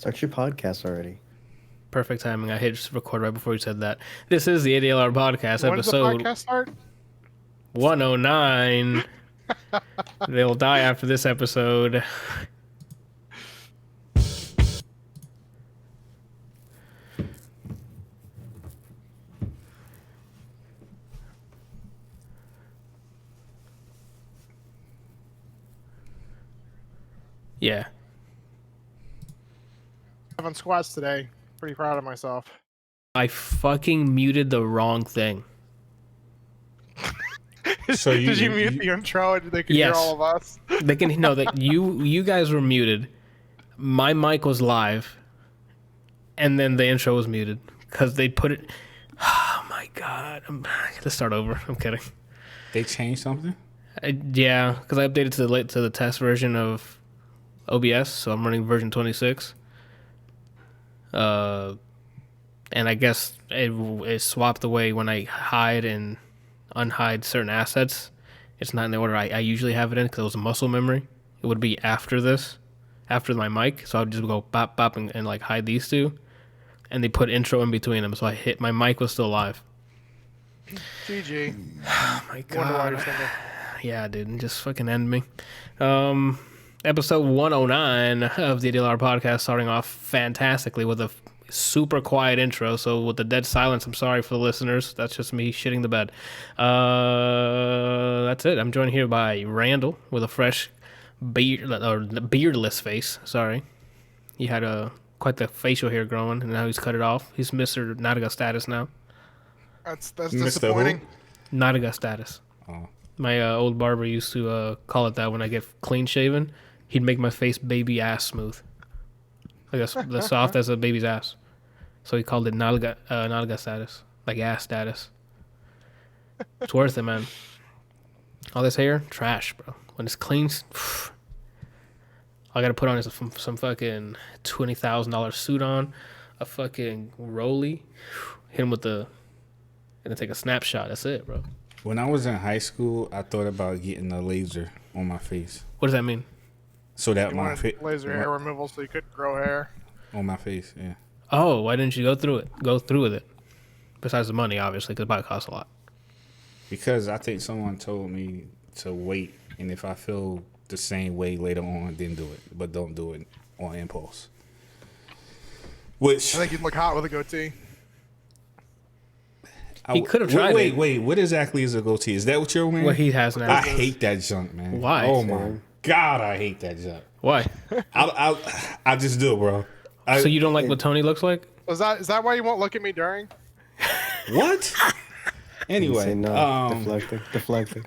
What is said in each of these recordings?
Start your podcast already. Perfect timing. I hit record right before you said that. This is the ADLR Podcast, When does the episode podcast start? 109. They'll die after this episode. Yeah. 7 squats today. Pretty proud of myself. I fucking muted the wrong thing. So did you mute the intro and they could hear all of us? They can know that you guys were muted. My mic was live, and then the intro was muted because they put it. Oh my god! Let's start over. I'm kidding. They changed something? Yeah, because I updated to the test version of OBS, so I'm running version 26. And I guess it swapped away when I hide and unhide certain assets. It's not in the order I usually have it in because it was muscle memory. It would be after this, after my mic. So I would just go bop, bop, and like hide these two. And they put intro in between them. So I hit, my mic was still live. GG. Oh my God. Yeah, dude, just fucking end me. Episode 109 of the ADLR Podcast starting off fantastically with a super quiet intro. So with the dead silence, I'm sorry for the listeners. That's just me shitting the bed. That's it. I'm joined here by Randall with a fresh beardless face. Sorry. He had quite the facial hair growing, and now he's cut it off. He's Mr. Nadaga status now. That's disappointing. Nadaga status. Oh. My old barber used to call it that when I get clean shaven. He'd make my face baby ass smooth. Like the soft as a baby's ass. So he called it Nadaga status. Like ass status. It's worth it, man. All this hair, trash, bro. When it's clean, all I gotta put on is some fucking $20,000 suit on, a fucking rollie, hit him with and then take a snapshot. That's it, bro. When I was in high school, I thought about getting a laser on my face. What does that mean? So that my laser hair removal so you couldn't grow hair on my face. Yeah. Oh, why didn't you go through with it? Besides the money, obviously, because it probably costs a lot. Because I think someone told me to wait, and if I feel the same way later on, then do it. But don't do it on impulse. Which I think you'd look hot with a goatee. He could have tried it. Wait. What exactly is a goatee? Is that what you're wearing? What he has now. I hate that junk, man. Why? Oh my God, I hate that junk. Why? I just do it, bro. So you don't like what Tony looks like? Is that why you won't look at me during? What? Anyway, deflecting.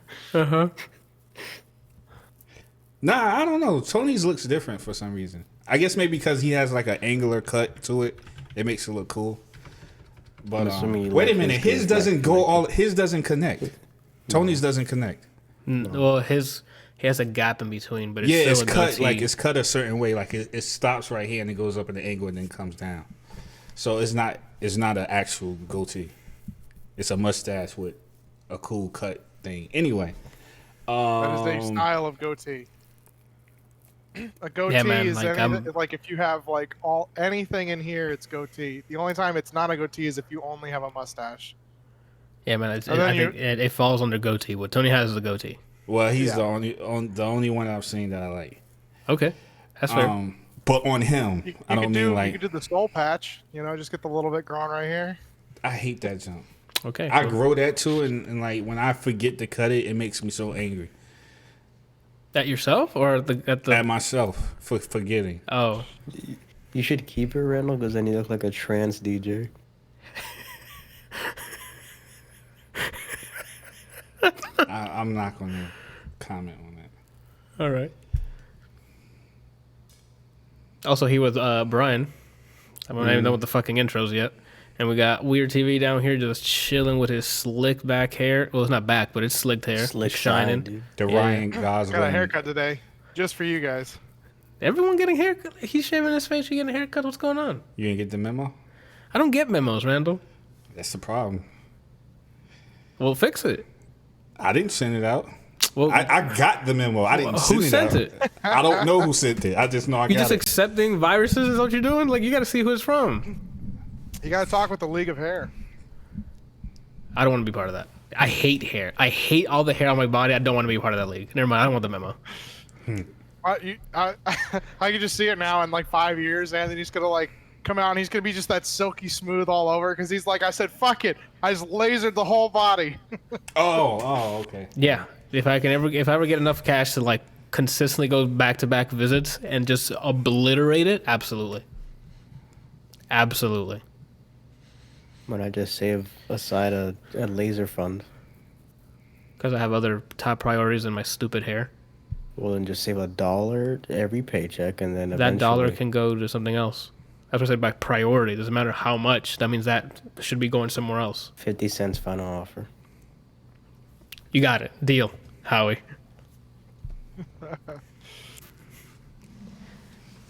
Nah, I don't know. Tony's looks different for some reason. I guess maybe because he has like an angular cut to it. It makes it look cool. But wait a minute, his doesn't connect. Tony's doesn't connect. Well, he has a gap in between, but it's cut like it's cut a certain way. Like it stops right here and it goes up in the angle and then comes down. So it's not an actual goatee. It's a mustache with a cool cut thing. Anyway, that is a style of goatee. A goatee is like if you have like anything in here, it's goatee. The only time it's not a goatee is if you only have a mustache. Yeah, man. I think it falls under goatee. What Tony has is a goatee. Well, he's the only one I've seen that I like. Okay, that's fair. But on him, I don't mean like you could do the soul patch. Just get the little bit growing right here. I hate that junk. Okay, I grow that too, and like when I forget to cut it, it makes me so angry. At yourself or at myself for forgetting? Oh, you should keep it, Randall, because then you look like a trans DJ. I'm not going to comment on that. All right. Also, he was Brian. I don't even know what the fucking intro's yet. And we got Weird TV down here just chilling with his slick back hair. Well, it's not back, but it's slicked hair. Slick shining. Dude. The Ryan Gosling. Got a haircut today, just for you guys. Everyone getting a haircut? He's shaving his face. You getting a haircut? What's going on? You didn't get the memo? I don't get memos, Randall. That's the problem. Well, fix it. I didn't send it out. Well, I got the memo. I didn't Who sent it? I don't know who sent it. I just know I got it. You just accepting viruses is what you're doing? Like, you got to see who it's from. You got to talk with the League of Hair. I don't want to be part of that. I hate hair. I hate all the hair on my body. I don't want to be part of that league. Never mind. I don't want the memo. I can just see it now in like 5 years, and then he's gonna like come out and he's gonna be just that silky smooth all over because he's like, I said, fuck it, I just lasered the whole body. Okay. Yeah, if I ever get enough cash to like consistently go back to back visits and just obliterate it, absolutely. When I just save aside a laser fund. Because I have other top priorities than my stupid hair. Well, then just save $1 every paycheck, and then that dollar can go to something else. That's what I said by priority. It doesn't matter how much. That means that should be going somewhere else. 50 cents final offer. You got it. Deal, Howie. I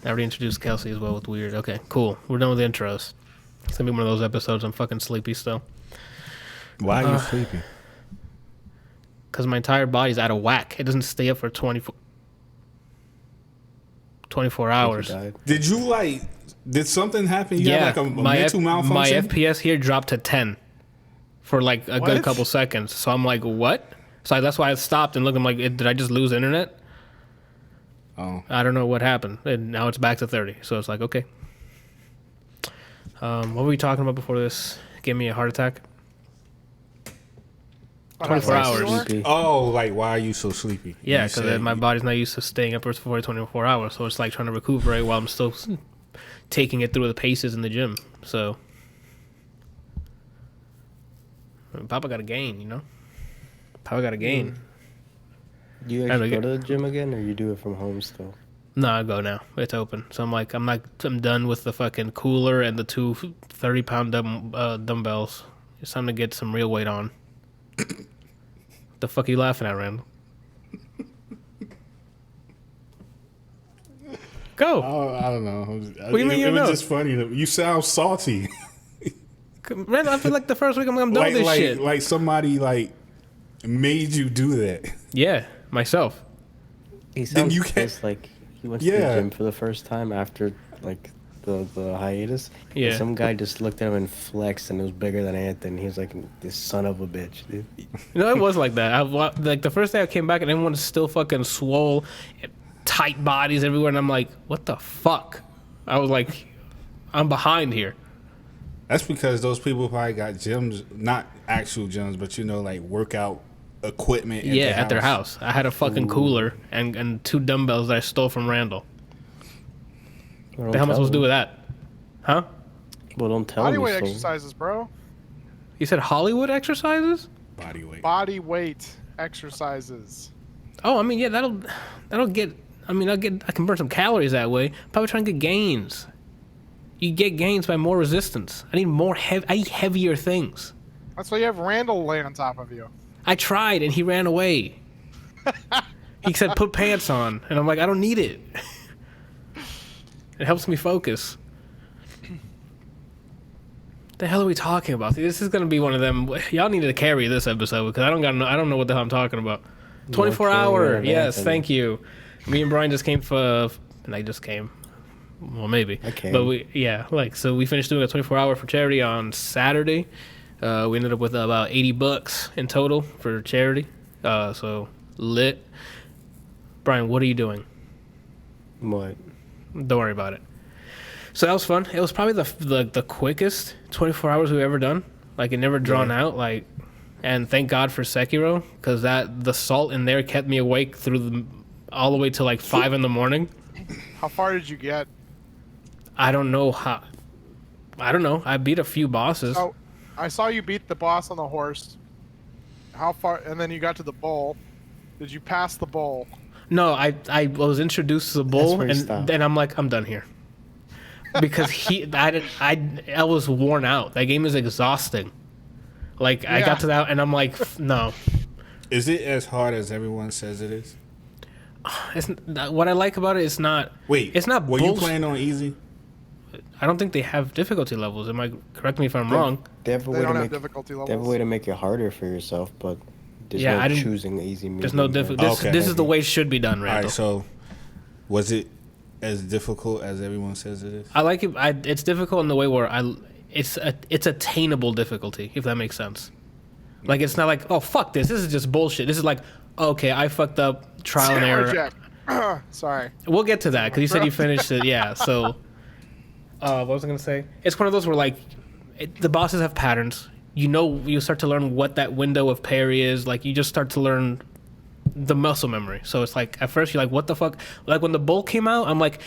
already introduced Kelsey as well with weird. Okay, cool. We're done with the intros. It's going to be one of those episodes. I'm fucking sleepy still. Why are you sleepy? Because my entire body's out of whack. It doesn't stay up for 24 hours. Did you did something happen? You had like a mental malfunction? My FPS here dropped to 10 for like a good couple seconds. So I'm like, what? So that's why I stopped and looked. I'm like, did I just lose internet? Oh. I don't know what happened. And now it's back to 30. So it's like, okay. What were we talking about before this? Gave me a heart attack. 24 hours. Oh, like, why are you so sleepy? Yeah, because my body's not used to staying up for 24 hours. So it's like trying to recuperate while I'm still taking it through the paces in the gym. So Papa got to gain, you know? Papa got to gain. Do you actually go to the gym again, or you do it from home still? No, I go now. It's open. So I'm done with the fucking cooler and the two 30-pound dumbbells. It's time to get some real weight on. The fuck are you laughing at, Randall? Go. Oh, I don't know. What do you mean you know? It was just funny. You sound salty. Randall, I feel like the first week I'm done with this shit. Like somebody made you do that. Yeah, myself. He sounds just like he went to the gym for the first time after like the hiatus. Yeah. And some guy just looked at him and flexed, and it was bigger than Anthony. He was like, "This son of a bitch, dude." You know, it was like that. Like the first day I came back, and everyone was still fucking swole, tight bodies everywhere, and I'm like, "What the fuck?" I was like, "I'm behind here." That's because those people probably got gyms, not actual gyms, but like workout equipment. At their house. I had a fucking cooler and two dumbbells that I stole from Randall. What the hell am I supposed to do with that? Huh? Well, don't tell me. Bodyweight exercises, bro. You said Hollywood exercises? Bodyweight exercises. Oh, I mean, yeah, that'll get. I mean, I can burn some calories that way. Probably trying to get gains. You get gains by more resistance. I need I need heavier things. That's why you have Randall lay on top of you. I tried, and he ran away. He said, "Put pants on," and I'm like, "I don't need it." It helps me focus. The hell are we talking about? This is gonna be one of them. Y'all need to carry this episode because I don't know what the hell I'm talking about. 24-hour. Yes, thank you. Me and Brian just came and I just came. Well, maybe. I came. But so we finished doing a 24-hour for charity on Saturday. We ended up with about $80 in total for charity. So lit. Brian, what are you doing? What? Don't worry about it. So that was fun. It was probably the quickest 24 hours we've ever done. Like, it never drawn out. Like, and thank God for Sekiro, because the salt in there kept me awake all the way to like 5 in the morning. How far did you get? I don't know how. I don't know. I beat a few bosses. Oh, I saw you beat the boss on the horse. How far? And then you got to the bowl. Did you pass the bowl? No, I was introduced to the bowl, and then I'm like, I'm done here. Because I was worn out. That game is exhausting. Like, I got to that, and I'm like, no. Is it as hard as everyone says it is? What I like about it is not. Wait, it's not. Were you playing on easy? I don't think they have difficulty levels. Correct me if I'm wrong. They don't have difficulty levels. They have a way to make it harder for yourself, but There's no choosing easy medium. There's no difficulty. This is the way it should be done, Randall. All right, so was it as difficult as everyone says it is? I like it. It's difficult in the way where it's attainable difficulty, if that makes sense. Like, it's not like, oh, fuck this. This is just bullshit. This is like, okay, I fucked up, trial and error. Sorry. We'll get to that, because you said you finished it. Yeah, so what was I going to say? It's one of those where, like, the bosses have patterns. You start to learn what that window of parry is. Like, you just start to learn the muscle memory. So it's like, at first you're like, what the fuck? Like, when the bull came out, I'm like,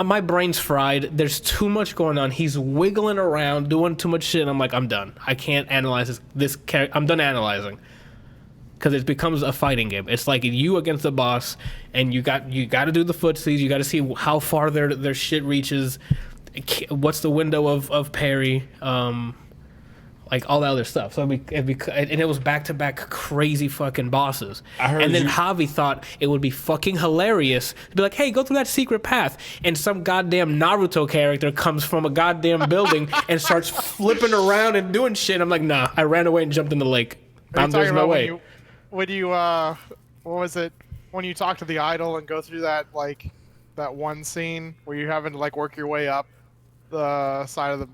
my brain's fried. There's too much going on. He's wiggling around, doing too much shit. And I'm like, I'm done. I can't analyze this character. I'm done analyzing. Because it becomes a fighting game. It's like you against the boss, and you got to do the footsies. You got to see how far their shit reaches. What's the window of parry? Like all that other stuff. So and it was back-to-back crazy fucking bosses. And then Javi thought it would be fucking hilarious to be like, hey, go through that secret path. And some goddamn Naruto character comes from a goddamn building and starts flipping around and doing shit. I'm like, nah, I ran away and jumped in the lake. There's no way. When you what was it? When you talk to the idol and go through that one scene where you're having to like work your way up the side of the...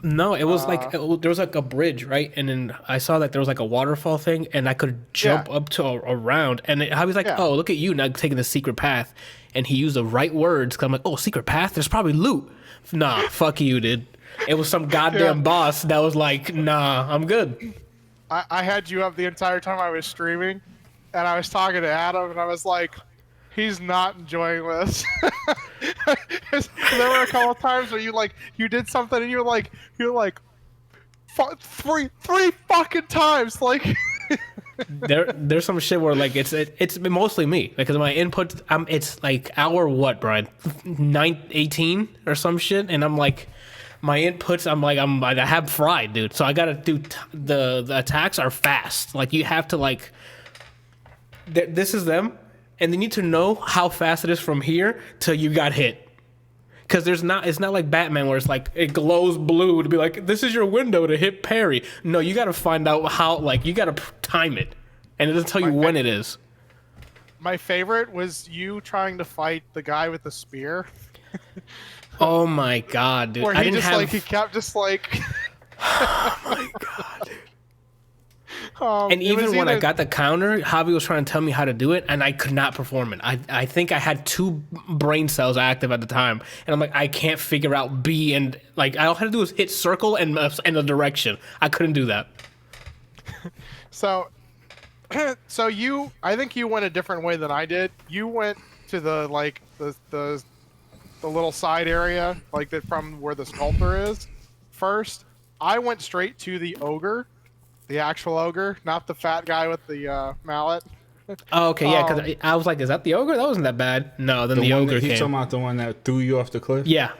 No, it was like there was like a bridge, right? And then I saw that there was like a waterfall thing, and I could jump up to around. And I was like, "Oh, look at you now taking the secret path." And he used the right words. Cause I'm like, "Oh, secret path? There's probably loot." Nah, fuck you, dude. It was some goddamn boss that was like, "Nah, I'm good." I had you up the entire time I was streaming, and I was talking to Adam, and I was like, he's not enjoying this. There were a couple times where you did something and you're like three fucking times like. There's some shit where like it's mostly me because my input it's like hour what, Brian, 18 or some shit, and I'm like my inputs I have fried, dude. So I gotta do the attacks are fast. Like you have to like this is them. And they need to know how fast it is from here till you got hit. Because it's not like Batman where it's like it glows blue to be like, this is your window to hit parry. No, you got to find out how, like, you got to time it. And it doesn't tell you when it is. My favorite was you trying to fight the guy with the spear. Oh my god, dude. Where he kept just like... Oh my god, dude. And even when I got the counter, Javi was trying to tell me how to do it, and I could not perform it. I think I had 2 brain cells active at the time, and I'm like, I can't figure out B, and like all I had to do was hit circle and the direction. I couldn't do that. So I think you went a different way than I did. You went to the little side area, like from where the sculptor is first. I went straight to the ogre. The actual ogre, not the fat guy with the mallet. Oh, okay, yeah, because I was like, is that the ogre? That wasn't that bad. No, then the ogre came. He's talking about the one that threw you off the cliff? Yeah.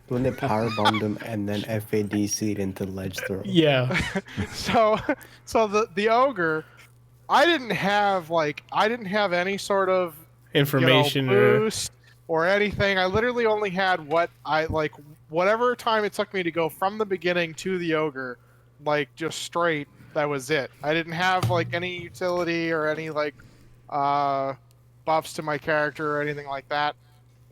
When they powerbombed him and then FADC'd into ledge throw. Yeah. So the ogre, I didn't have any sort of information boost or anything. I literally only had whatever time it took me to go from the beginning to the ogre, like just straight. That was it. I didn't have like any utility or any buffs to my character or anything like that.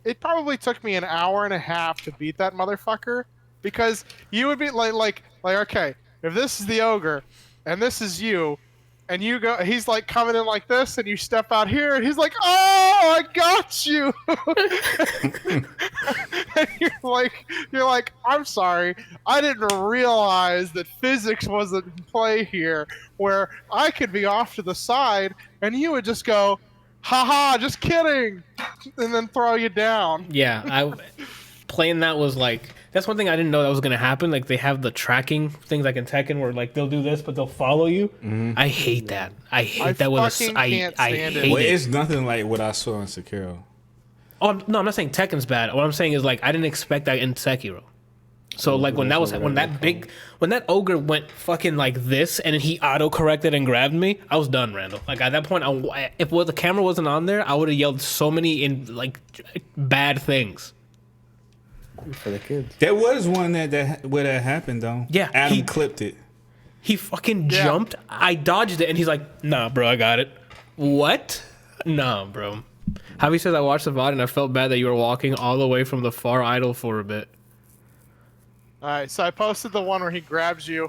It probably took me an hour and a half to beat that motherfucker, because you would be like okay, if this is the ogre and this is you, and you go, he's like coming in like this, and you step out here, and he's like, "Oh, I got you." And you're like, "I'm sorry, I didn't realize that physics wasn't in play here, where I could be off to the side, and you would just go, haha, just kidding," and then throw you down. Yeah, playing that was like, that's one thing I didn't know that was gonna happen. Like they have the tracking things like in Tekken where like they'll do this but they'll follow you. Mm-hmm. I hate that. I hate that. I hate it. Well, it's nothing like what I saw in Sekiro. Oh no, I'm not saying Tekken's bad. What I'm saying is like I didn't expect that in Sekiro. So like when that ogre went fucking like this and then he auto corrected and grabbed me, I was done, Randall. Like at that point, if the camera wasn't on there, I would have yelled so many bad things. For the kids. There was one where that happened though. Yeah, Adam clipped it. He fucking jumped. I dodged it, and he's like, "Nah, bro, I got it." What? Nah, bro. Javi says I watched the VOD and I felt bad that you were walking all the way from the far idol for a bit. All right, so I posted the one where he grabs you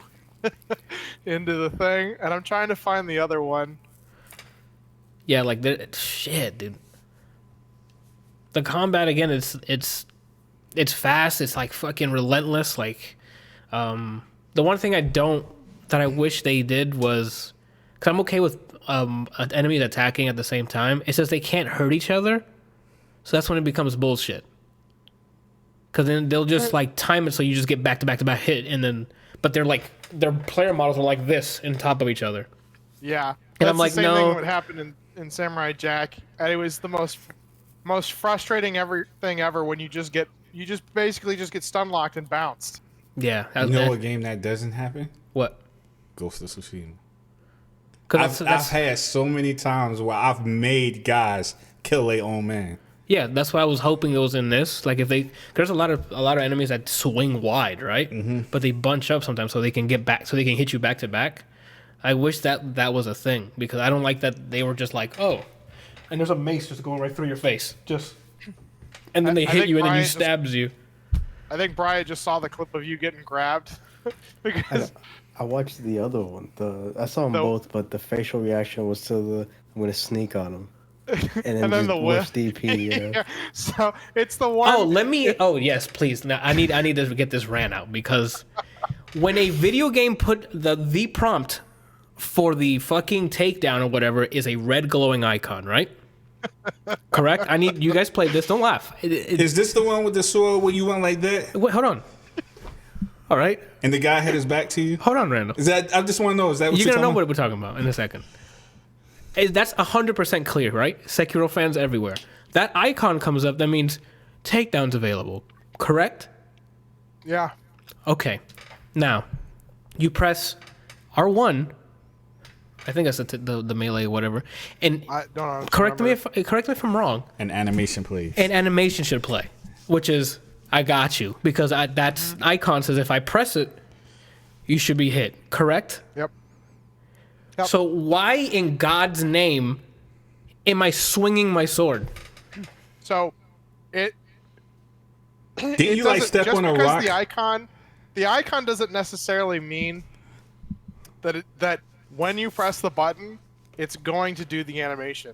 into the thing, and I'm trying to find the other one. Yeah, like shit, dude. The combat again, it's fast. It's like fucking relentless. Like, the one thing that I wish they did was, because I'm okay with an enemy attacking at the same time. It says they can't hurt each other, so that's when it becomes bullshit. Because then they'll just like time it so you just get back to back to back hit, and then but their player models are like this in top of each other. Yeah, and I'm like, the same no. thing would happen in Samurai Jack, and it was the most frustrating thing ever when you just basically get stun locked and bounced. Yeah, you know what game that doesn't happen? What? Ghost of Tsushima. Because I've had so many times where I've made guys kill their own man. Yeah, that's why I was hoping it was in this. Like there's a lot of enemies that swing wide, right? Mm-hmm. But they bunch up sometimes so they can get back, so they can hit you back to back. I wish that was a thing, because I don't like that they were just like, oh, and there's a mace just going right through your face, and then they hit you and then you stabs you. I think Brian just saw the clip of you getting grabbed because I watched the other one. I saw them both, but the facial reaction was to I'm gonna sneak on him. And then the whip DP, yeah. So it's the one. Oh, yes, please. Now I need to get this rant out, because when a video game put the prompt for the fucking takedown or whatever is a red glowing icon, right? Correct. I need you guys play this. Don't laugh. Is this the one with the sword where you went like that? Wait, hold on. All right. And the guy had his back to you. Hold on, Randall. Is that? I just want to know. Is that what you're gonna know what we're talking about in a second? That's 100% clear, right? Sekiro fans everywhere. That icon comes up. That means takedowns available. Correct? Yeah. Okay. Now, you press R1. I think that's the melee, whatever. And correct me if I'm wrong. An animation plays. An animation should play, which is I got you, because that's icon says if I press it, you should be hit. Correct? Yep. So why in God's name am I swinging my sword? So didn't you like step on a rock? The icon doesn't necessarily mean that when you press the button, it's going to do the animation.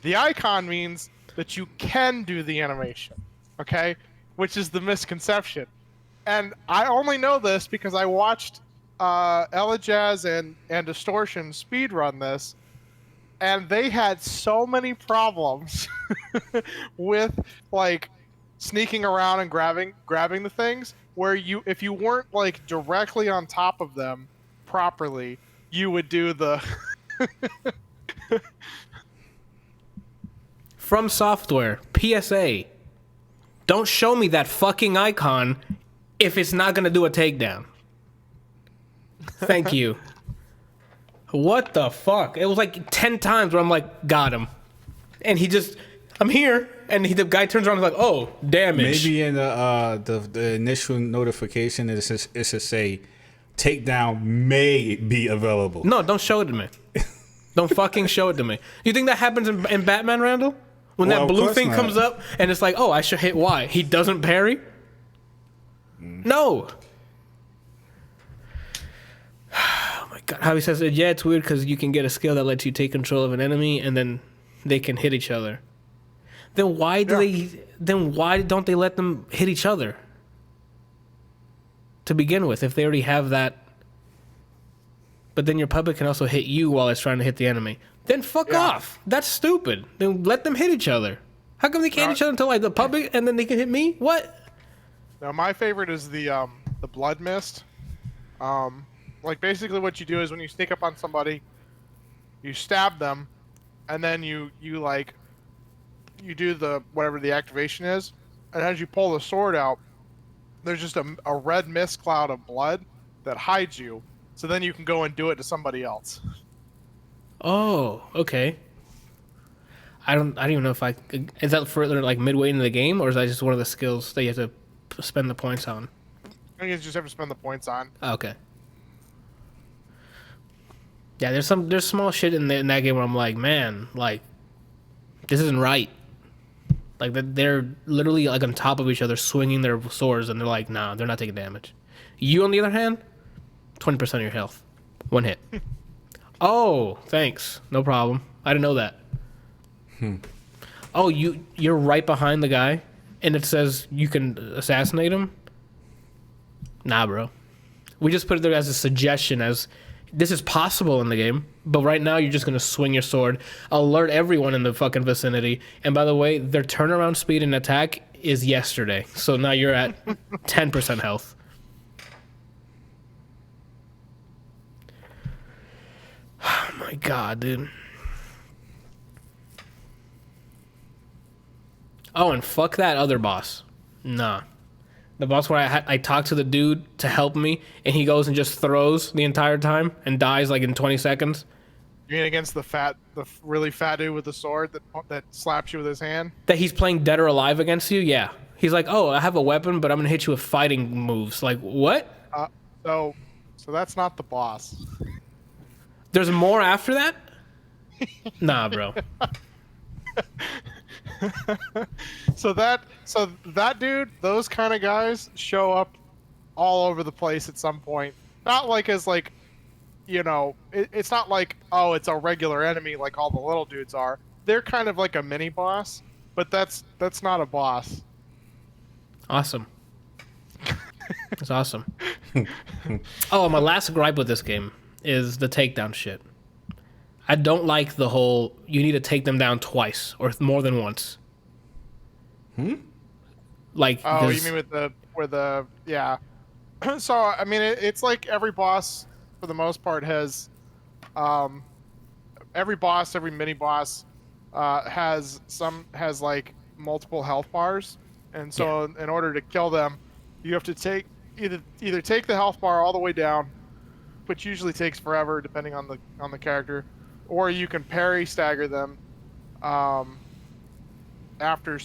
The icon means that you can do the animation, okay? Which is the misconception. And I only know this because I watched Elajaz and Distortion speedrun this, and they had so many problems with like sneaking around and grabbing the things, where if you weren't like directly on top of them properly, you would do the From Software, PSA, don't show me that fucking icon if it's not gonna do a takedown. Thank you. What the fuck? It was like 10 times where I'm like, got him. And I'm here. And the guy turns around and is like, oh, damage. Maybe in the initial notification, it should say, takedown may be available. No, don't show it to me. Don't fucking show it to me. You think that happens in Batman, Randall? When that blue thing comes up and it's like, oh, I should hit Y. He doesn't parry? No. Oh my God. Javi says, yeah, it's weird because you can get a skill that lets you take control of an enemy and then they can hit each other. Then why don't they let them hit each other to begin with if they already have that? But then your puppet can also hit you while it's trying to hit the enemy. Then fuck off. That's stupid. Then let them hit each other. How come they can't hit each other until like the puppet and then they can hit me? What? Now my favorite is the blood mist. Like basically what you do is when you sneak up on somebody, you stab them, and then you do the whatever the activation is, and as you pull the sword out, there's just a red mist cloud of blood that hides you, so then you can go and do it to somebody else. Oh, okay. I don't even know if is that further like midway into the game, or is that just one of the skills that you have to spend the points on? I think you just have to spend the points on. Okay. Yeah, there's small shit in that game where I'm like, man, like, this isn't right. Like, they're literally like on top of each other, swinging their swords, and they're like, nah, they're not taking damage. You, on the other hand, 20% of your health, 1 hit. Oh, thanks, no problem. I didn't know that. Oh, you're right behind the guy, and it says you can assassinate him. Nah, bro. We just put it there as a suggestion, as this is possible in the game, but right now you're just going to swing your sword, alert everyone in the fucking vicinity, and by the way, their turnaround speed and attack is yesterday, so now you're at 10% health. Oh my god, dude. Oh, and fuck that other boss. Nah. The boss where I talked to the dude to help me, and he goes and just throws the entire time and dies like in 20 seconds. You mean against the really fat dude with the sword that slaps you with his hand? That he's playing Dead or Alive against you? Yeah. He's like, oh, I have a weapon, but I'm gonna hit you with fighting moves. Like, what? So that's not the boss. There's more after that? Nah, bro. So that dude, those kind of guys show up all over the place at some point. Not like as like, you know, it's not like, oh, it's a regular enemy like all the little dudes are. They're kind of like a mini boss, but that's not a boss. Awesome. That's awesome. Oh, my last gripe with this game is the takedown shit. I don't like the whole you need to take them down twice or more than once. Like, oh, you mean yeah. So I mean, it's like every boss for the most part has, every mini boss has like multiple health bars, and so in order to kill them, you have to take either take the health bar all the way down, which usually takes forever depending on the character, or you can parry stagger them after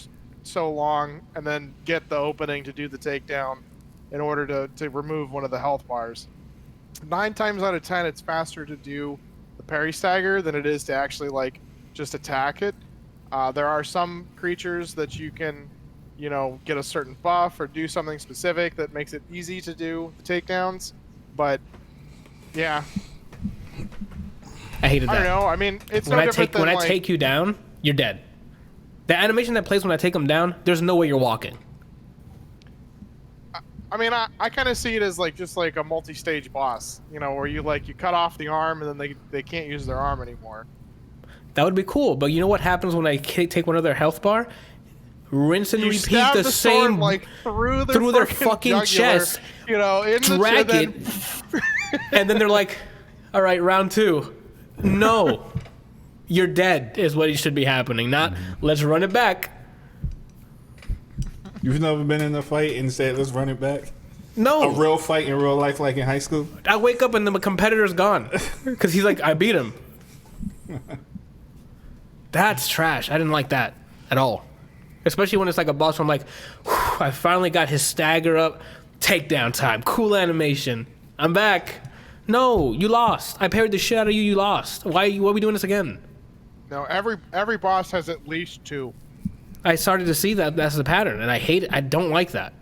so long, and then get the opening to do the takedown in order to remove one of the health bars. 9 times out of 10, it's faster to do the parry stagger than it is to actually like just attack it. There are some creatures that you can, you know, get a certain buff or do something specific that makes it easy to do the takedowns, but yeah. I hated that. I don't know. I mean, it's no different than when I take you down, you're dead. The animation that plays when I take them down, there's no way you're walking. I mean, I kind of see it as like just like a multi-stage boss, you know, where you cut off the arm and then they can't use their arm anymore. That would be cool, but you know what happens when I take one of their health bar? Rinse and repeat the same, sword, like through their fucking jugular, chest, you know, drag it, and then they're like, "All right, round 2." No, you're dead is what should be happening. Not let's run it back. You've never been in a fight and said let's run it back? No, a real fight in real life, like in high school. I wake up and the competitor's gone because he's like, I beat him. That's trash. I didn't like that at all. Especially when it's like a boss where I'm like, I finally got his stagger up. Takedown time. Cool animation. I'm back. No, you lost. I parried the shit out of you. You lost. Why are we doing this again? No, every boss has at least 2. I started to see that that's the pattern, and I hate it. I don't like that.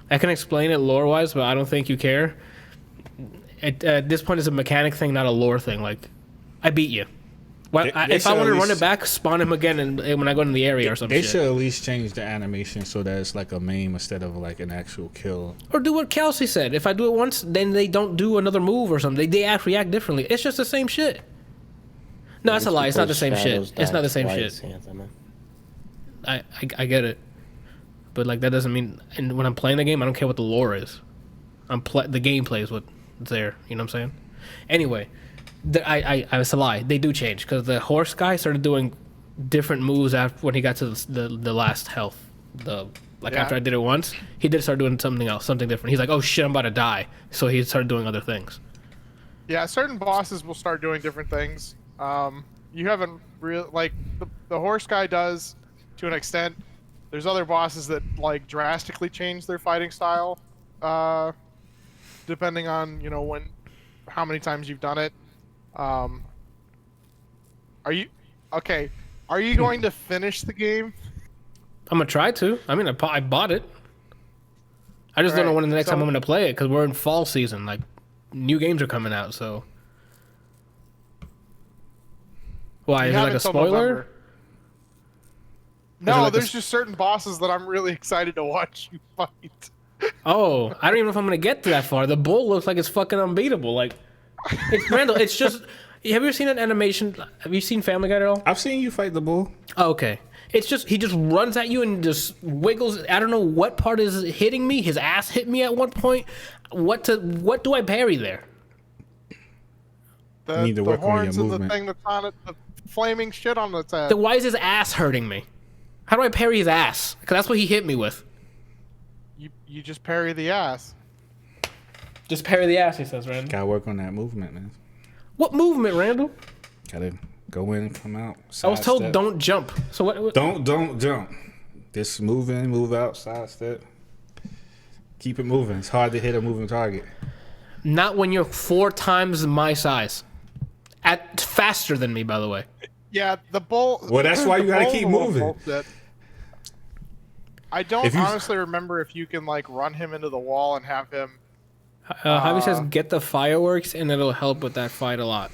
I can explain it lore-wise, but I don't think you care. At this point, it's a mechanic thing, not a lore thing. Like, I beat you. Well, if I want to run it back, spawn him again, and when I go into the area or something. They should at least change the animation so that it's like a meme instead of like an actual kill. Or do what Kelsey said. If I do it once, then they don't do another move or something. They react differently. It's just the same shit. No, that's a lie. It's not the same shit. It's not the same shit. I get it, but like that doesn't mean. And when I'm playing the game, I don't care what the lore is. The gameplay is what's there. You know what I'm saying? Anyway. It's a lie. They do change because the horse guy started doing different moves after when he got to the last health. After I did it once, he did start doing something else, something different. He's like, "Oh shit, I'm about to die," so he started doing other things. Yeah, certain bosses will start doing different things. You haven't really like the horse guy does to an extent. There's other bosses that like drastically change their fighting style, depending on how many times you've done it. Are you okay? Are you going to finish the game? I'm gonna try to. I mean, I bought it. I just don't know when the next time I'm gonna play it because we're in fall season. Like, new games are coming out, so. Why, is it like a spoiler? November. No, there's just certain bosses that I'm really excited to watch you fight. Oh, I don't even know if I'm gonna get to that far. The bull looks like it's fucking unbeatable. Like, Randall, it's just. Have you ever seen an animation? Have you seen Family Guy at all? I've seen you fight the bull. Oh, okay. It's just he just runs at you and just wiggles. I don't know what part is hitting me. His ass hit me at one point. What do I parry there? You need to work on your horns and movement. the thing that's on it, the flaming shit on its head. Then why is his ass hurting me? How do I parry his ass? Because that's what he hit me with. You just parry the ass. Just parry the ass, he says, Randall. Gotta work on that movement, man. What movement, Randall? Gotta go in and come out. I was told don't jump. So what? Don't jump. Just move in, move out, side step. Keep it moving. It's hard to hit a moving target. Not when you're 4 times my size. Faster than me, by the way. Yeah, the bull. Well, that's why you gotta keep moving. I don't honestly remember if you can like run him into the wall and have him. Javi says get the fireworks and it'll help with that fight a lot.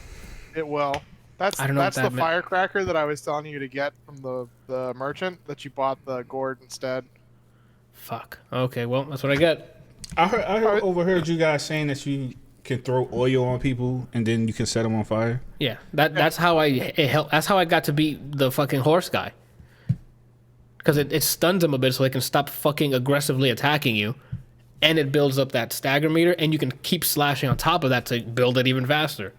It will. That's the firecracker that I was telling you to get from the merchant that you bought the gourd instead. Fuck. Okay, well that's what I get. I overheard you guys saying that you can throw oil on people and then you can set them on fire. Yeah, that's how that's how I got to beat the fucking horse guy. Because it stuns them a bit so they can stop fucking aggressively attacking you. And it builds up that stagger meter, and you can keep slashing on top of that to build it even faster.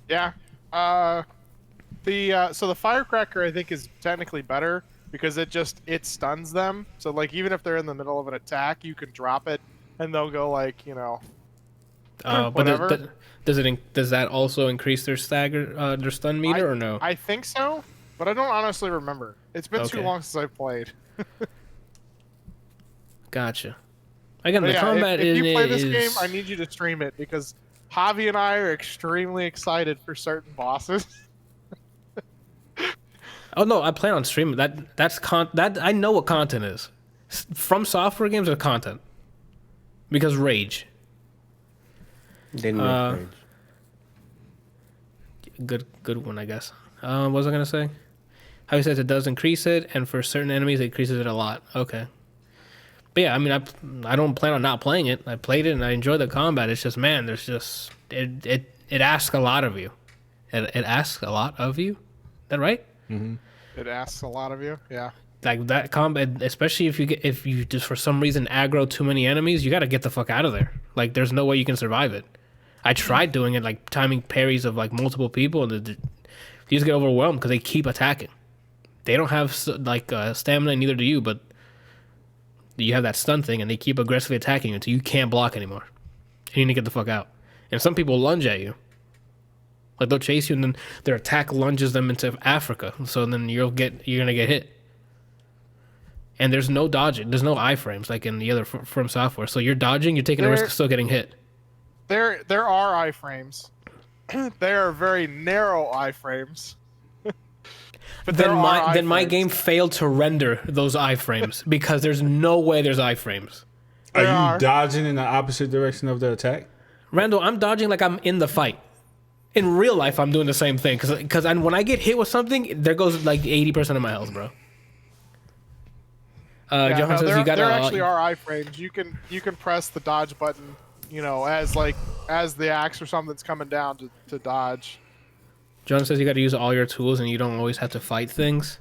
Yeah. So the firecracker I think is technically better because it stuns them. So like even if they're in the middle of an attack, you can drop it and they'll go like, whatever. But does that also increase their their stun meter or no? I think so, but I don't honestly remember. It's been too long since I've played. Gotcha. Again, the combat if you play this game, I need you to stream it because Javi and I are extremely excited for certain bosses. Oh no, I plan on streaming that I know what content is. From Software games are content. Because rage. Didn't make rage. Good one, I guess. What was I gonna say? How he says it does increase it, and for certain enemies it increases it a lot. Okay. But yeah, I mean, I don't plan on not playing it. I played it and I enjoy the combat. It's just, man, there's just it asks a lot of you. It asks a lot of you. Is that right? Mm-hmm. It asks a lot of you. Yeah. Like that combat, especially if you just for some reason aggro too many enemies, you got to get the fuck out of there. Like, there's no way you can survive it. I tried doing it, like timing parries of like multiple people, and you just get overwhelmed because they keep attacking. They don't have like stamina, neither do you, but you have that stun thing, and they keep aggressively attacking you until you can't block anymore. And you need to get the fuck out. And some people lunge at you. Like, they'll chase you, and then their attack lunges them into Africa. So then you're gonna get hit. And there's no dodging. There's no iframes like in the other From Software. So you're dodging, you're taking a risk of still getting hit. There are iframes. There are very narrow iframes. But then my game failed to render those iframes because there's no way there's iframes. Are you dodging in the opposite direction of the attack? Randall, I'm dodging like I'm in the fight. In real life, I'm doing the same thing because when I get hit with something, there goes like 80% of my health, bro. Johan says there actually are iframes. You can press the dodge button, as the axe or something's coming down to dodge. John says you got to use all your tools and you don't always have to fight things.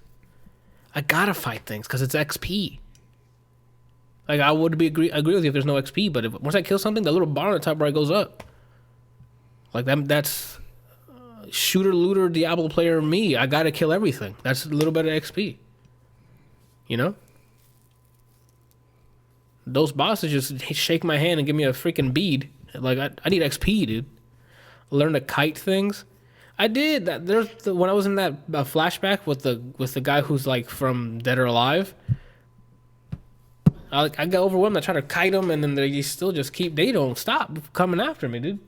I gotta fight things because it's XP. Like, I would agree with you if there's no XP, but once I kill something, the little bar on the top right goes up. Like, that's shooter, looter, Diablo player me. I gotta kill everything. That's a little bit of XP. You know? Those bosses just shake my hand and give me a freaking bead. Like, I need XP, dude. Learn to kite things. I did that. When I was in that flashback with the guy who's like from Dead or Alive, I got overwhelmed. I tried to kite him, and then they still just they don't stop coming after me, dude.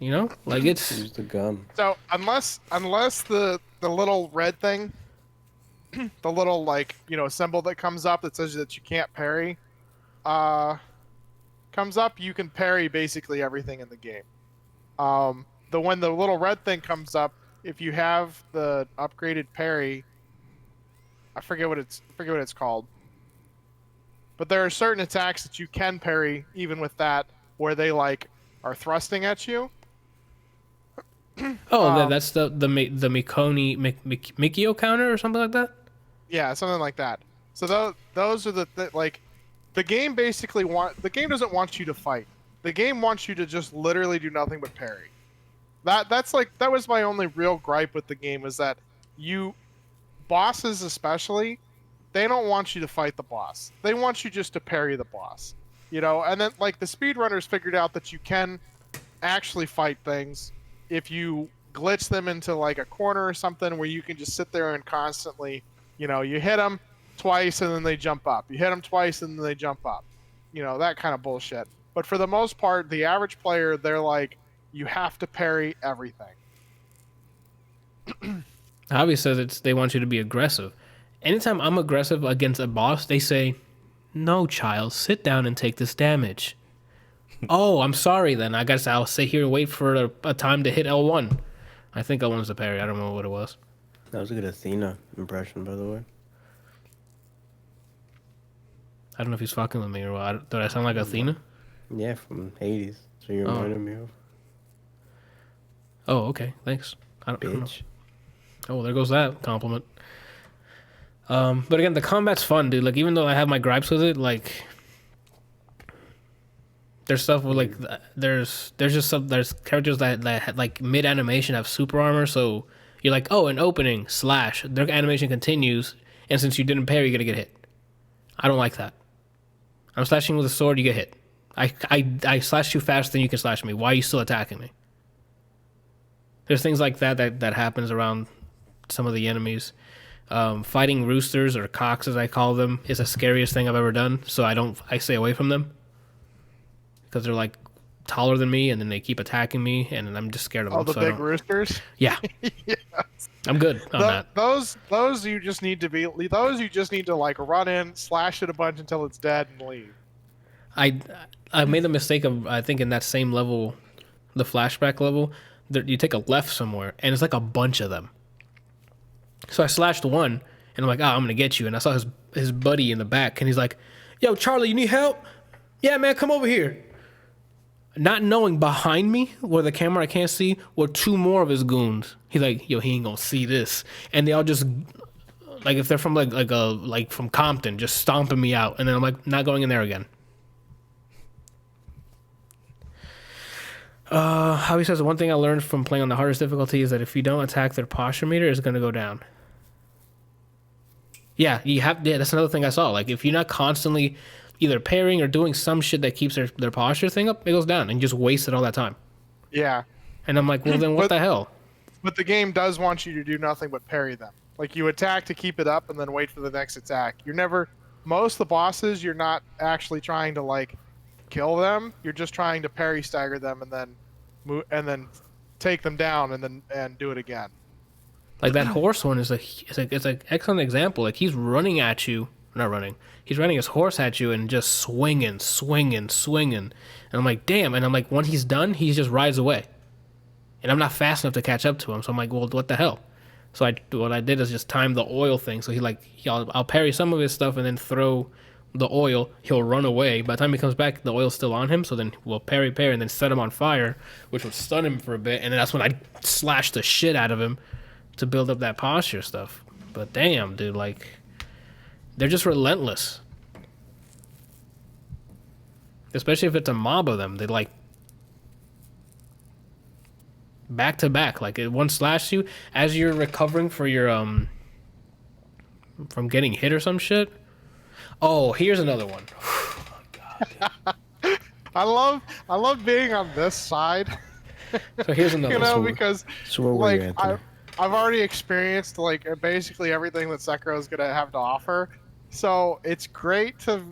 You know, like it's use the gun. So unless the little red thing, the little like symbol that comes up that says that you can't parry, comes up, you can parry basically everything in the game. When the little red thing comes up, if you have the upgraded parry, I forget what it's called. But there are certain attacks that you can parry even with that, where they like are thrusting at you. Oh, that's the Mikio counter or something like that. Yeah, something like that. So those are the game basically the game doesn't want you to fight. The game wants you to just literally do nothing but parry. That was my only real gripe with the game, is that bosses especially, they don't want you to fight the boss. They want you just to parry the boss. And then like the speedrunners figured out that you can actually fight things if you glitch them into like a corner or something where you can just sit there and constantly, you hit them twice and then they jump up. You hit them twice and then they jump up. That kind of bullshit. But for the most part, the average player, they're like, you have to parry everything. Hobby says they want you to be aggressive. Anytime I'm aggressive against a boss, they say, "No, child, sit down and take this damage." Oh, I'm sorry then. I guess I'll sit here and wait for a time to hit L1. I think L1's the parry. I don't know what it was. That was a good Athena impression, by the way. I don't know if he's fucking with me or what. Did I sound like Athena? Yeah, from Hades. So you reminded me of. Oh, okay. Thanks. I don't know. Oh, there goes that compliment. But again, the combat's fun, dude. Like, even though I have my gripes with it, like, there's stuff where like there's characters that like mid animation have super armor, so you're like, oh, an opening / their animation continues, and since you didn't parry, you're gonna get hit. I don't like that. I'm slashing with a sword, you get hit. I slash you faster than you can slash me. Why are you still attacking me? There's things like that happens around some of the enemies. Fighting roosters, or cocks as I call them, is the scariest thing I've ever done. So I stay away from them because they're like taller than me, and then they keep attacking me, and I'm just scared of them. Oh, the big roosters. Yeah. Yes. I'm good on that. Those you just need to like run in, slash it a bunch until it's dead, and leave. I made the mistake of, I think in that same level, the flashback level, you take a left somewhere, and it's like a bunch of them. So I slashed one, and I'm like, I'm going to get you. And I saw his buddy in the back, and he's like, yo, Charlie, you need help? Yeah, man, come over here. Not knowing behind me, where the camera I can't see, were two more of his goons. He's like, yo, he ain't going to see this. And they all just, like, if they're from, like from Compton, just stomping me out. And then I'm like, not going in there again. Javi says, one thing I learned from playing on the hardest difficulty is that if you don't attack, their posture meter is going to go down. Yeah, that's another thing I saw. Like, if you're not constantly either parrying or doing some shit that keeps their posture thing up, it goes down, and you just wasted all that time. Yeah. And I'm like, well, then what the hell? But the game does want you to do nothing but parry them. Like, you attack to keep it up and then wait for the next attack. Most of the bosses, you're not actually trying to, like, kill them. You're just trying to parry stagger them and then take them down and do it again. Like, that horse one is it's an excellent example. Like, he's running at you, not running. He's running his horse at you and just swinging. And I'm like, damn. And I'm like, when he's done, he just rides away. And I'm not fast enough to catch up to him. So I'm like, well, what the hell? So what I did is just time the oil thing. So I'll parry some of his stuff and then throw the oil. He'll run away. By the time he comes back, the oil's still on him. So then we'll parry and then set him on fire, which would stun him for a bit. And then that's when I slash the shit out of him to build up that posture stuff. But damn, dude, like, they're just relentless. Especially if it's a mob of them. They like back to back. Like, one slash you as you're recovering for your from getting hit or some shit. Oh, here's another one. Oh my God. I love being on this side. So here's another one. Because I've already experienced like basically everything that Sekiro is gonna have to offer. So it's great to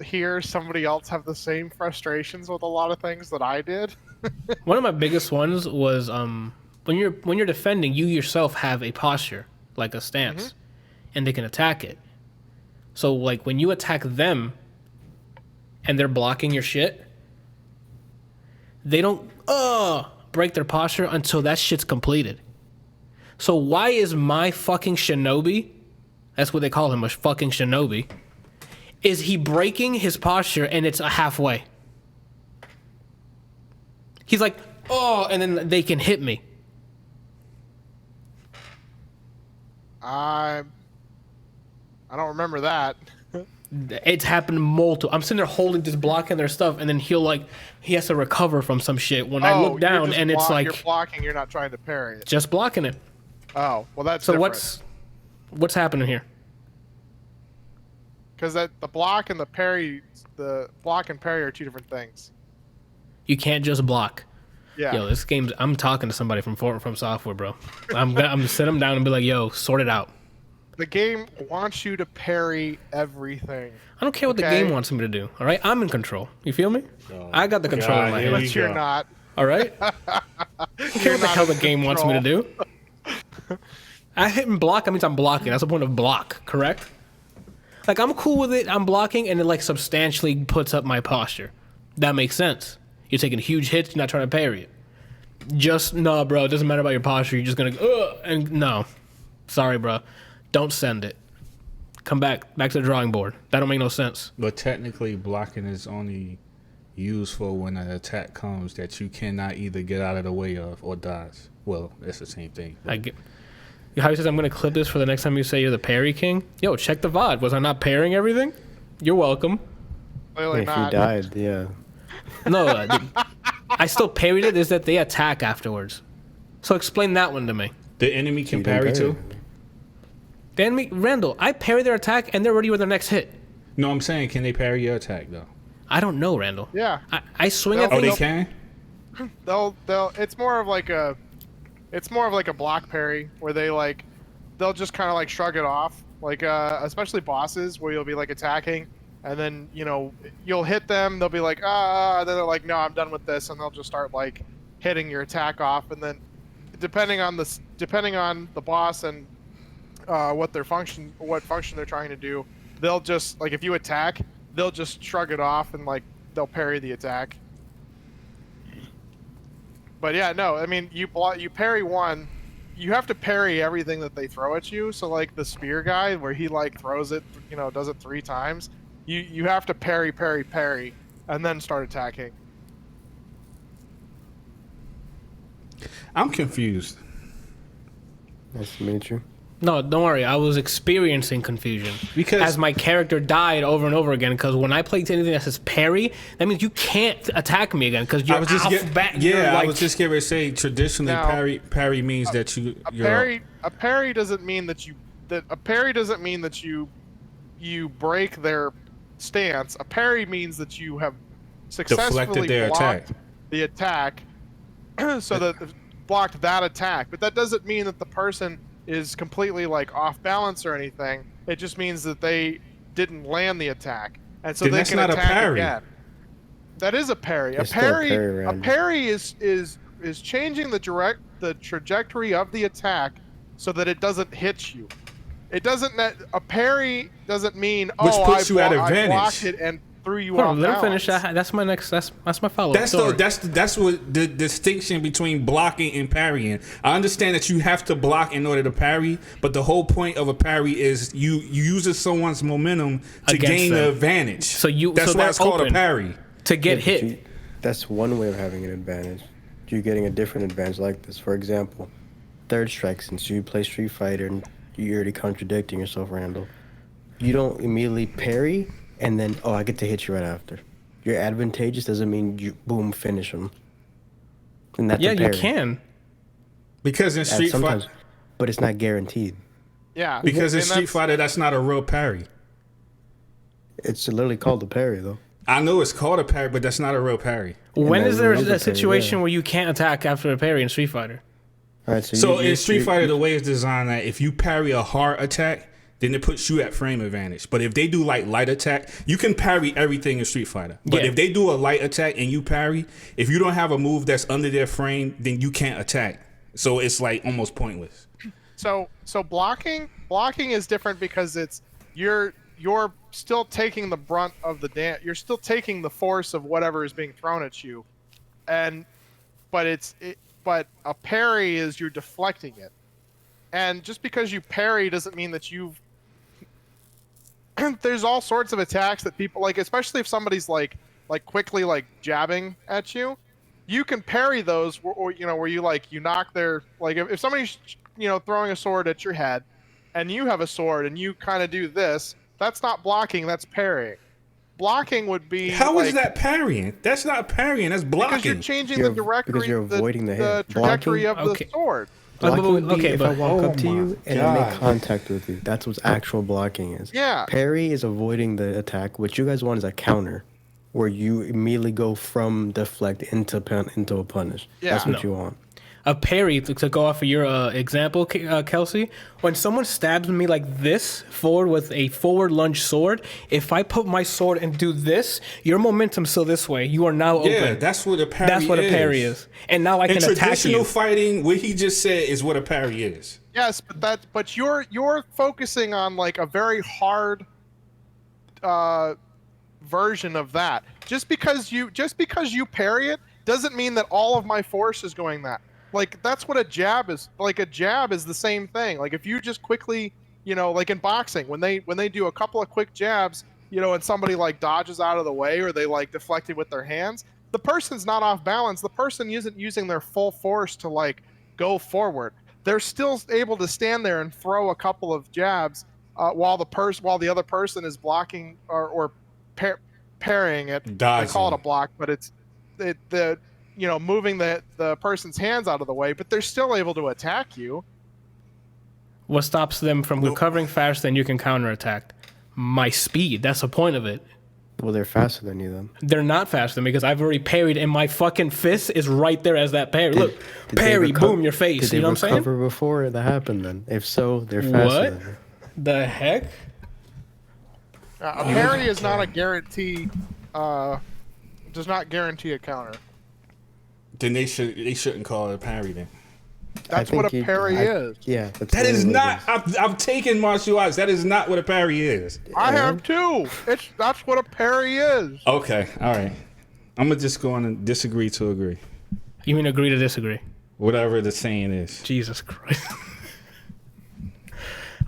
hear somebody else have the same frustrations with a lot of things that I did. One of my biggest ones was when you're defending, you yourself have a posture, like a stance, and they can attack it. So like when you attack them and they're blocking your shit, they don't break their posture until that shit's completed. So why is my fucking shinobi, that's what they call him, a fucking shinobi, is he breaking his posture and it's a halfway? He's like, and then they can hit me. I don't remember that. It's happened multiple. I'm sitting there holding, just blocking their stuff, and then he has to recover from some shit. When I look down, and it's like you're blocking. You're not trying to parry it. Just blocking it. Oh, well, that's so different. What's happening here? Because the block and parry are two different things. You can't just block. Yeah. Yo, this game's. I'm talking to somebody from Software, bro. I'm gonna sit them down and be like, yo, sort it out. The game wants you to parry everything. I don't care what the game wants me to do. All right, I'm in control. You feel me? I got the control in my hand. But you're not. All right. I don't care what the hell the game wants me to do. I hit and block. That means I'm blocking. That's the point of block, correct? Like I'm cool with it. I'm blocking, and it like substantially puts up my posture. That makes sense. You're taking huge hits. You're not trying to parry it. Just no, bro. It doesn't matter about your posture. You're just gonna and no. Sorry, bro. Don't send it. Come back to the drawing board. That don't make no sense. But technically, blocking is only useful when an attack comes that you cannot either get out of the way of or dodge. Well, it's the same thing. I get. Javi says I'm gonna clip this for the next time you say you're the parry king. Yo, check the VOD. Was I not parrying everything? You're welcome. Clearly if not. you died, yeah. No, I still parried it. Is that they attack afterwards? So explain that one to me. The enemy can parry too. The enemy, Randall, I parry their attack and they're ready with their next hit. No, I'm saying, can they parry your attack though? I don't know, Randall. Yeah. I swing at things. Oh, they can. They'll. It's more of like a block parry where they'll just kind of like shrug it off. Like especially bosses where you'll be like attacking and then you'll hit them. They'll be like and then they're like, no, I'm done with this, and they'll just start like hitting your attack off. And then depending on the boss and what function they're trying to do, they'll just like, if you attack, they'll just shrug it off and like they'll parry the attack. But yeah, no, I mean you parry one, you have to parry everything that they throw at you. So like the spear guy where he like throws it, does it 3 times. You have to parry, and then start attacking. I'm confused. Nice to meet you. No, don't worry. I was experiencing confusion because as my character died over and over again. Because when I played anything that says parry, that means you can't attack me again. Because you're I was just going to say traditionally now, parry means that a parry doesn't mean that you break their stance. A parry means that you have successfully blocked the attack, so that blocked that attack. But that doesn't mean that the person is completely like off balance or anything. It just means that they didn't land the attack, and so they can attack again. That is a parry. A parry is changing the trajectory of the attack so that it doesn't hit you. It doesn't. A parry doesn't mean I blocked it and threw you off balance. Let me finish. That's my next. That's my follow-up. That's what the distinction between blocking and parrying. I understand that you have to block in order to parry, but the whole point of a parry is you uses someone's momentum to gain the advantage. So that's why it's called a parry. To get hit. That's one way of having an advantage. You're getting a different advantage like this. For example, third strike, since you play Street Fighter and you're already contradicting yourself, Randall. You don't immediately parry and then, I get to hit you right after. You're advantageous doesn't mean you, boom, finish them. And that's a parry. You can. Because in Street Fighter... But it's not guaranteed. Yeah. Because in Street Fighter, that's not a real parry. It's literally called a parry, though. I know it's called a parry, but that's not a real parry. When is there a situation where you can't attack after a parry in Street Fighter? All right, so in Street Fighter, the way it's designed, that if you parry a hard attack, then it puts you at frame advantage. But if they do like light attack, you can parry everything in Street Fighter. But if they do a light attack and you parry, if you don't have a move that's under their frame, then you can't attack. So it's like almost pointless. So blocking is different because you're still taking the brunt of the you're still taking the force of whatever is being thrown at you, but a parry is you're deflecting it, and just because you parry doesn't mean that you've. There's all sorts of attacks that people like, especially if somebody's like quickly like jabbing at you, you can parry those, or where you knock their if somebody's throwing a sword at your head, and you have a sword and you kind of do this. That's not blocking. That's parrying. Blocking would be. How is that parrying? That's not parrying. That's blocking. Because you're changing the directory. Because you're avoiding the trajectory of the sword. Blocking would be if I walk up to you and I make contact with you. That's what actual blocking is. Yeah. Parry is avoiding the attack. What you guys want is a counter, where you immediately go from deflect into a punish. Yeah. That's what you want. A parry, to go off of your example, Kelsey, when someone stabs me like this forward with a forward lunge sword, if I put my sword and do this, your momentum's still this way. You are now open. Yeah, that's what a parry is. That's what a parry is. And now I can attack you. Traditional fighting, what he just said is what a parry is. Yes, but you're focusing on like a very hard version of that. Just because you parry it doesn't mean that all of my force is going that. Like, that's what a jab is. Like, a jab is the same thing. Like, if you just quickly, like in boxing, when they do a couple of quick jabs, and somebody like dodges out of the way, or they like deflect it with their hands, the person's not off balance. The person isn't using their full force to like go forward. They're still able to stand there and throw a couple of jabs while the other person is blocking or parrying it. Dodging. I call it a block, but it's moving the person's hands out of the way, but they're still able to attack you. What stops them from recovering faster than you can counterattack? My speed. That's the point of it. Well, they're faster than you then. They're not faster than me because I've already parried, and my fucking fist is right there as that parry. Look, parry, boom, your face. You know what I'm saying? Did they recover before that happened then? If so, they're faster than you. The heck? A parry is not a guarantee. Does not guarantee a counter. Then they shouldn't call it a parry then. That's what a parry is. Yeah. That is not. I've taken martial arts. That is not what a parry is. I have too. That's what a parry is. Okay. All right. I'm gonna just go on and disagree to agree. You mean agree to disagree? Whatever the saying is. Jesus Christ.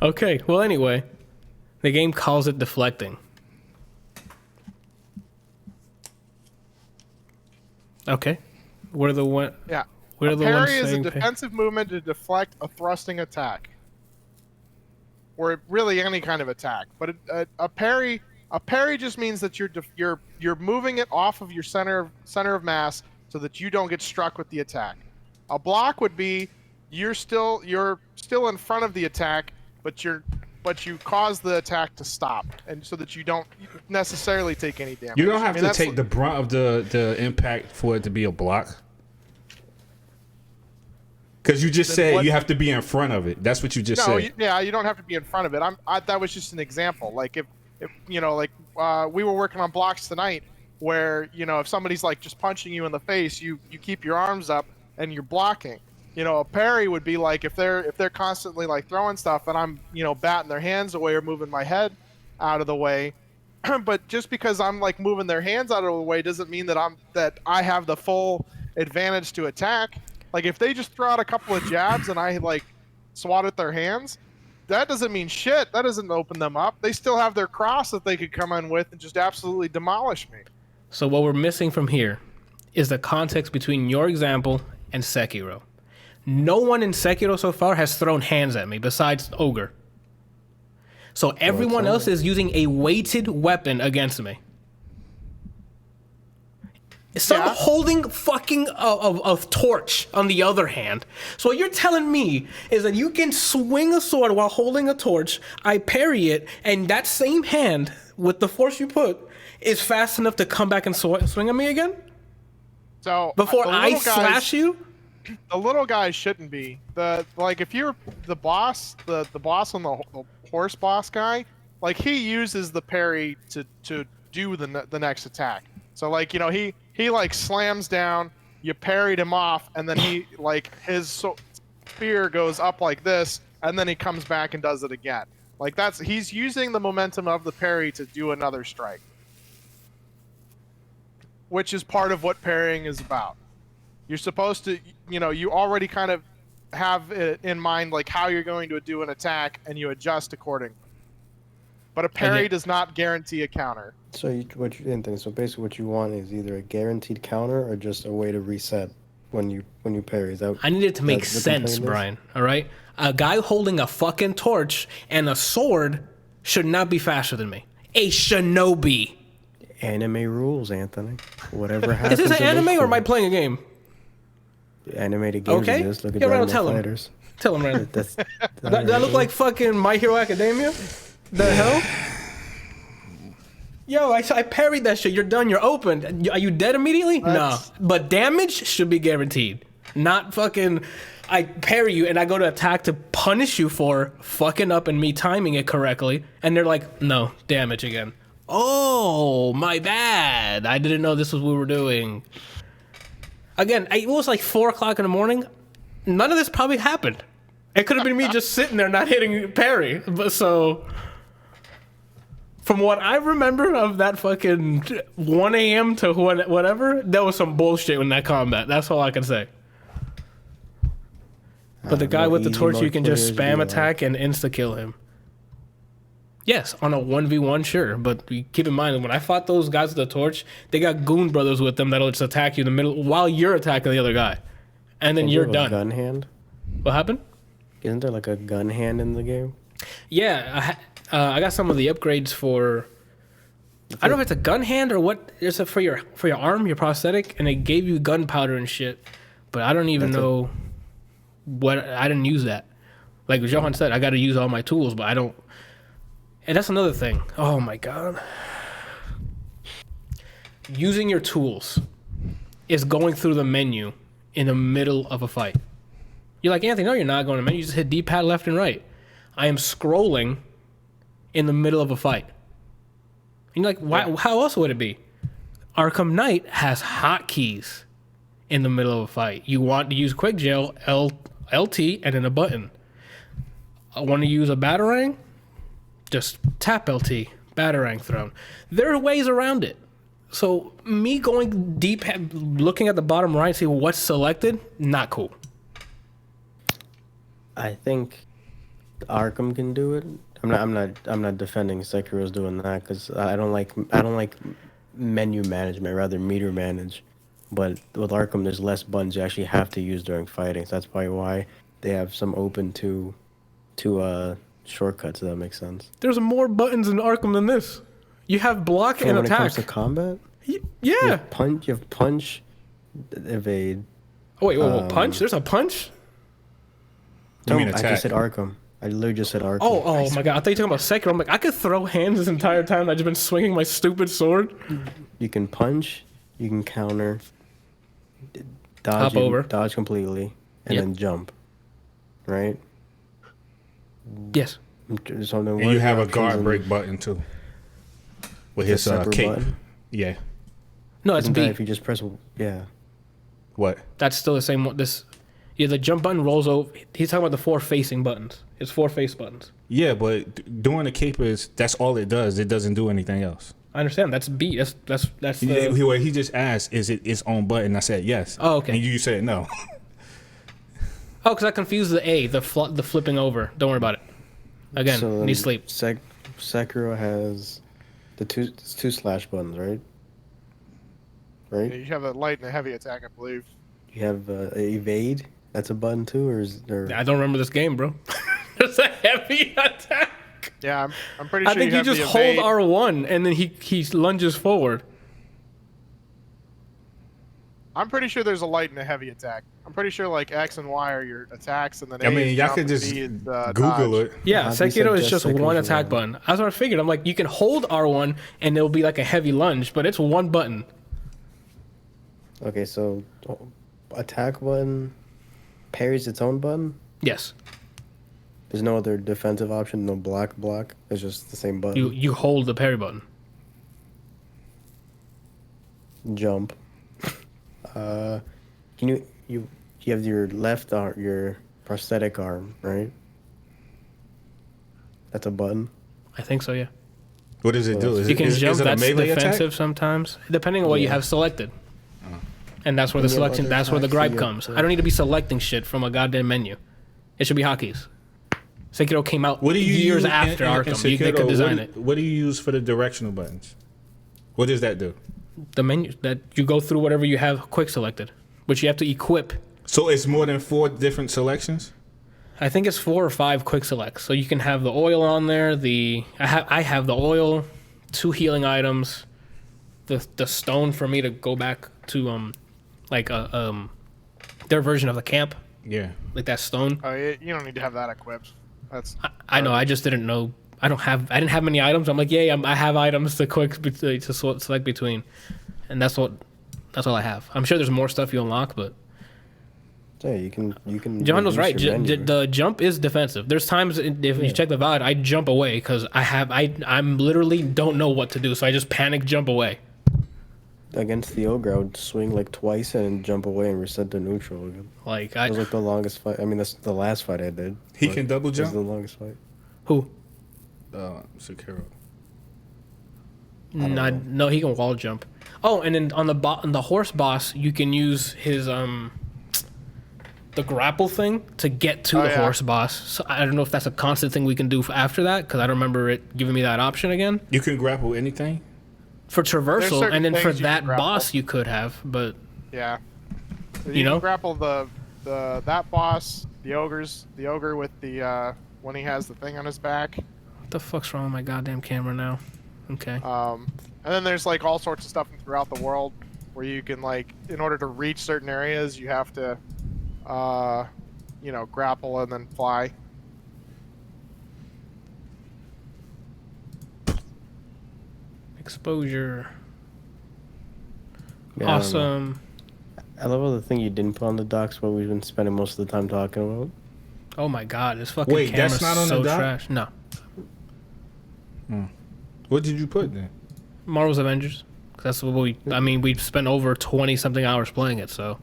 Okay. Well, anyway, the game calls it deflecting. Okay. We're the one. Yeah. We're a the ones parry is a saying defensive movement to deflect a thrusting attack, or really any kind of attack. But a parry just means that you're moving it off of your center of mass so that you don't get struck with the attack. A block would be you're still in front of the attack, but you cause the attack to stop, and so that you don't necessarily take any damage. You don't have to take the brunt of the impact for it to be a block. Because you just said you have to be in front of it. That's what you just said. You don't have to be in front of it. That was just an example. Like if we were working on blocks tonight, where if somebody's like just punching you in the face, you keep your arms up and you're blocking. A parry would be like if they're constantly like throwing stuff and I'm batting their hands away or moving my head out of the way. But just because I'm like moving their hands out of the way doesn't mean that I have the full advantage to attack. Like if they just throw out a couple of jabs and I like swat at their hands, that doesn't mean shit. That doesn't open them up. They still have their cross that they could come in with and just absolutely demolish me. So what we're missing from here is the context between your example and Sekiro. No one in Sekiro so far has thrown hands at me besides Ogre. So everyone else is using a weighted weapon against me. Some holding fucking a torch on the other hand. So what you're telling me is that you can swing a sword while holding a torch, I parry it, and that same hand, with the force you put, is fast enough to come back and swing at me again? So before I slash you? The little guy shouldn't be. If you're the boss, the boss on the horse boss guy, like he uses the parry to do the next attack. So he like slams down, you parried him off, and then he his spear goes up like this, and then he comes back and does it again. Like he's using the momentum of the parry to do another strike, which is part of what parrying is about. You're supposed to, you already kind of have it in mind like how you're going to do an attack, and you adjust accordingly. But a parry does not guarantee a counter. So so basically what you want is either a guaranteed counter or just a way to reset when you parry. Is that, I need it to make sense, Brian. All right? A guy holding a fucking torch and a sword should not be faster than me. A shinobi. Anime rules, Anthony. Whatever happens. Is this an anime or am I playing a game? Animated games. Okay. Look at Dragon Ball Fighters. Tell him, Randall. Does that look like fucking My Hero Academia? The hell? Yo, I parried that shit. You're done. You're open. Are you dead immediately? No. But damage should be guaranteed. Not fucking... I parry you and I go to attack to punish you for fucking up and me timing it correctly. And they're like, no, damage again. Oh, my bad. I didn't know this was what we were doing. Again, it was like 4 o'clock in the morning. None of this probably happened. It could have been me just sitting there not hitting parry. But so... From what I remember of that fucking 1 a.m. to whatever, there was some bullshit in that combat. That's all I can say. But the guy with the torch, you can just spam attack and insta-kill him. Yes, on a 1v1, sure. But keep in mind, when I fought those guys with the torch, they got goon brothers with them that'll just attack you in the middle while you're attacking the other guy. And then you're done. Gun hand? What happened? Isn't there like a gun hand in the game? Yeah, I got some of the upgrades for... I don't know if it's a gun hand or what. It's for your arm, your prosthetic, and it gave you gunpowder and shit. But I don't even know what... I didn't use that. Like Johan said, I got to use all my tools, but I don't... And that's another thing. Oh my god. Using your tools is going through the menu in the middle of a fight. You're like, Anthony, no, you're not going to menu. You just hit D-pad left and right. I am scrolling in the middle of a fight. And you're like, why, how else would it be? Arkham Knight has hotkeys in the middle of a fight. You want to use quick gel, LT, and then a button. I want to use a batarang? Just tap LT, batarang thrown. There are ways around it. So me going deep, looking at the bottom right, see what's selected, not cool. I think Arkham can do it. I'm not defending Sekiro's doing that because I don't like menu management, rather meter manage. But with Arkham, there's less buttons you actually have to use during fighting. So that's probably why they have some open to shortcuts. If that makes sense. There's more buttons in Arkham than this. You have block and when attack. When it comes to combat, yeah. You have punch, evade. Oh wait, punch? There's a punch? You mean attack? I just said Arkham. I literally just said Arkham. Oh my god! I thought you were talking about Sekiro. I'm like, I could throw hands this entire time. I've just been swinging my stupid sword. You can punch. You can counter. Dodge completely, and then jump. Right. Yes. So and you have a guard break button too. With his cape. Button? Yeah. No, it's B. If you just press, What? That's still the same one. The jump button rolls over. He's talking about the 4 facing buttons. It's 4 face buttons. Yeah, but doing the cape that's all it does. It doesn't do anything else. I understand. That's B. That's he just asked, is it its own button? I said yes. Oh, okay. And you said no. Oh, because I confused the A, the flipping over. Don't worry about it. Again, so need sleep. Sekiro has the two slash buttons, right? Right. Yeah, you have a light and a heavy attack, I believe. You have evade. That's a button too, or I don't remember this game, bro. There's a heavy attack. Yeah, I'm pretty sure. I think you just hold R1 and then he lunges forward. I'm pretty sure there's a light and a heavy attack. I'm pretty sure like X and Y are your attacks, and then y'all could just Google dodge. it. Yeah, Sekiro is just one attack button. That's what I figured. I'm like, you can hold R1 and it'll be like a heavy lunge, but it's one button. Okay, so attack button parries its own button? Yes. There's no other defensive option, no block. It's just the same button. You hold the parry button. Jump. Can you have your left arm, your prosthetic arm, right? That's a button. I think so, yeah. What does it do? You can jump. Is it That's a melee defensive attack? sometimes, depending on what you have selected. And that's where the selection. That's where the gripe comes. I don't need to be selecting shit from a goddamn menu. It should be hotkeys. Sekiro came out years after Arkham. They could design it. What do you use for the directional buttons? What does that do? The menu that you go through whatever you have quick selected, which you have to equip. So it's more than 4 different selections? I think it's 4 or 5 quick selects. So you can have the oil on there. I have the oil, 2 healing items, the stone for me to go back to their version of the camp. Yeah. Like that stone. Oh, you don't need to have that equipped. I know. I just didn't know. I didn't have many items. I'm like, I have items to select between, and that's all I have. I'm sure there's more stuff you unlock, but yeah, you can. John was right. The jump is defensive. There's times if you check the VOD, I jump away because I'm literally don't know what to do, so I just panic jump away. Against the ogre, I would swing like twice and jump away and reset to neutral again. Like it was like the longest fight. I mean, that's the last fight I did. He can double jump. It was the longest fight. Who? Sekiro. No, he can wall jump. Oh, and then on the horse boss, you can use his the grapple thing to get to the horse boss. So I don't know if that's a constant thing we can do after that because I don't remember it giving me that option again. You can grapple anything for traversal, and then for that boss you could have, but yeah, you know, can grapple that boss, the ogre with the when he has the thing on his back. What the fuck's wrong with my goddamn camera now? Okay. And then there's like all sorts of stuff throughout the world where you can like, in order to reach certain areas, you have to, grapple and then fly. Exposure. Yeah, awesome. I love all the thing you didn't put on the docs, what we've been spending most of the time talking about. Oh my god, this fucking camera's so trash. No. What did you put then? Marvel's Avengers. That's what we spent over 20-something hours playing it, so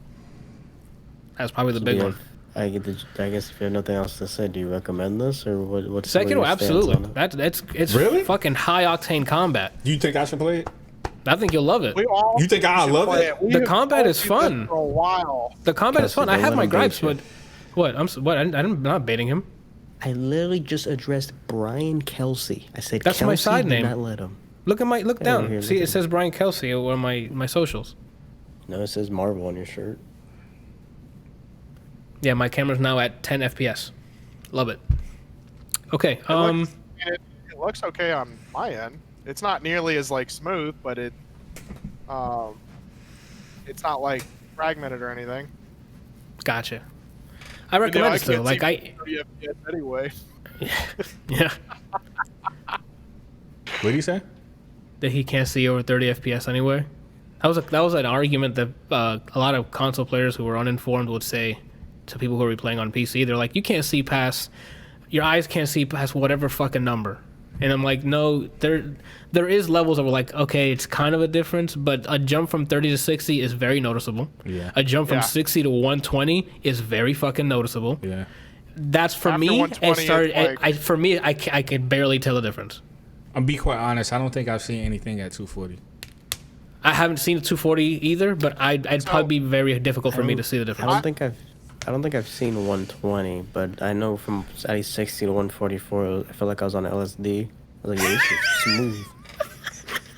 that's probably the big one. I guess if you have nothing else to say, do you recommend this or what's Sekiro? Absolutely. It's really fucking high octane combat. Do you think I should play it? I think you'll love it. You think I love it? The combat is fun. For a while. The combat is fun. I have my gripes, but what? I'm not baiting him. I literally just addressed Brian Kelsey. I said that's Kelsey, my side name. Not let him. Look down. Here, see, it says Brian Kelsey on my socials. No, it says Marvel on your shirt. Yeah, my camera's now at 10 FPS. Love it. Okay. It looks okay on my end. It's not nearly as like smooth, but it's not like fragmented or anything. Gotcha. I recommend it still. Like 30 FPS anyway. Yeah. What do you say? That he can't see over 30 FPS anyway. That was an argument that a lot of console players who were uninformed would say to people who are playing on PC. They're like, you can't see past, your eyes can't see past whatever fucking number. And I'm like, no, there is levels that were like, okay, it's kind of a difference, but a jump from 30 to 60 is very noticeable. Yeah. A jump from 60 to 120 is very fucking noticeable. Yeah. That's for me. It started. For me, I could barely tell the difference. I'll be quite honest. I don't think I've seen anything at 240. I haven't seen a 240 either, but it'd probably be very difficult for me to see the difference. I don't think I've seen 120, but I know from at least 60 to 144, I felt like I was on LSD. I was like, yeah, this is smooth.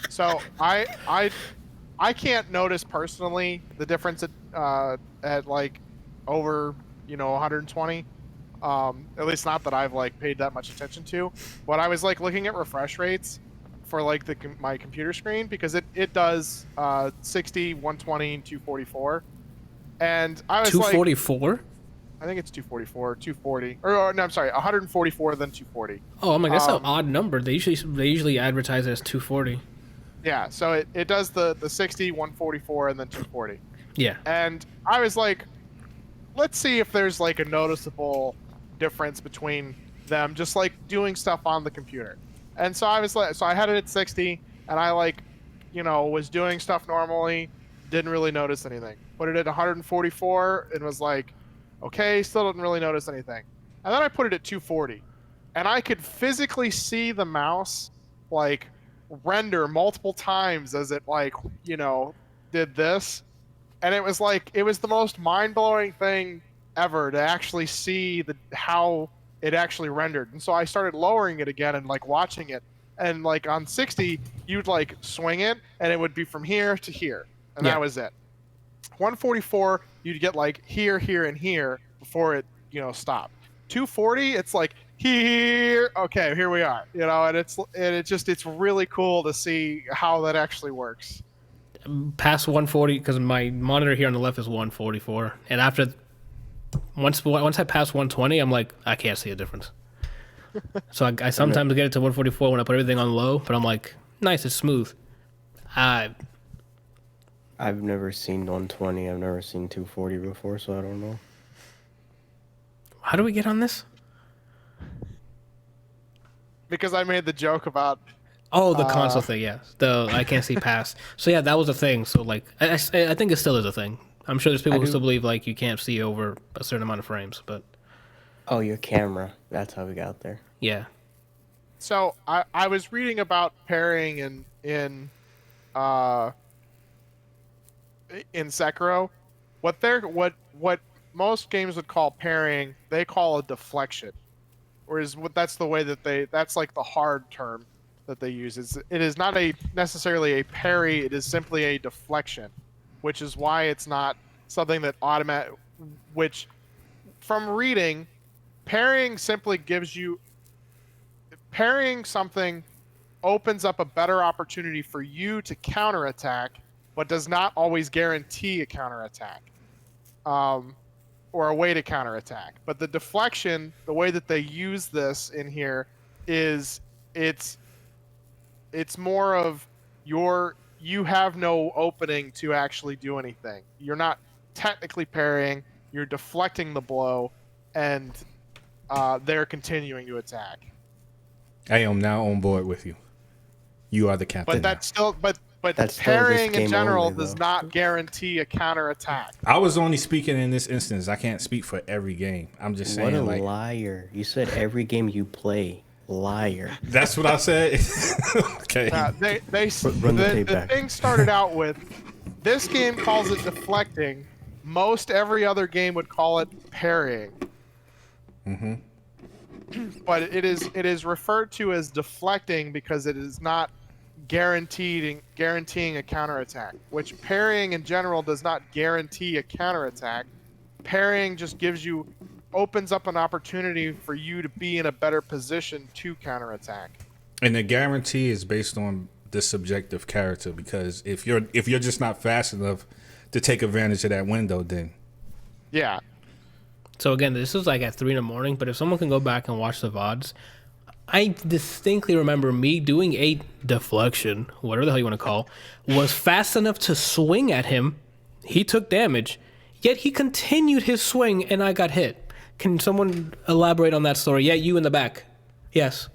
So I can't notice personally the difference at like over 120. At least not that I've like paid that much attention to. But I was like looking at refresh rates for like my computer screen because it does 60, 120, 244. And I was 244? Like, I think it's 244, 240. Or no, I'm sorry, 144 then 240. Oh, I'm like, that's an odd number. They usually advertise it as 240. Yeah, so it does the 60, 144, and then 240. Yeah. And I was like, let's see if there's like a noticeable difference between them, just like doing stuff on the computer. And so I was like, so I had it at 60, and I like, was doing stuff normally, didn't really notice anything. Put it at 144 and was like, okay, still didn't really notice anything. And then I put it at 240, and I could physically see the mouse like render multiple times as it like, did this. And it was like, it was the most mind-blowing thing ever to actually see how it actually rendered. And so I started lowering it again and like watching it. And like on 60, you'd like swing it and it would be from here to here. And that was it. 144, you'd get like here, here, and here before it, stopped. 240, it's like here, okay, here we are. And it's really cool to see how that actually works. Past 140, because my monitor here on the left is 144, and after once I pass 120, I'm like, I can't see a difference. So I sometimes get it to 144 when I put everything on low, but I'm like, nice, it's smooth. I've never seen 120. I've never seen 240 before, so I don't know. How do we get on this? Because I made the joke about. Oh, the console thing, yeah. I can't see past. So yeah, that was a thing. So like, I think it still is a thing. I'm sure there's people who still believe like you can't see over a certain amount of frames, but. Oh, your camera. That's how we got there. Yeah. So I was reading about pairing in Sekiro. What most games would call pairing, they call a deflection. Whereas that's the way that's like the hard term that they use. It is not necessarily a parry, it is simply a deflection, which is why it's not something that which from reading, parrying simply gives you, parrying something opens up a better opportunity for you to counterattack, but does not always guarantee a counterattack. Or a way to counterattack. But the deflection, the way that they use this in here is it's more of you have no opening to actually do anything. You're not technically parrying, you're deflecting the blow, and they're continuing to attack. I am now on board with you. You are the captain. But that's still But parrying in general does not guarantee a counterattack. I was only speaking in this instance. I can't speak for every game. I'm just saying. What a liar. You said every game you play. Liar. That's what I said. Okay. The thing started out with, this game calls it deflecting. Most every other game would call it parrying. Mm-hmm. But it is referred to as deflecting because it is not guaranteeing a counterattack, which parrying in general does not guarantee a counterattack. Parrying just opens up an opportunity for you to be in a better position to counterattack. And the guarantee is based on the subjective character, because if you're just not fast enough to take advantage of that window, then yeah. So again, this is like at 3 a.m, but if someone can go back and watch the VODs, I distinctly remember me doing a deflection, whatever the hell you want to call, was fast enough to swing at him. He took damage, yet he continued his swing and I got hit. Can someone elaborate on that story? Yeah, you in the back. Yes.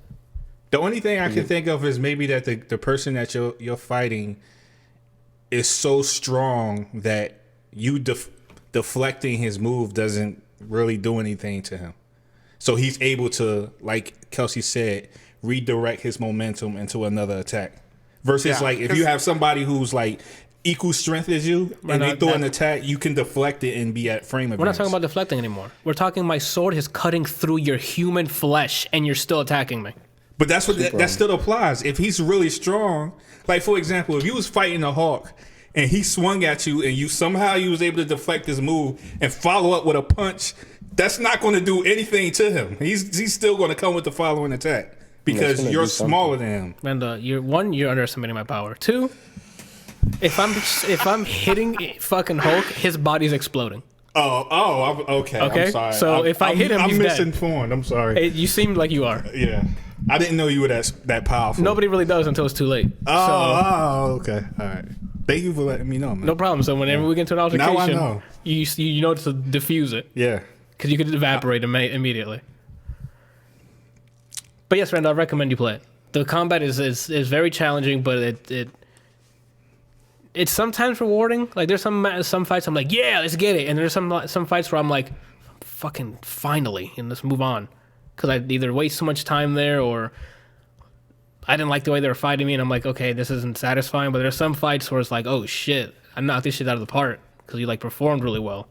The only thing I can think of is maybe that the person that you're fighting is so strong that you deflecting his move doesn't really do anything to him. So he's able to, like Kelsey said, redirect his momentum into another attack. Versus like if you have somebody who's like equal strength as you and they throw an attack, you can deflect it and be at frame advance. We're not talking about deflecting anymore. We're talking my sword is cutting through your human flesh and you're still attacking me. But that's what that still applies. If he's really strong, like for example, if you was fighting a hawk and he swung at you and you was able to deflect his move and follow up with a punch, that's not going to do anything to him. He's still going to come with the following attack because you're smaller than him. Randa, you're underestimating my power. 2, if I'm hitting fucking Hulk, his body's exploding. Okay. I'm sorry. So if I hit him, he's dead. I'm misinformed. I'm sorry. You seem like you are. Yeah. I didn't know you were that powerful. Nobody really does until it's too late. Okay. All right. Thank you for letting me know, man. No problem. So whenever we get into an altercation, now I know. You know to diffuse it. Yeah. Because you could evaporate immediately. But yes, Randall, I recommend you play it. The combat is very challenging, but it's sometimes rewarding. Like there's some fights I'm like, yeah, let's get it, and there's some fights where I'm like, fucking finally, and let's move on, because I either waste so much time there or I didn't like the way they were fighting me, and I'm like, okay, this isn't satisfying. But there's some fights where it's like, oh shit, I knocked this shit out of the park because you like performed really well.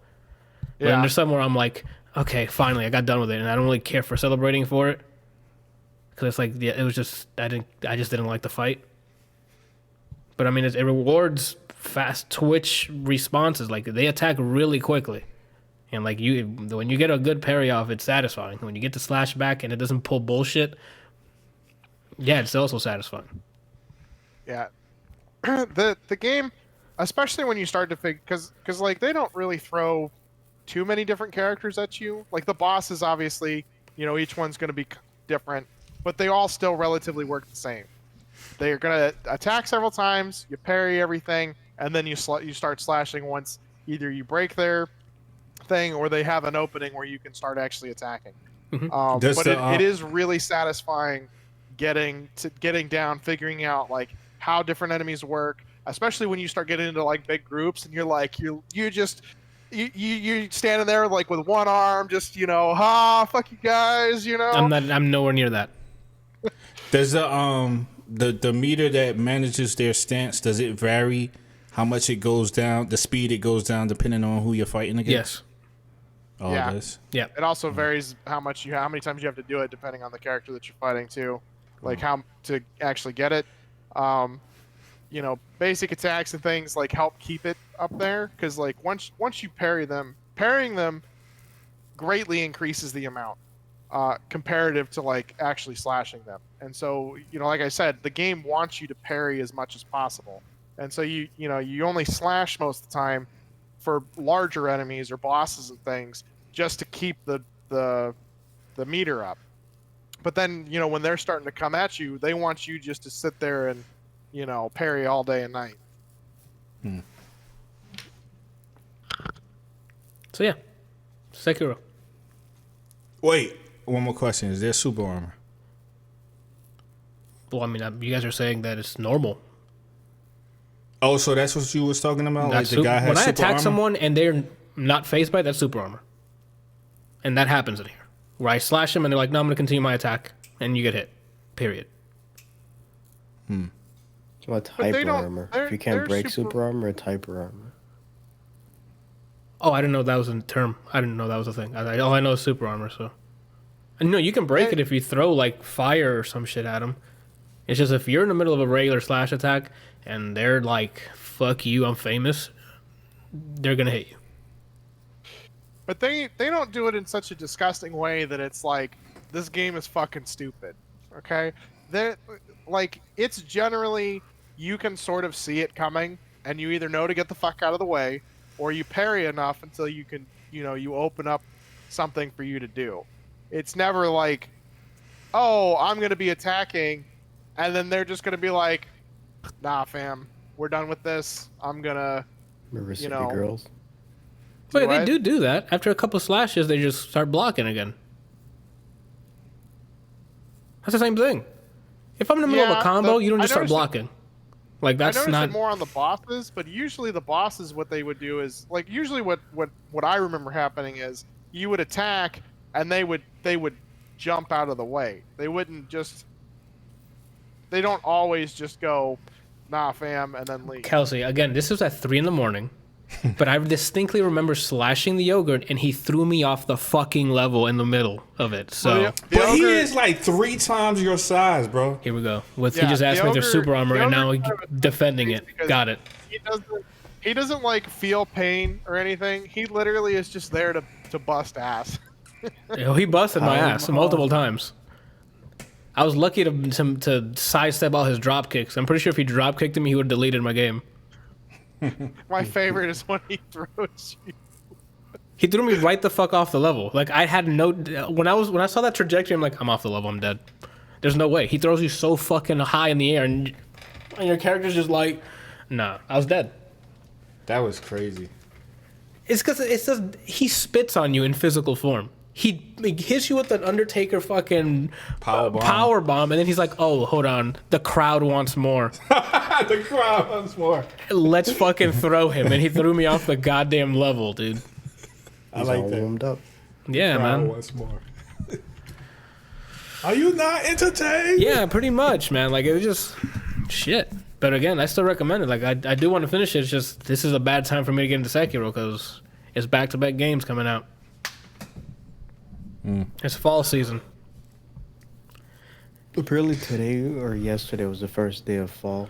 Yeah. But then there's some where I'm like, okay, finally, I got done with it, and I don't really care for celebrating for it. Because it's like, yeah, it was just I just didn't like the fight. But I mean, it rewards fast twitch responses. Like they attack really quickly, and like when you get a good parry off, it's satisfying. When you get the slash back and it doesn't pull bullshit, yeah, it's also satisfying. Yeah, the game, especially when you start to figure, because like they don't really throw too many different characters at you. Like the bosses, obviously, each one's going to be different. But they all still relatively work the same. They're going to attack several times, you parry everything, and then you start slashing once either you break their thing or they have an opening where you can start actually attacking. Mm-hmm. But it is really satisfying getting down, figuring out like how different enemies work, especially when you start getting into like big groups and you're like you're standing there like with one arm, just fuck you guys, I'm nowhere near that. Does the meter that manages their stance, does it vary how much it goes down, the speed it goes down depending on who you're fighting against? Yes. Oh, yeah. It does? Yeah. It also varies how many times you have to do it depending on the character that you're fighting too. Like how to actually get it. Basic attacks and things like help keep it up there, because like once you parry them, parrying them greatly increases the amount. Comparative to like actually slashing them. And so, like I said, the game wants you to parry as much as possible. And so you only slash most of the time for larger enemies or bosses and things just to keep the meter up. But then, when they're starting to come at you, they want you just to sit there and, parry all day and night. So yeah, Sekiro. Wait. One more question. Is there super armor? Well, I mean, you guys are saying that it's normal. Oh, so that's what you was talking about? Like the guy has when I super attack armor? someone and they're not phased by it, that's super armor. And that happens in here. Where I slash them and they're like, no, I'm going to continue my attack. And you get hit. Period. What type of armor? If you can't break super armor, or type of armor? Oh, I didn't know that was a term. I didn't know that was a thing. All I know is super armor, so... No, you can break it if you throw like fire or some shit at them. It's just if you're in the middle of a regular slash attack and they're like, fuck you, I'm famous, they're going to hit you. But they don't do it in such a disgusting way that it's like, this game is fucking stupid. Okay? It's generally, you can sort of see it coming and you either know to get the fuck out of the way or you parry enough until you can, you open up something for you to do. It's never like, oh, I'm going to be attacking, and then they're just going to be like, nah, fam, we're done with this. I'm going to, girls. Wait, they do that. After a couple slashes, they just start blocking again. That's the same thing. If I'm in the middle of a combo, you don't just start blocking. Like, that's I noticed not... it more on the bosses, but usually the bosses, what they would do is, like, usually what I remember happening is you would attack, and they would jump out of the way. They wouldn't just... They don't always just go, nah, fam, and then leave. Kelsey, again, this was at 3 a.m, but I distinctly remember slashing the yogurt, and he threw me off the fucking level in the middle of it. So, but he is like 3 times your size, bro. Here we go. He just asked me if there's super armor, and now he's defending it. Got it. He doesn't like feel pain or anything. He literally is just there to bust ass. He busted my ass multiple times. I was lucky to sidestep all his drop kicks. I'm pretty sure if he drop kicked him, he would have deleted my game. My favorite is when he throws you. He threw me right the fuck off the level. Like, I had no... When I saw that trajectory, I'm like, I'm off the level. I'm dead. There's no way. He throws you so fucking high in the air, and your character's just like, Nah, I was dead. That was crazy. It's because he spits on you in physical form. He hits you with an Undertaker fucking power bomb, and then he's like, "Oh, hold on, the crowd wants more." The crowd wants more. Let's fucking throw him, and he threw me off the goddamn level, dude. I like that. Warmed up. Yeah, the crowd man. Wants more. Are you not entertained? Yeah, pretty much, man. Like, it was just shit. But again, I still recommend it. Like, I do want to finish it. It's just this is a bad time for me to get into Sekiro because it's back-to-back games coming out. It's fall season. Apparently today or yesterday was the first day of fall.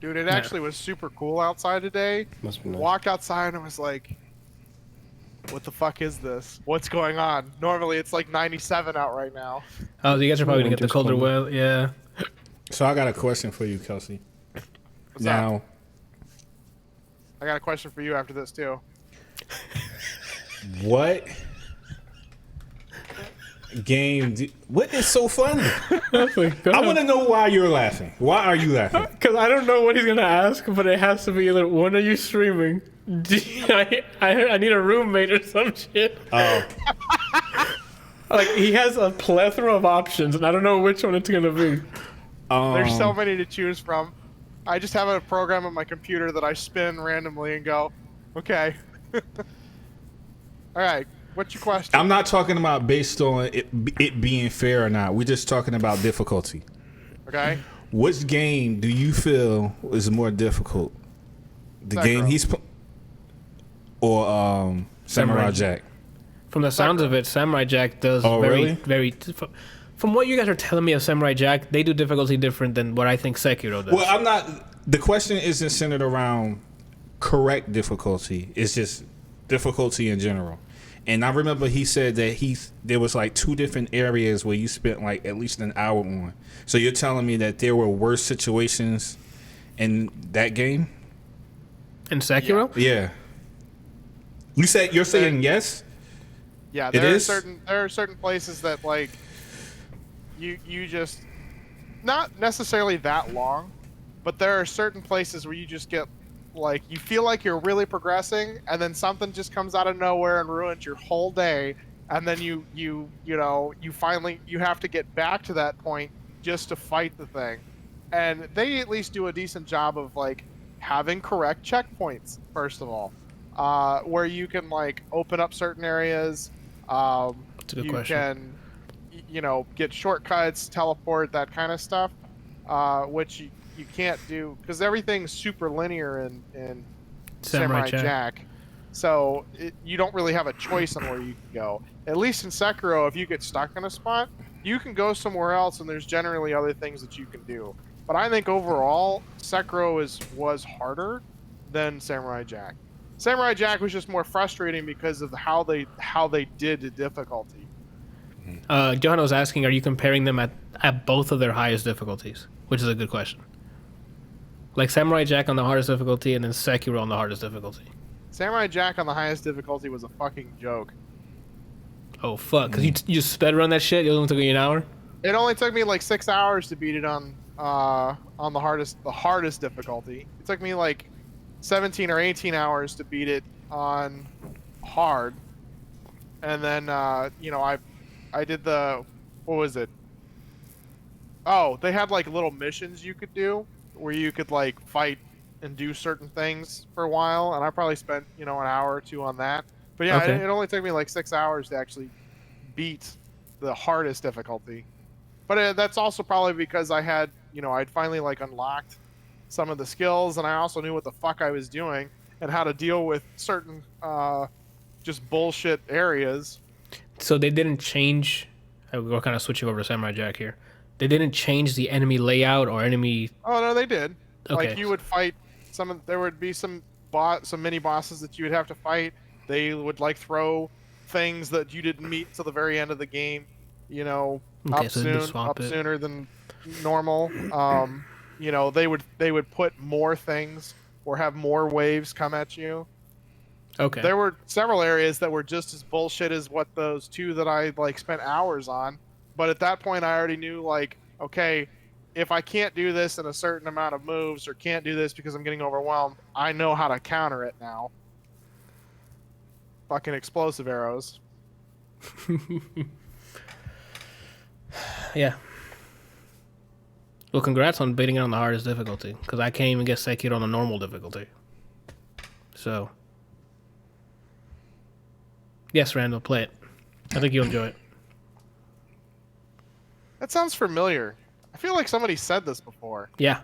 Dude, it actually was super cool outside today. Must be nice. Walked outside and was like, what the fuck is this? What's going on? Normally it's like 97 out right now. Oh, you guys are probably going to get the colder Winter's weather. Yeah. So I got a question for you, Kelsey. What's Now, up? I got a question for you after this too. what game? What is so funny? I want to know why you're laughing. Why are you laughing? Because I don't know what he's going to ask, but it has to be either, when are you streaming? I need a roommate or some shit. Oh, Like, he has a plethora of options, and I don't know which one it's going to be. There's so many to choose from. I just have a program on my computer that I spin randomly and go, okay. All right, what's your question? I'm not talking about based on it being fair or not. We're just talking about difficulty. Okay. Which game do you feel is more difficult? The Sekiro. game he's or Samurai Jack? From the sounds of it, Samurai Jack does really? very. From what you guys are telling me of Samurai Jack, they do difficulty different than what I think Sekiro does. Well, I'm not. The question isn't centered around correct difficulty. It's just difficulty in general. And I remember he said that there was like 2 different areas where you spent like at least an hour on. So you're telling me that there were worse situations in that game? In Sekiro? Yeah. You're saying yes? Yeah, It there is? are certain places that like you just not necessarily that long, but there are certain places where you just get like you feel like you're really progressing, and then something just comes out of nowhere and ruins your whole day, and then you finally have to get back to that point just to fight the thing. And they at least do a decent job of like having correct checkpoints first of all, where you can like open up certain areas. That's a good you question. can, get shortcuts, teleport, that kind of stuff, which you can't do because everything's super linear in Samurai Jack. So you don't really have a choice on where you can go. At least in Sekiro, if you get stuck in a spot, you can go somewhere else, and there's generally other things that you can do. But I think overall, Sekiro was harder than Samurai Jack. Samurai Jack was just more frustrating because of how they did the difficulty. Johanna was asking, are you comparing them at both of their highest difficulties? Which is a good question. Like Samurai Jack on the hardest difficulty and then Sekiro on the hardest difficulty. Samurai Jack on the highest difficulty was a fucking joke. Oh, fuck. Because you just sped run that shit? It only took you an hour? It only took me like 6 hours to beat it on the hardest difficulty. It took me like 17 or 18 hours to beat it on hard. And then, I did what was it? Oh, they had like little missions you could do where you could like fight and do certain things for a while. And I probably spent, an hour or 2 on that. But yeah, Okay. it only took me like 6 hours to actually beat the hardest difficulty. But that's also probably because I had, I'd finally like unlocked some of the skills, and I also knew what the fuck I was doing and how to deal with certain just bullshit areas. So they didn't change. We're kind of switching over to Samurai Jack here. They didn't change the enemy layout or enemy. Oh no, they did. Okay. Like you would fight there would be some mini bosses that you would have to fight. They would like throw things that you didn't meet till the very end of the game. Okay, so they just swap it. Sooner than normal. They would put more things or have more waves come at you. Okay. There were several areas that were just as bullshit as what those 2 that I like spent hours on. But at that point, I already knew like, okay, if I can't do this in a certain amount of moves or can't do this because I'm getting overwhelmed, I know how to counter it now. Fucking explosive arrows. Yeah. Well, congrats on beating it on the hardest difficulty, because I can't even get Sekiro on the normal difficulty. So, yes, Randall, play it. I think you'll enjoy it. That sounds familiar. I feel like somebody said this before. Yeah.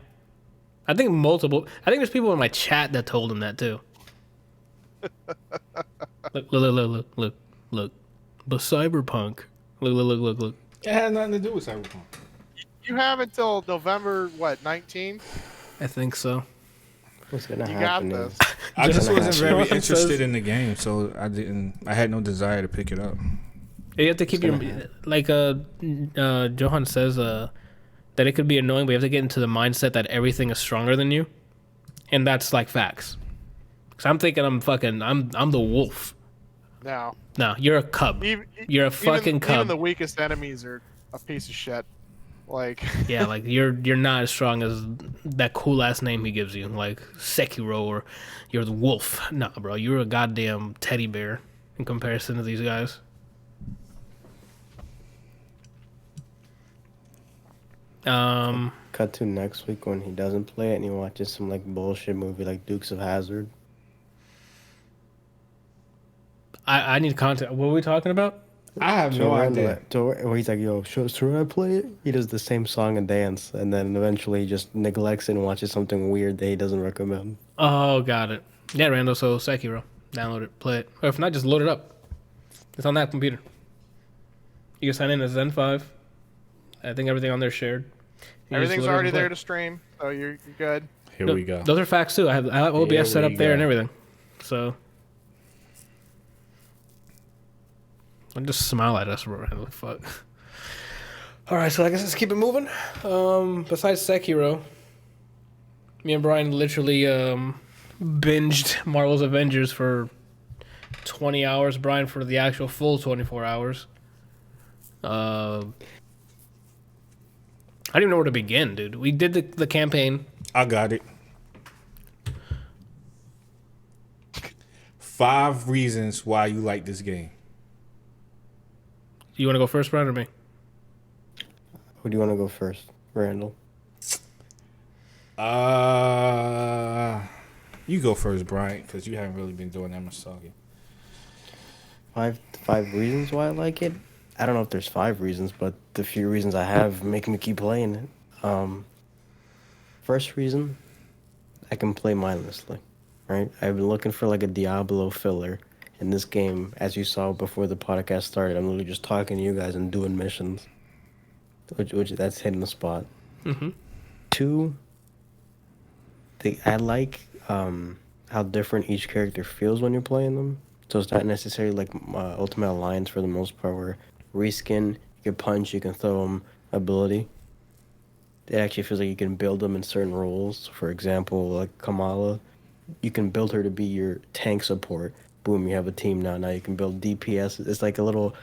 I think there's people in my chat that told him that too. Look. But Cyberpunk. Look. It had nothing to do with Cyberpunk. You have until November, 19th? I think so. What's gonna You happen? got this. I just wasn't very interested in the game, so I had no desire to pick it up. You have to keep your, like Johan says, that it could be annoying, but you have to get into the mindset that everything is stronger than you, and that's like facts. Cause I'm thinking I'm the wolf. No, you're a cub. You're a fucking cub. Even the weakest enemies are a piece of shit. Like yeah, like you're not as strong as that cool ass name he gives you, like Sekiro, or you're the wolf. Nah, bro, you're a goddamn teddy bear in comparison to these guys. Cut to next week when he doesn't play it and he watches some like bullshit movie like Dukes of Hazzard. I need content. What are we talking about? I have no idea. Where he's like, yo, should I play it? He does the same song and dance, and then eventually he just neglects it and watches something weird that he doesn't recommend. Oh, got it. Yeah, Randall, so Sekiro. Download it, play it. Or if not, just load it up. It's on that computer. You can sign in as Zen 5. I think everything on there is shared. Everything's already there to stream, so you're good. Here we go. Those are facts, too. I have OBS set up there and everything. So... just smile at us, bro. Fuck. All right, so I guess let's keep it moving. Besides Sekiro, me and Brian literally binged Marvel's Avengers for 20 hours. Brian for the actual full 24 hours. I don't even know where to begin, dude. We did the campaign. I got it. 5 reasons why you like this game. You want to go first, Brian, or me? Who do you want to go first? Randall? You go first, Brian, because you haven't really been doing that much talking. 5 reasons why I like it? I don't know if there's 5 reasons, but the few reasons I have make me keep playing it. First reason, I can play mindlessly, right? I've been looking for like a Diablo filler. In this game, as you saw before the podcast started, I'm literally just talking to you guys and doing missions, which that's hitting the spot. Mm-hmm. 2, I like how different each character feels when you're playing them. So it's not necessarily like Ultimate Alliance for the most part, where reskin, you can punch, you can throw them, ability. It actually feels like you can build them in certain roles. For example, like Kamala, you can build her to be your tank support. Boom, you have a team now. Now you can build DPS. It's like a little...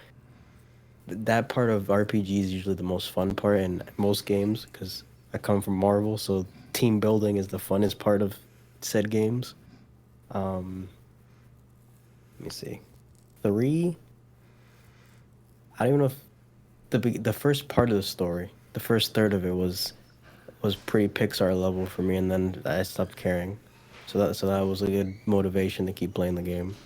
That part of RPG is usually the most fun part in most games, because I come from Marvel, so team building is the funnest part of said games. Let me see. 3... I don't even know if... The first part of the story, the first third of it was pretty Pixar level for me, and then I stopped caring. So that was a good motivation to keep playing the game.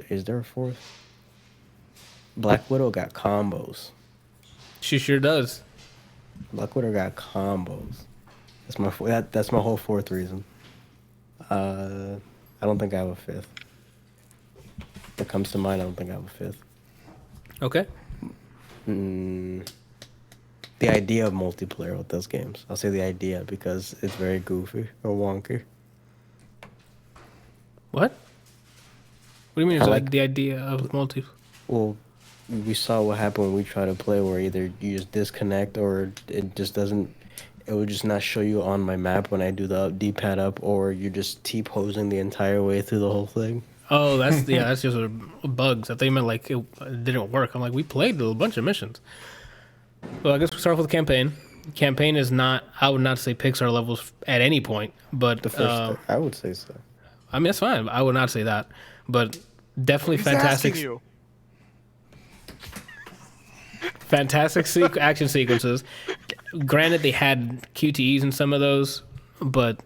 Is there a 4th? Black Widow got combos. She sure does. Black Widow got combos. That's my whole 4th reason. I don't think I have a 5th. If it comes to mind, I don't think I have a 5th. Okay. The idea of multiplayer with those games. I'll say the idea because it's very goofy or wonky. What? What do you mean? It's like the idea of multi? Well, we saw what happened when we try to play, where either you just disconnect or it just doesn't. It would just not show you on my map when I do the D-pad up, or you're just T-posing the entire way through the whole thing. Oh, that's that's just bugs. I thought you meant like it didn't work. I'm like, we played a bunch of missions. Well, I guess we'll start off with the campaign. Campaign is not, I would not say Pixar levels at any point, but the first, I would say so. I mean, that's fine. I would not say that, but definitely fantastic. Fantastic action sequences. Granted, they had QTEs in some of those, but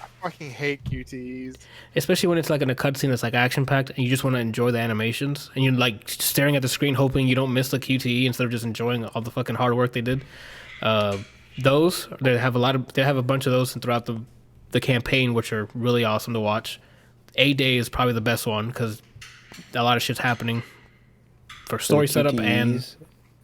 I fucking hate QTEs. Especially when it's like in a cutscene that's like action packed, and you just want to enjoy the animations, and you're like staring at the screen hoping you don't miss the QTE instead of just enjoying all the fucking hard work they did. Those they have a bunch of those throughout the campaign, which are really awesome to watch. A-Day is probably the best one because a lot of shit's happening for story setup and.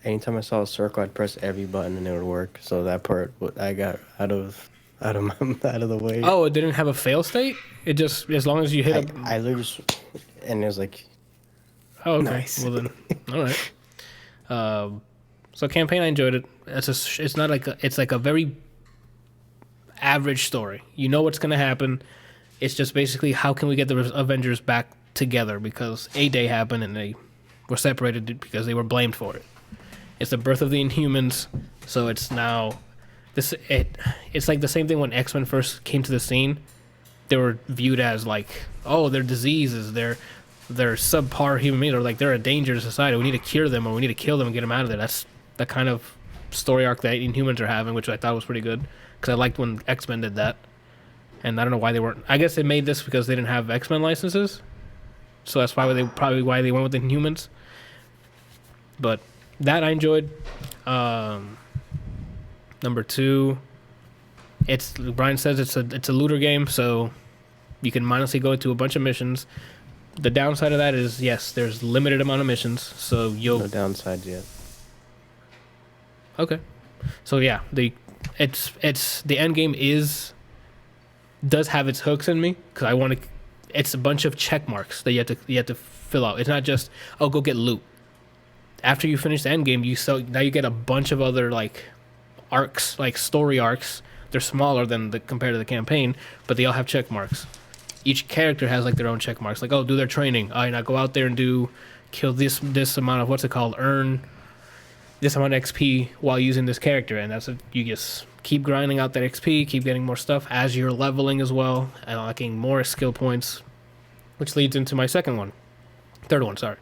Anytime I saw a circle, I'd press every button and it would work. So that part, I got out of the way. Oh, it didn't have a fail state. It just as long as you hit. I literally just, and it was like. Oh, okay. Nice. Well then, all right. So campaign, I enjoyed it. It's not like it's like a very average story. You know what's gonna happen. It's just basically how can we get the Avengers back together because A-Day happened and they were separated because they were blamed for it. It's the birth of the Inhumans, so it's now it's like the same thing when X-Men first came to the scene. They were viewed as like, oh, they're diseases, they're subpar human beings, or like they're a danger to society. We need to cure them, or we need to kill them and get them out of there. That's the kind of story arc that Inhumans are having, which I thought was pretty good because I liked when X-Men did that. And I don't know why they weren't. I guess they made this because they didn't have X-Men licenses, so that's why they went with the Inhumans. But that I enjoyed. Number 2, it's Brian says it's a looter game, so you can mindlessly go into a bunch of missions. The downside of that is yes, there's limited amount of missions, so you'll no downsides yet. Okay, so yeah, the end game does have its hooks in me because I want to. It's a bunch of check marks that you have to fill out. It's not just go get loot. After you finish the end game, now you get a bunch of other like arcs, like story arcs. They're smaller than compared to the campaign, but they all have check marks. Each character has like their own check marks. Like, do their training. Now go out there and kill this amount of earn this amount of XP while using this character, and that's you just keep grinding out that XP, keep getting more stuff as you're leveling as well, and unlocking more skill points, which leads into my third one. Sorry.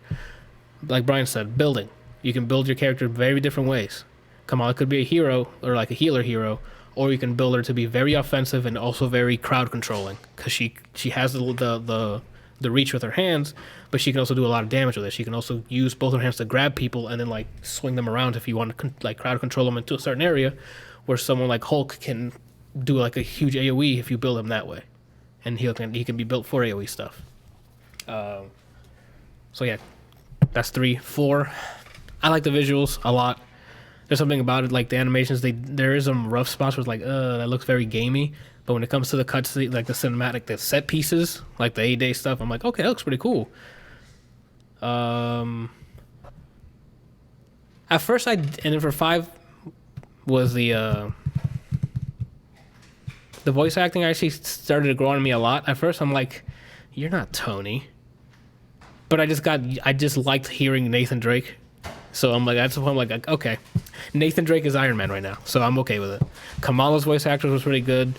Like Brian said, building. You can build your character very different ways. Kamala could be a hero or like a healer hero, or you can build her to be very offensive and also very crowd controlling because she has the reach with her hands, but she can also do a lot of damage with it. She can also use both her hands to grab people and then like swing them around if you want to like crowd control them into a certain area, where someone like Hulk can do like a huge AoE if you build him that way, and he can be built for AoE stuff. So yeah. That's 3. 4, I like the visuals a lot. There's something about it, like the animations. There is some rough spots where it's like, that looks very gamey. But when it comes to the cutscene, like the cinematic, the set pieces, like the A-Day stuff, I'm like, okay, that looks pretty cool. At first, and then for 5 was the voice acting actually started to grow on me a lot. At first, I'm like, you're not Tony. But I just liked hearing Nathan Drake. So I'm like, that's the point. I'm like, okay, Nathan Drake is Iron Man right now. So I'm okay with it. Kamala's voice actor was pretty good.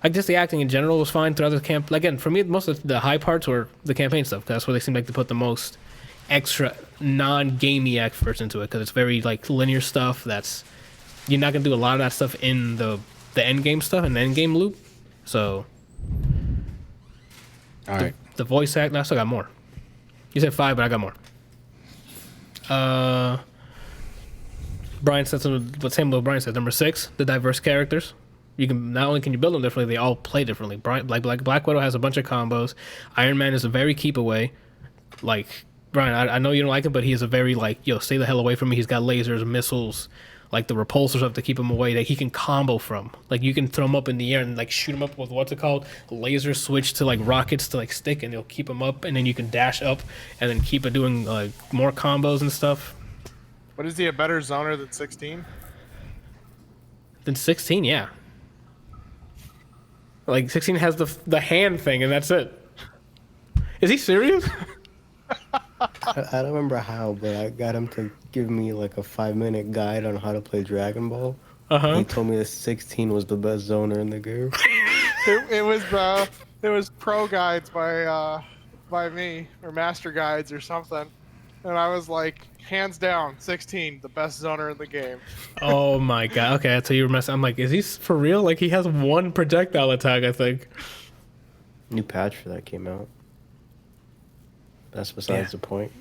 I guess the acting in general was fine throughout the camp. Again, for me, most of the high parts were the campaign stuff. That's where they seem like to put the most extra non-gamey efforts into it. Because it's very like linear stuff. You're not going to do a lot of that stuff in the end game stuff and the end game loop. So. All right. The voice act. I still got more. You said 5, but I got more. Brian said something. What same little Brian said. Number 6, the diverse characters. You can not only can you build them differently, they all play differently. Black Widow has a bunch of combos. Iron Man is a very keep away. Like Brian, I know you don't like him, but he is a very like stay the hell away from me. He's got lasers, missiles, like the repulsors up to keep him away that he can combo from. Like you can throw him up in the air and like shoot him up with laser switch to like rockets to like stick, and they'll keep him up, and then you can dash up and then keep it doing like more combos and stuff. What is he, a better zoner than 16? Than 16, yeah. Like 16 has the hand thing and that's it. Is he serious? I don't remember how, but I got him to give me like a 5-minute guide on how to play Dragon Ball. He told me that 16 was the best zoner in the game. It was pro guides by me, or master guides or something, and I was like, hands down, 16, the best zoner in the game. Oh my god! Okay, that's how you were messing. I'm like, is he for real? Like, he has one projectile attack, I think. New patch for that came out. That's besides the point.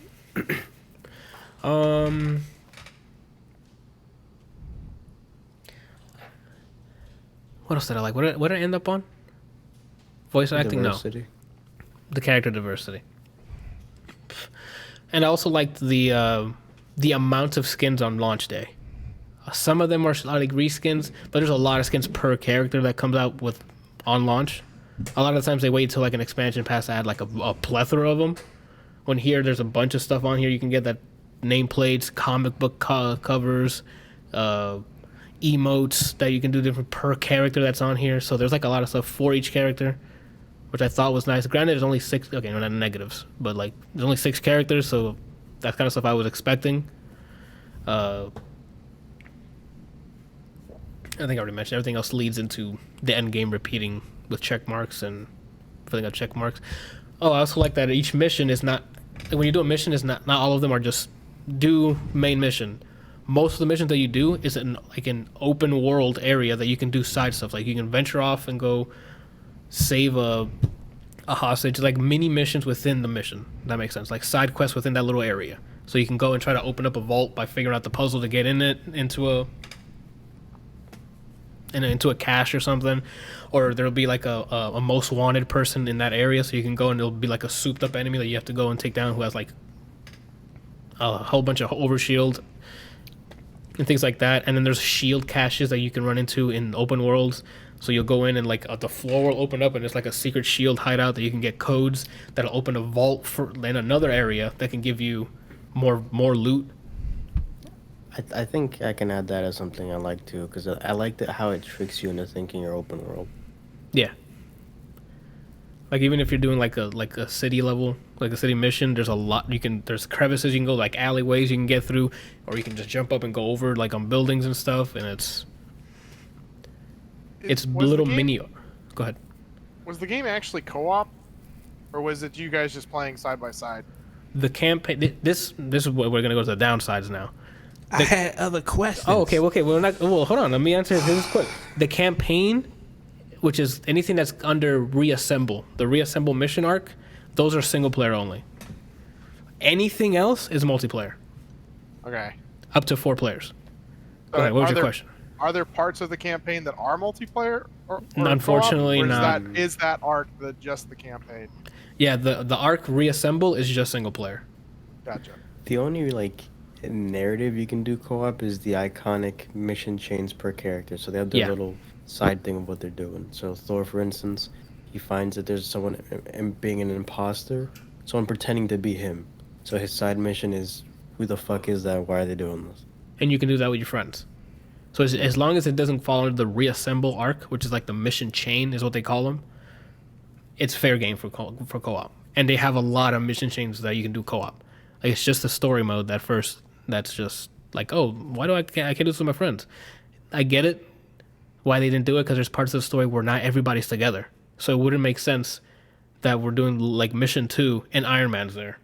What else did I like? What did I end up on? Voice acting? Diversity. No. The character diversity. And I also liked the amount of skins on launch day. Some of them are like reskins, but there's a lot of skins per character that comes out with on launch. A lot of the times they wait till like an expansion pass to add like a plethora of them. When here there's a bunch of stuff on here you can get, that nameplates, comic book covers, emotes that you can do different per character that's on here. So there's like a lot of stuff for each character, which I thought was nice. Granted, there's only 6. Okay, no, not negatives, but like there's only 6 characters, so that's kind of stuff I was expecting. I think I already mentioned everything else leads into the end game repeating with check marks and filling out check marks. Oh, I also like that each mission is not, when you do a mission, is not all of them are just do main mission. Most of the missions that you do is in like an open world area that you can do side stuff. Like you can venture off and go save a hostage, like mini missions within the mission. That makes sense. Like side quests within that little area. So you can go and try to open up a vault by figuring out the puzzle to get in it into a cache or something, or there'll be like a most wanted person in that area, so you can go and there'll be like a souped up enemy that you have to go and take down who has like a whole bunch of overshield and things like that. And then there's shield caches that you can run into in open worlds, so you'll go in and like the floor will open up and it's like a secret shield hideout that you can get codes that'll open a vault for in another area that can give you more loot. I think I can add that as something I like too, because I like how it tricks you into thinking you're open world. Yeah. Like even if you're doing like a city level, like a city mission, there's a lot there's crevices you can go, like alleyways you can get through, or you can just jump up and go over like on buildings and stuff, and it's little mini. Go ahead. Was the game actually co-op, or was it you guys just playing side by side? The campaign. This is what we're gonna go to the downsides now. I had other questions. Oh, okay. Well, hold on. Let me answer this quick. The campaign, which is anything that's under reassemble, the reassemble mission arc, those are single player only. Anything else is multiplayer. Okay. Up to 4 players. Go ahead. What was your question? Are there parts of the campaign that are multiplayer? Or unfortunately, not. not. Is that arc just the campaign? Yeah, the arc reassemble is just single player. Gotcha. The only like narrative you can do co-op is the iconic mission chains per character. So they have their little side thing of what they're doing. So Thor, for instance, he finds that there's someone being an imposter, someone pretending to be him. So his side mission is, who the fuck is that? Why are they doing this? And you can do that with your friends. So as long as it doesn't fall under the reassemble arc, which is like the mission chain is what they call them, it's fair game for co-op. And they have a lot of mission chains that you can do co-op. Like it's just the story mode that's just like, oh, why do I can't do this with my friends? I get it why they didn't do it, because there's parts of the story where not everybody's together. So it wouldn't make sense that we're doing like mission 2 and Iron Man's there.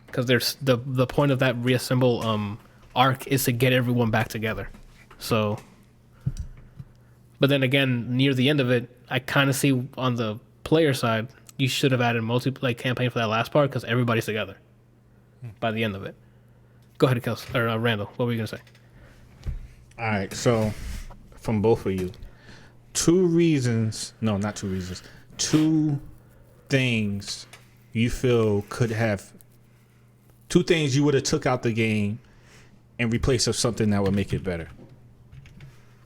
Because there's the point of that reassemble arc is to get everyone back together. So, but then again, near the end of it, I kind of see on the player side, you should have added campaign for that last part, because everybody's together by the end of it. Go ahead, Randall. What were you gonna say? All right, so from both of you, 2 things you feel could have 2 things you would have took out the game and replaced with something that would make it better.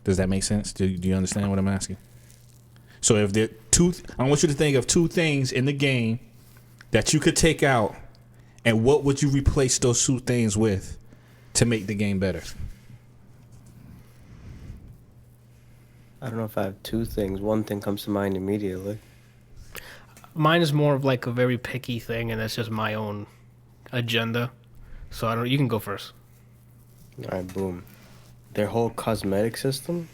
Does that make sense? Do you understand what I'm asking? So if there I want you to think of 2 things in the game that you could take out, and what would you replace those 2 things with to make the game better? I don't know if I have 2 things. One thing comes to mind immediately. Mine is more of like a very picky thing, and that's just my own agenda. So I don't. You can go first. All right, boom. Their whole cosmetic system,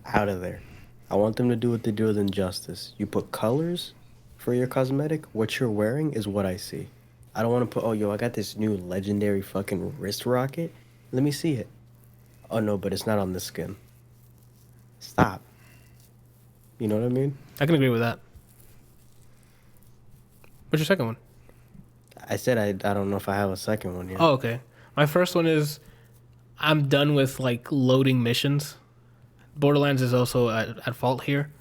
out of there. I want them to do what they do with Injustice. You put colors for your cosmetic. What you're wearing is what I see. I don't want to put, oh, yo, I got this new legendary fucking wrist rocket. Let me see it. Oh, no, but it's not on the skin. Stop. You know what I mean? I can agree with that. What's your second one? I said I don't know if I have a second one yet. Oh, okay. My first one is I'm done with like loading missions. Borderlands is also at fault here.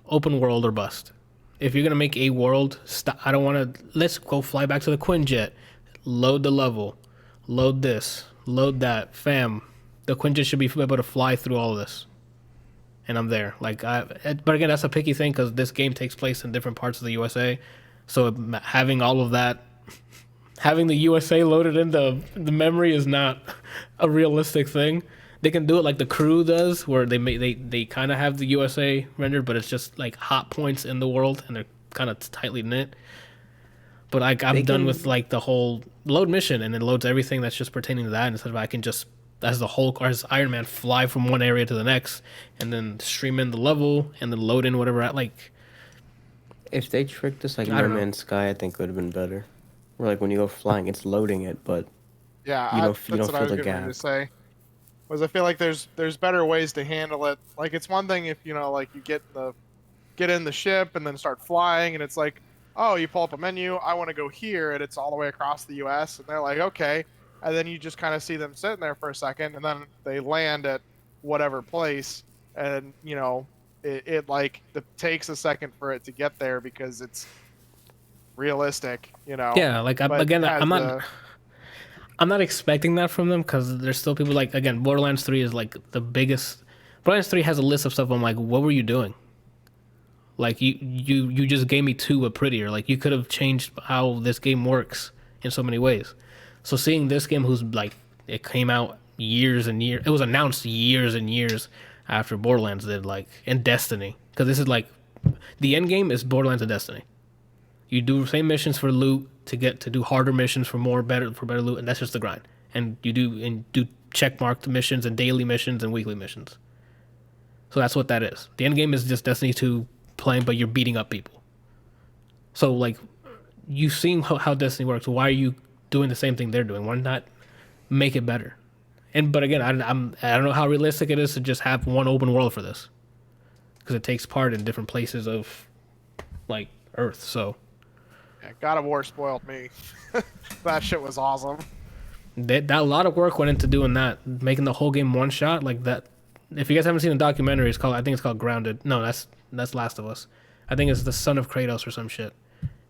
Open world or bust. If you're gonna make a world, I don't want to. Let's go fly back to the Quinjet. Load the level. Load this. Load that. Fam, the Quinjet should be able to fly through all of this. And I'm there. But again, that's a picky thing because this game takes place in different parts of the USA. So having all of that, having the USA loaded into the memory is not a realistic thing. They can do it like the Crew does, where they kind of have the USA rendered, but it's just like hot points in the world, and they're kind of tightly knit. But I'm done with like the whole load mission, and it loads everything that's just pertaining to that, instead of I can just, as the Hulk or as Iron Man, fly from one area to the next, and then stream in the level, and then load in whatever If they tricked us like No Man's Sky, I think it would have been better. Where like when you go flying, it's loading it, but yeah, you don't that's feel what I was the getting ready gap. to say. Was I feel like there's better ways to handle it. Like it's one thing if like you get in the ship and then start flying, and it's like, oh, you pull up a menu, I want to go here, and it's all the way across the U.S. and they're like, okay, and then you just kind of see them sitting there for a second, and then they land at whatever place, and it takes a second for it to get there because it's realistic, Yeah, like I'm not expecting that from them because there's still people like, again, Borderlands 3 is like the biggest. Borderlands 3 has a list of stuff. I'm like, what were you doing? Like you just gave me 2 but prettier. Like you could have changed how this game works in so many ways. So seeing this game, who's like, it came out years and years. It was announced years and years after Borderlands did, like in Destiny, because this is like the end game is Borderlands and Destiny. You do the same missions for loot to do harder missions for better loot, and that's just the grind. And you do check marked missions and daily missions and weekly missions. So that's what that is. The end game is just Destiny 2 playing, but you're beating up people. So like, you've seen how Destiny works. Why are you doing the same thing they're doing? Why not make it better? But again, I don't know how realistic it is to just have one open world for this, because it takes part in different places of like Earth. So. Yeah, God of War spoiled me. That shit was awesome. That a lot of work went into doing that, making the whole game one shot like that. If you guys haven't seen the documentary, I think it's called Grounded. No, that's Last of Us. I think it's the son of Kratos or some shit,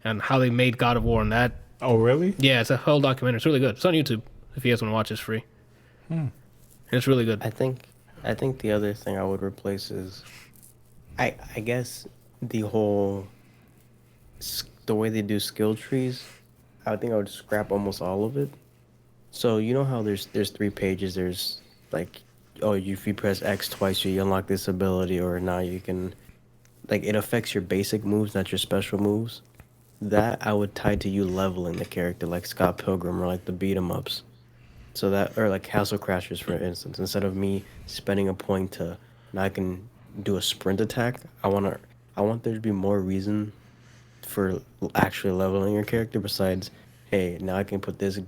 and how they made God of War and that. Oh really? Yeah, it's a whole documentary. It's really good. It's on YouTube if you guys want to watch. It's free. It's really good. I think the other thing I would replace is, I guess the whole. The way they do skill trees, I think I would scrap almost all of it. So you know how there's 3 pages. There's like, oh, if you press X twice, you unlock this ability, or now you can, like, it affects your basic moves, not your special moves. That I would tie to you leveling the character, like Scott Pilgrim or like the beat 'em ups. So that, or like Castle Crashers, for instance. Instead of me spending a point to now I can do a sprint attack, I want there to be more reason for actually leveling your character besides, hey, now I can put this.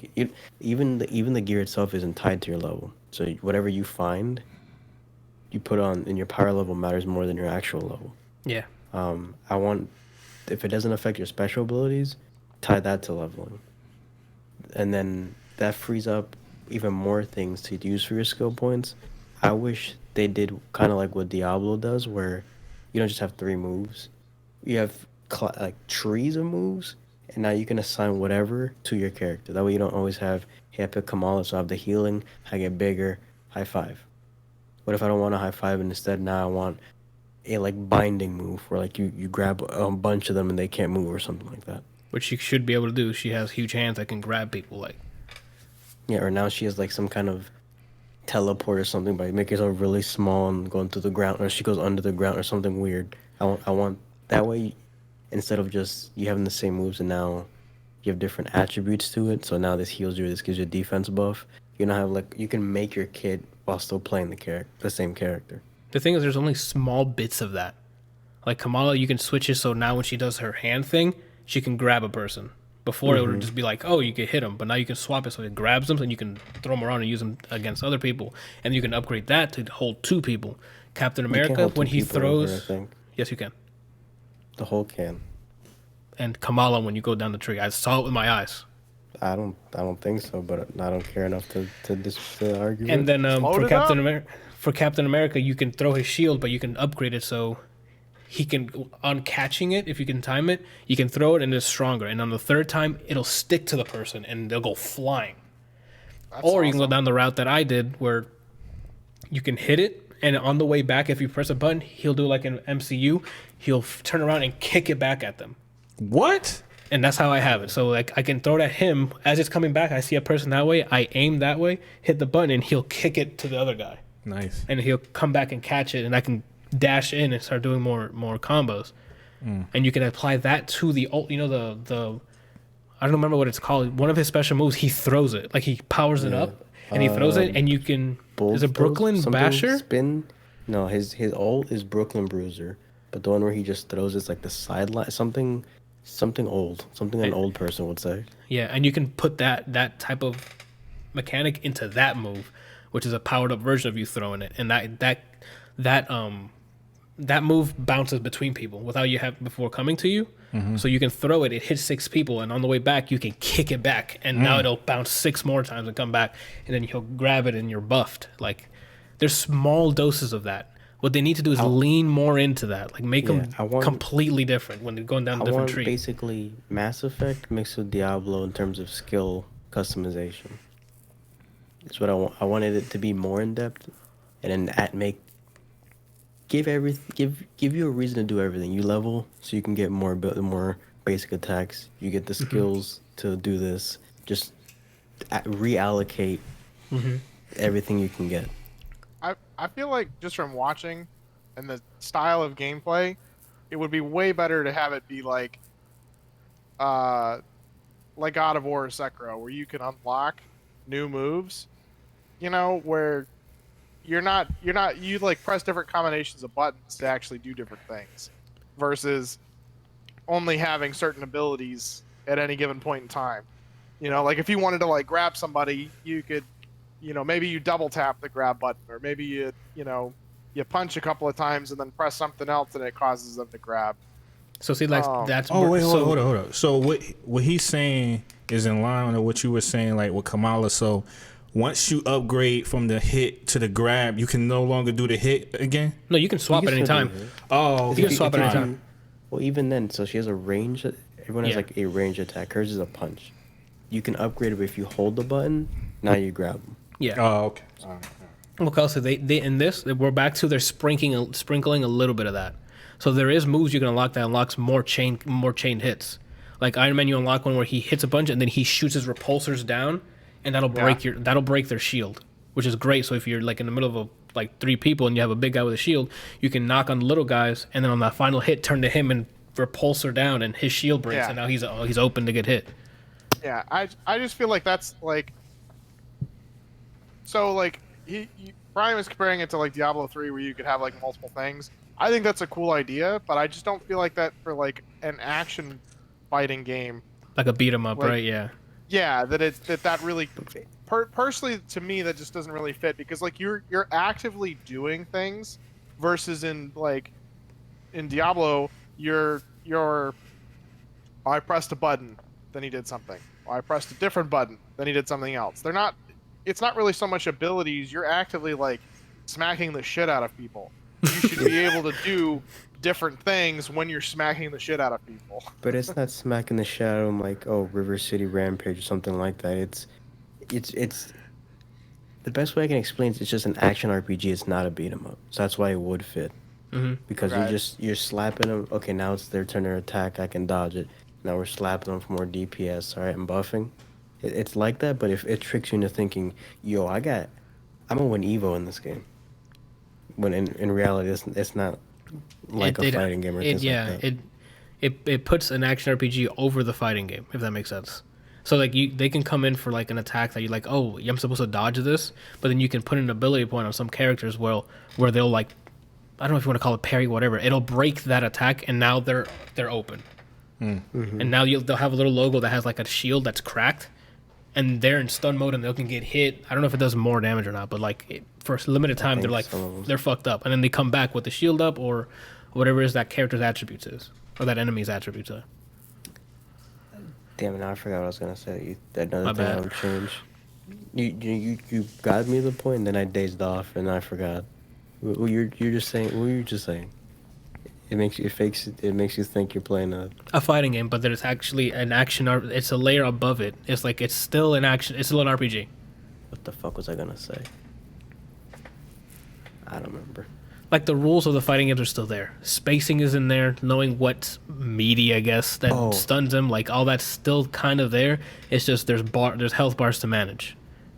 Even the gear itself isn't tied to your level. So whatever you find, you put on, and your power level matters more than your actual level. Yeah. I want, if it doesn't affect your special abilities, tie that to leveling, and then that frees up even more things to use for your skill points. I wish they did kind of like what Diablo does, where you don't just have 3 moves. You have like trees of moves, and now you can assign whatever to your character. That way you don't always have, hey, I pick Kamala, so I have the healing, I get bigger, high five. What if I don't want a high five, and instead now I want a like binding move where like you grab a bunch of them and they can't move or something like that. Which she should be able to do. She has huge hands that can grab people, like. Yeah, or now she has like some kind of teleport or something by making herself really small and going through the ground, or she goes under the ground or something weird. I want that way. Instead of just you having the same moves, and now You have different attributes to it. So now this heals you. This gives you a defense buff. You know how you can make your kid while still playing the same character. The thing is, there's only small bits of that. Like Kamala, you can switch it so now when she does her hand thing, she can grab a person. Before it would just be like, oh, you can hit them, but now you can swap it so it grabs them and you can throw them around and use them against other people. And you can upgrade that to hold 2 people. Captain America, when he throws... Yes, you can. The whole can. And Kamala, when you go down the tree. I saw it with my eyes. I don't think so, but I don't care enough to argue. And then for Captain America, you can throw his shield, but you can upgrade it so he can, on catching it, if you can time it, you can throw it and it's stronger. And on the 3rd time, it'll stick to the person and they'll go flying. That's awesome. You can go down the route that I did where you can hit it, and on the way back, if you press a button, he'll do like an MCU. He'll turn around and kick it back at them. What? And that's how I have it. So like I can throw it at him. As it's coming back, I see a person that way. I aim that way, hit the button, and he'll kick it to the other guy. Nice. And he'll come back and catch it, and I can dash in and start doing more combos. And you can apply that to the I don't remember what it's called. One of his special moves, he throws it. Like he powers it up and he throws it, and you can... Is it Brooklyn Basher? Spin? No, his ult is Brooklyn Bruiser. But the one where he just throws it's like the sideline, something old. Something an old person would say. Yeah, and you can put that type of mechanic into that move, which is a powered up version of you throwing it. And that move bounces between people without you have before coming to you. So you can throw it, it hits 6 people, and on the way back you can kick it back, and now it'll bounce 6 more times and come back, and then he'll grab it and you're buffed. Like there's small doses of that. What they need to do is lean more into that, like make them completely different when they're going down a different tree. Basically Mass Effect mixed with Diablo in terms of skill customization. That's what I want. I wanted it to be more in depth, and then give you a reason to do everything. You level so you can get more basic attacks. You get the skills to do this. Just reallocate everything you can get. I feel like just from watching and the style of gameplay, it would be way better to have it be like God of War or Sekiro, where you can unlock new moves. You know, where you like press different combinations of buttons to actually do different things, versus only having certain abilities at any given point in time. You know, like if you wanted to like grab somebody, you could, you know, maybe you double tap the grab button, or maybe you punch a couple of times and then press something else and it causes them to grab. So see, like that's. Oh wait, hold on. So what he's saying is in line with what you were saying, like with Kamala. So once you upgrade from the hit to the grab, you can no longer do the hit again? No, you can swap at any time. Oh, you can swap at any time. Well, even then, so she has a range. Everyone has like a range attack. Hers is a punch. You can upgrade it, but if you hold the button, now you grab them. Yeah. Oh, okay. All right. Okay, so they in this, we're back to they're sprinkling a little bit of that. So there is moves you can unlock that unlocks more chain hits. Like Iron Man, you unlock one where he hits a bunch and then he shoots his repulsors down, and that'll break their shield, which is great. So if you're like in the middle of like 3 people and you have a big guy with a shield, you can knock on the little guys, and then on that final hit, turn to him and repulsor down, and his shield breaks, and now he's open to get hit. Yeah, I just feel like that's like, so like Brian was comparing it to like Diablo 3 where you could have like multiple things. I think that's a cool idea, but I just don't feel like that for like an action fighting game. Like a beat 'em up, like, right? Yeah. Yeah, that really personally to me that just doesn't really fit, because like you're actively doing things versus in Diablo you're I pressed a button, then he did something. Or I pressed a different button, then he did something else. It's not really so much abilities, you're actively like smacking the shit out of people. You should be able to do different things when you're smacking the shit out of people. But it's not smacking the shit out of them like, oh, River City Rampage or something like that. It's the best way I can explain it's just an action RPG. It's not a beat 'em up, so that's why it would fit. Because you're slapping them. Okay, now it's their turn to attack. I can dodge it. Now we're slapping them for more DPS. All right, I'm buffing. It's like that, but if it tricks you into thinking, yo, I'm gonna win Evo in this game. When in reality, it's not like a fighting game or anything like that. it puts an action RPG over the fighting game, if that makes sense. So like they can come in for like an attack that you're like, oh, I'm supposed to dodge this, but then you can put an ability point on some characters where they'll like, I don't know if you want to call it parry, whatever. It'll break that attack, and now they're open. Mm-hmm. And now they'll have a little logo that has like a shield that's cracked, and they're in stun mode and they can get hit. I don't know if it does more damage or not, but like for a limited time, they're fucked up, and then they come back with the shield up or whatever it is that character's attributes is, or that enemy's attributes are. Damn it! Now I forgot what I was gonna say. Another thing I would change. You got me the point, and then I dazed off, and I forgot. You're just saying. What were you just saying? It makes you think you're playing a fighting game, but there's actually an action. It's a layer above it. It's like it's still an action. It's still an RPG. What the fuck was I gonna say? I don't remember. Like the rules of the fighting games are still there. Spacing is in there. Knowing what meaty, I guess, that stuns him. Like all that's still kind of there. It's just there's health bars to manage.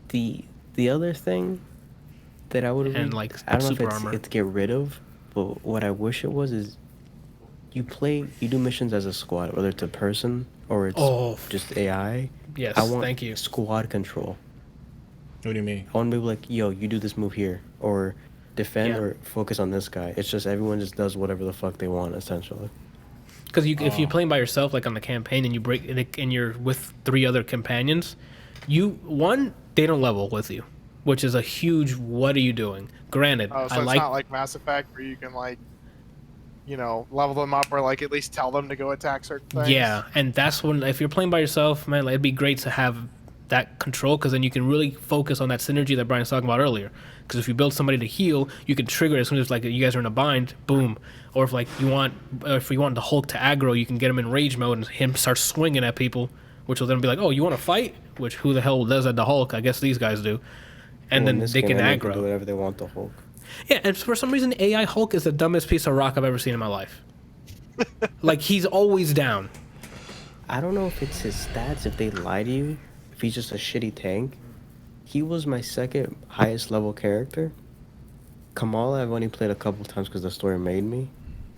The other thing that I would have like I don't know if armor. it's get rid of, but what I wish it was is you do missions as a squad, whether it's a person or it's just AI. Yes, thank you. Squad control. What do you mean? I want to be like, yo, you do this move here, or defend or focus on this guy. It's just everyone just does whatever the fuck they want, essentially. Because if you're playing by yourself, like on the campaign, and you break and you're with 3 other companions, they don't level with you, which is a huge. What are you doing? Granted, so it's not like Mass Effect where you can like, level them up or like at least tell them to go attack certain things. Yeah, and that's when if you're playing by yourself, man, it'd be great to have that control, because then you can really focus on that synergy that Brian was talking about earlier. Because if you build somebody to heal, you can trigger it as soon as like you guys are in a bind, boom. Or if you want the Hulk to aggro, you can get him in rage mode and him start swinging at people, which will then be like, oh, you want to fight? Which who the hell does that to Hulk? I guess these guys do. And then they can aggro. Can do whatever they want to Hulk. Yeah, and for some reason, AI Hulk is the dumbest piece of rock I've ever seen in my life. Like he's always down. I don't know if it's his stats, if they lie to you, if he's just a shitty tank. He was my second highest level character. Kamala, I've only played a couple times because the story made me.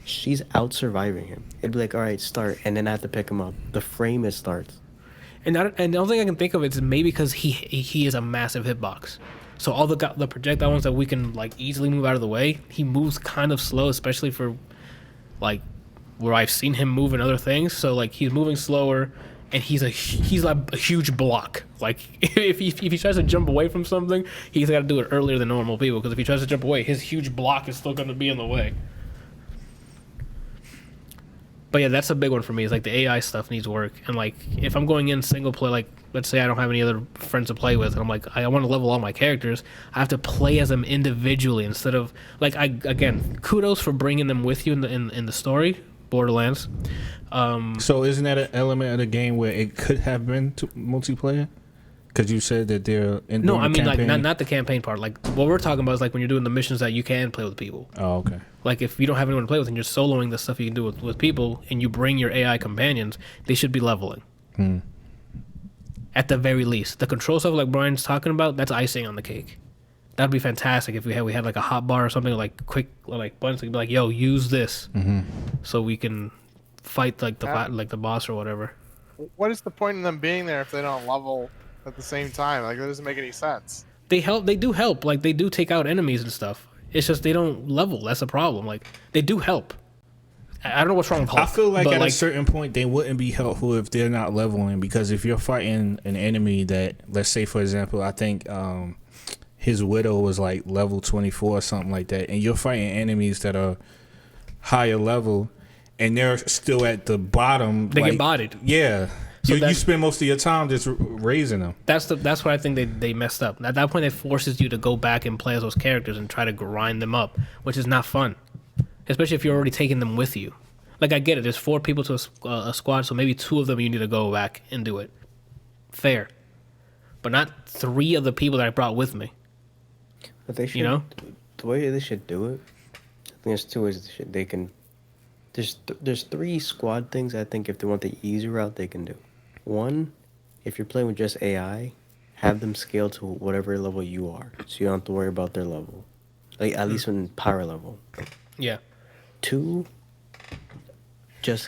She's out surviving him. It'd be like, all right, start, and then I have to pick him up. The frame is starts. And the only thing I can think of is maybe because he is a massive hitbox. So all the projectile ones that we can like easily move out of the way, he moves kind of slow, especially for like where I've seen him move in other things. So like he's moving slower, and he's like a huge block. Like if he tries to jump away from something, he's got to do it earlier than normal people, because if he tries to jump away, his huge block is still going to be in the way. But yeah, that's a big one for me. Is like the AI stuff needs work, and like if I'm going in single play, like let's say I don't have any other friends to play with, and I'm like I want to level all my characters, I have to play as them individually instead of like kudos for bringing them with you in the story, Borderlands. So isn't that an element of the game where it could have been multiplayer? Because you said that they're in no, I mean campaign. Like not the campaign part. Like what we're talking about is like when you're doing the missions that you can play with people. Oh, okay. Like if you don't have anyone to play with and you're soloing the stuff you can do with people, and you bring your AI companions, they should be leveling. At the very least, the control stuff like Brian's talking about, that's icing on the cake. That'd be fantastic if we had like a hot bar or something, like quick like buttons to be like, yo, use this, so we can fight like the boss or whatever. What is the point in them being there if they don't level at the same time? Like that doesn't make any sense. They do help. Like they do take out enemies and stuff. It's just they don't level. That's the problem. Like they do help. I don't know what's wrong with Hulk. I feel like at a certain point they wouldn't be helpful if they're not leveling, because if you're fighting an enemy that, let's say for example, I think his Widow was like level 24 or something like that, and you're fighting enemies that are higher level and they're still at the bottom. They get bodied. Yeah. So you spend most of your time just raising them. That's what I think they messed up. At that point, it forces you to go back and play as those characters and try to grind them up, which is not fun. Especially if you're already taking them with you. Like, I get it. There's 4 people to a squad, so maybe 2 of them you need to go back and do it. Fair. But not 3 of the people that I brought with me. But they should, the way they should do it, I think there's 2 ways they can. There's 3 squad things I think if they want the easy route they can do. 1, if you're playing with just AI, have them scale to whatever level you are, so you don't have to worry about their level, like at least in power level. Yeah. 2, just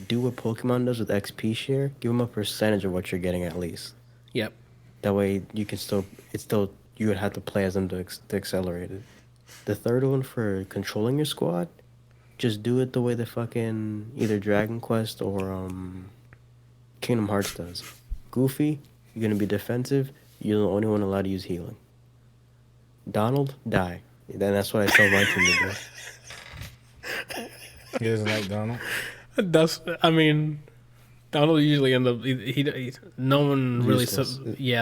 do what Pokemon does with XP share. Give them a percentage of what you're getting at least. Yep. That way you can you would have to play as them to accelerate it. The third one for controlling your squad, just do it the way the fucking either Dragon Quest or Kingdom Hearts does. Goofy, you're gonna be defensive. You're the only one allowed to use healing. Donald, die. Then that's what I tell my team to do. He doesn't like Donald. Donald usually ends up. He no one really.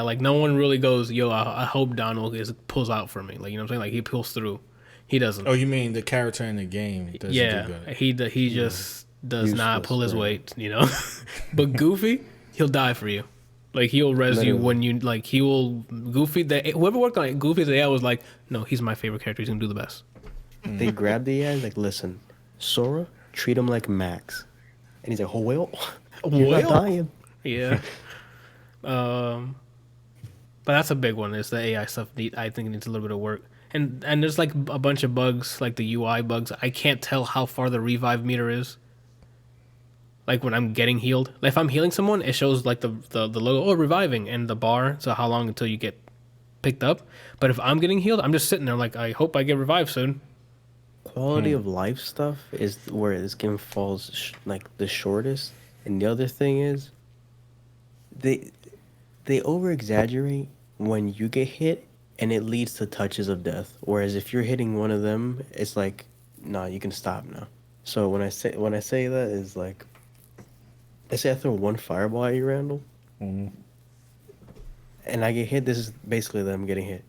Like no one really goes. Yo, I hope Donald pulls out for me. Like, you know what I'm saying? Like, he pulls through. He doesn't. Oh, you mean the character in the game? Doesn't do good. He just does not pull his weight. You know. But Goofy, he'll die for you. Like, he'll res you when you like. He will Goofy. Whoever worked on it, Goofy's AI was like, no, he's my favorite character. He's gonna do the best. They grab the AI like, listen, Sora, treat him like Max, and he's like, oh well, you're not dying. Yeah. But that's a big one. Is the AI stuff? I think it needs a little bit of work. And there's like a bunch of bugs, like the UI bugs. I can't tell how far the revive meter is. Like when I'm getting healed. Like if I'm healing someone, it shows like the logo, reviving, and the bar, so how long until you get picked up. But if I'm getting healed, I'm just sitting there like, I hope I get revived soon. Quality of life stuff is where this game falls like the shortest. And the other thing is, they over exaggerate when you get hit, and it leads to touches of death. Whereas if you're hitting one of them, it's like, nah, you can stop now. So when I say that is like, I say I throw one fireball at you, Randall, and I get hit. This is basically them getting hit.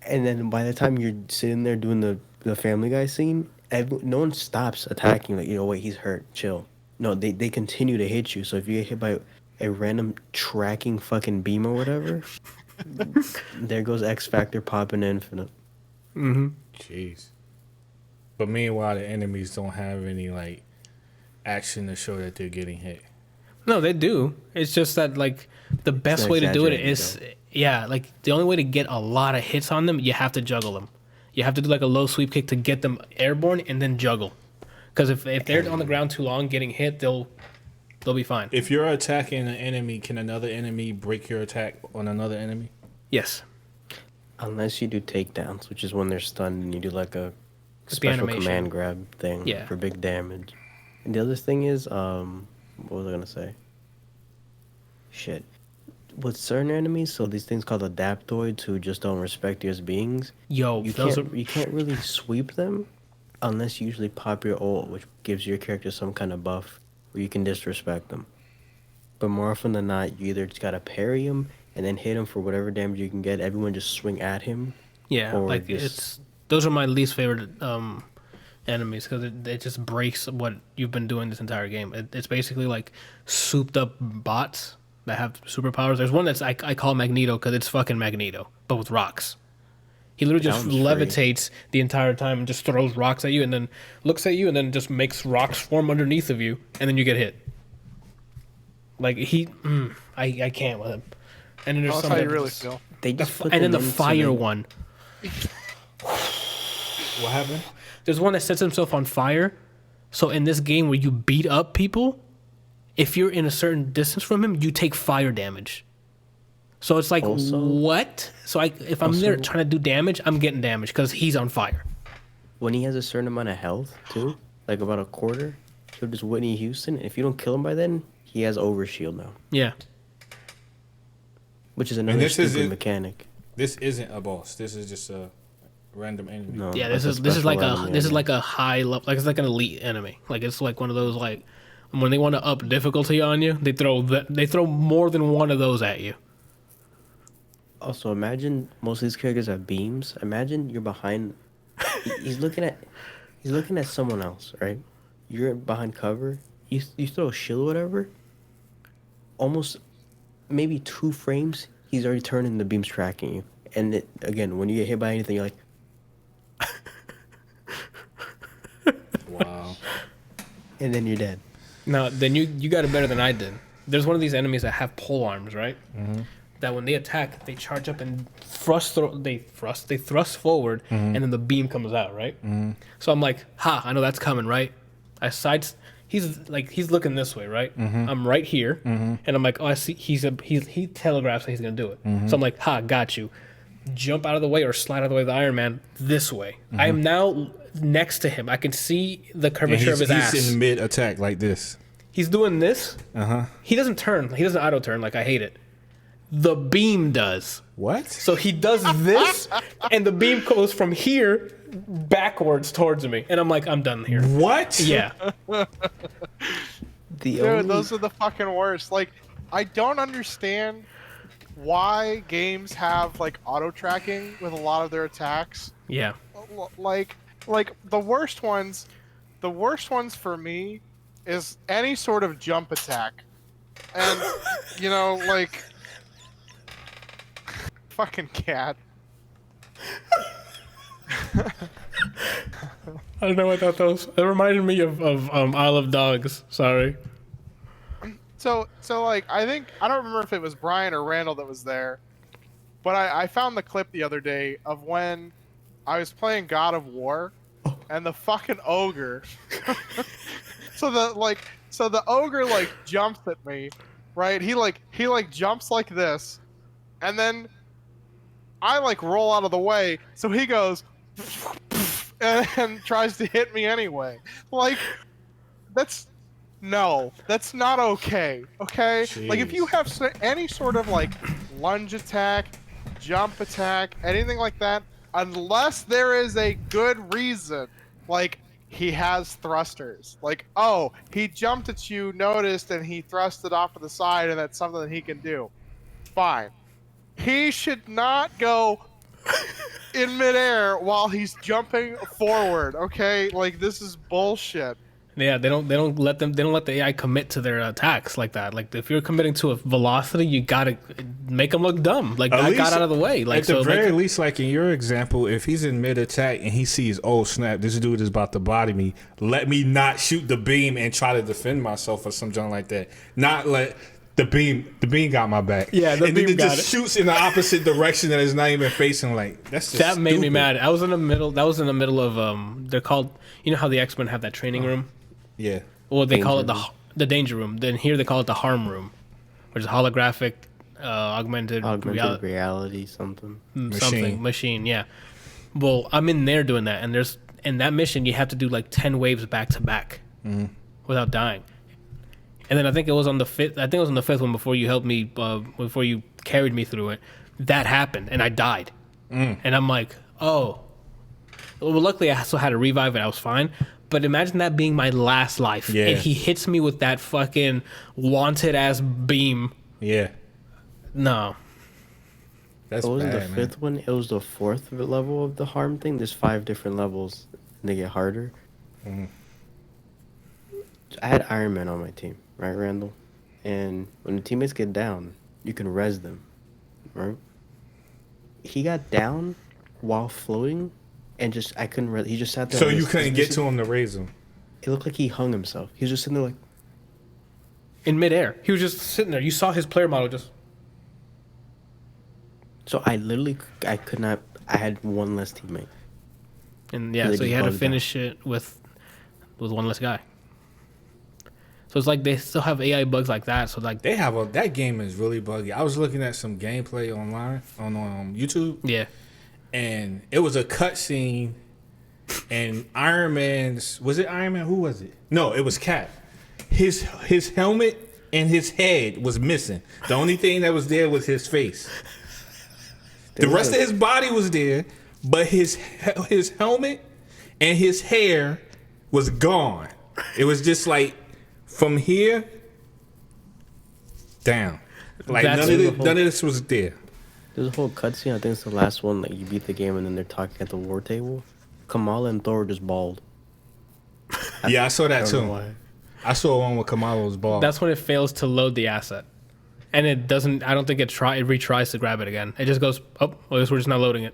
And then by the time you're sitting there doing the Family Guy scene, no one stops attacking. Like, wait, he's hurt. Chill. No, they continue to hit you. So if you get hit by a random tracking fucking beam or whatever, there goes X Factor popping infinite. Mm-hmm. Jeez. But meanwhile, the enemies don't have any like action to show that they're getting hit. No, they do. It's just that like the best way to do it is like the only way to get a lot of hits on them, you have to juggle them. You have to do like a low sweep kick to get them airborne and then juggle. Because if they're on the ground too long getting hit, they'll be fine. If you're attacking an enemy, can another enemy break your attack on another enemy? Yes. Unless you do takedowns, which is when they're stunned and you do like a special command grab thing for big damage. And the other thing is, what was I gonna say? Shit. With certain enemies, so these things called adaptoids who just don't respect you as beings. You can't really sweep them unless you usually pop your ult, which gives your character some kind of buff where you can disrespect them. But more often than not, you either just gotta parry him and then hit him for whatever damage you can get. Everyone just swing at him. Yeah, like those are my least favorite enemies because it just breaks what you've been doing this entire game. It's basically like souped up bots that have superpowers. There's one that's I call Magneto because it's fucking Magneto, but with rocks. He literally just levitates the entire time and just throws rocks at you and then looks at you and then just makes rocks form underneath of you and then you get hit. Like I can't with him. And then there's that's how you really feel. And then the fire one. What happened? There's one that sets himself on fire. So in this game where you beat up people, if you're in a certain distance from him, you take fire damage. So it's like, what? So if I'm there trying to do damage, I'm getting damage because he's on fire. When he has a certain amount of health, too, like about a quarter, he'll just Whitney Houston. If you don't kill him by then, he has overshield now. Yeah. Which is another stupid mechanic. This isn't a boss. This is just a random enemy. No, yeah, this is like a high level, like it's like an elite enemy. Like it's like one of those like when they want to up difficulty on you, they throw more than one of those at you. Also, imagine most of these characters have beams. Imagine you're behind. He's looking at someone else, right? You're behind cover. You throw a shield or whatever. Almost, maybe 2 frames. He's already turning the beams tracking you. And again, when you get hit by anything, you're like, wow. And then you're dead. Now, then you got it better than I did. There's one of these enemies that have pole arms, right? Mm-hmm. that when they attack, they charge up and thrust forward, and then the beam comes out, right? So I'm like, I know that's coming, right? He's looking this way, right? I'm right here, and I'm like, oh, I see. He telegraphs that he's gonna do it. So I'm like, got you. Jump out of the way or slide out of the way of the Iron Man this way. I am now next to him. I can see the curvature of his ass. He's in mid attack like this. He's doing this. He doesn't turn. He doesn't auto turn. Like, I hate it. The beam does. What? So he does this, and the beam goes from here backwards towards me, and I'm like, I'm done here. What? Yeah. Dude, those are the fucking worst. Like, I don't understand why games have like auto tracking with a lot of their attacks. Yeah. Like the worst ones for me is any sort of jump attack, and you know, like. Fucking cat. I don't know what that was. It reminded me of Isle of Dogs. Sorry. So like, I don't remember if it was Brian or Randall that was there, but I found the clip the other day of when I was playing God of War, and the fucking ogre. So the ogre like jumps at me, right? He jumps like this, and then I like roll out of the way, so he goes and tries to hit me anyway. Like, that's not okay. Okay, Jeez. Like if you have any sort of like lunge attack, jump attack, anything like that, unless there is a good reason, like he has thrusters, like, oh, he jumped at you, noticed, and he thrusted off to the side, and that's something that he can do. Fine. He should not go in midair while he's jumping forward. Okay, like, this is bullshit. Yeah, they don't let the AI commit to their attacks like that. Like, if you're committing to a velocity, you gotta make them look dumb. Like, I got out of the way. Like, at the very least, like in your example, if he's in mid attack and he sees, oh snap, this dude is about to body me, let me not shoot the beam and try to defend myself or something like that. Not let. The beam got my back. Yeah, the beam got it. Shoots in the opposite direction that is not even facing. Like, that's just that made stupid. me mad. I was in the middle. That was in the middle of they're called. You know how the X-Men have that training room? Yeah. Well, they call it the danger room. Then here they call it the harm room, which is holographic, augmented reality something. Machine. Yeah. Well, I'm in there doing that, and in that mission you have to do like 10 waves back to back without dying. And then I think it was on the fifth. I think it was on the fifth one before you helped me, before you carried me through it. That happened, and I died. And I'm like, oh. Well, luckily I still had a revive, and I was fine. But imagine that being my last life, and he hits me with that fucking wanted ass beam. Yeah. No. It wasn't the fifth one. It was the fourth level of the harm thing. There's 5 different levels, and they get harder. I had Iron Man on my team, right, Randall? And when the teammates get down, you can res them, right? He got down while floating, and I couldn't he just sat there. So you couldn't get to him to raise him? It looked like he hung himself. He was just sitting there like... In midair. He was just sitting there. You saw his player model just... So I could not... I had one less teammate. And yeah, so you had to finish it with one less guy. So it's like they still have AI bugs like that. So like they have that game is really buggy. I was looking at some gameplay online on YouTube. Yeah, and it was a cutscene, and Iron Man's was it Iron Man? Who was it? No, it was Cap. His helmet and his head was missing. The only thing that was there was his face. The rest of his body was there, but his helmet and his hair was gone. It was just like from here down. Like none of this was there. There's a whole cutscene. I think it's the last one. Like you beat the game and then they're talking at the war table. Kamala and Thor are just bald. Yeah, I saw that too. I saw one where Kamala was bald. That's when it fails to load the asset. And it doesn't. I don't think it retries to grab it again. It just goes, oh, well, I guess we're just not loading it.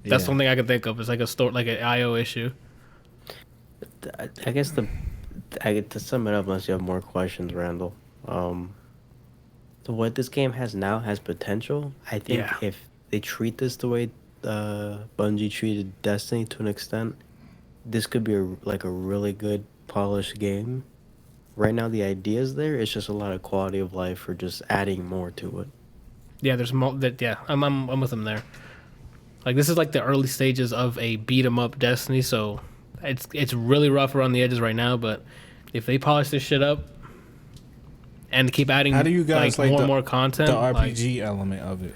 That's the only thing I can think of. It's like like an IO issue. I guess to sum it up, unless you have more questions, Randall. So what this game has now has potential. I think if they treat this the way Bungie treated Destiny to an extent, this could be a really good polished game. Right now the idea is there. It's just a lot of quality of life or just adding more to it. Yeah, there's more. I'm with them there. Like this is like the early stages of a beat 'em up Destiny, so it's really rough around the edges right now. But if they polish this shit up and keep adding, how do you guys like more the, and more content, the RPG element of it?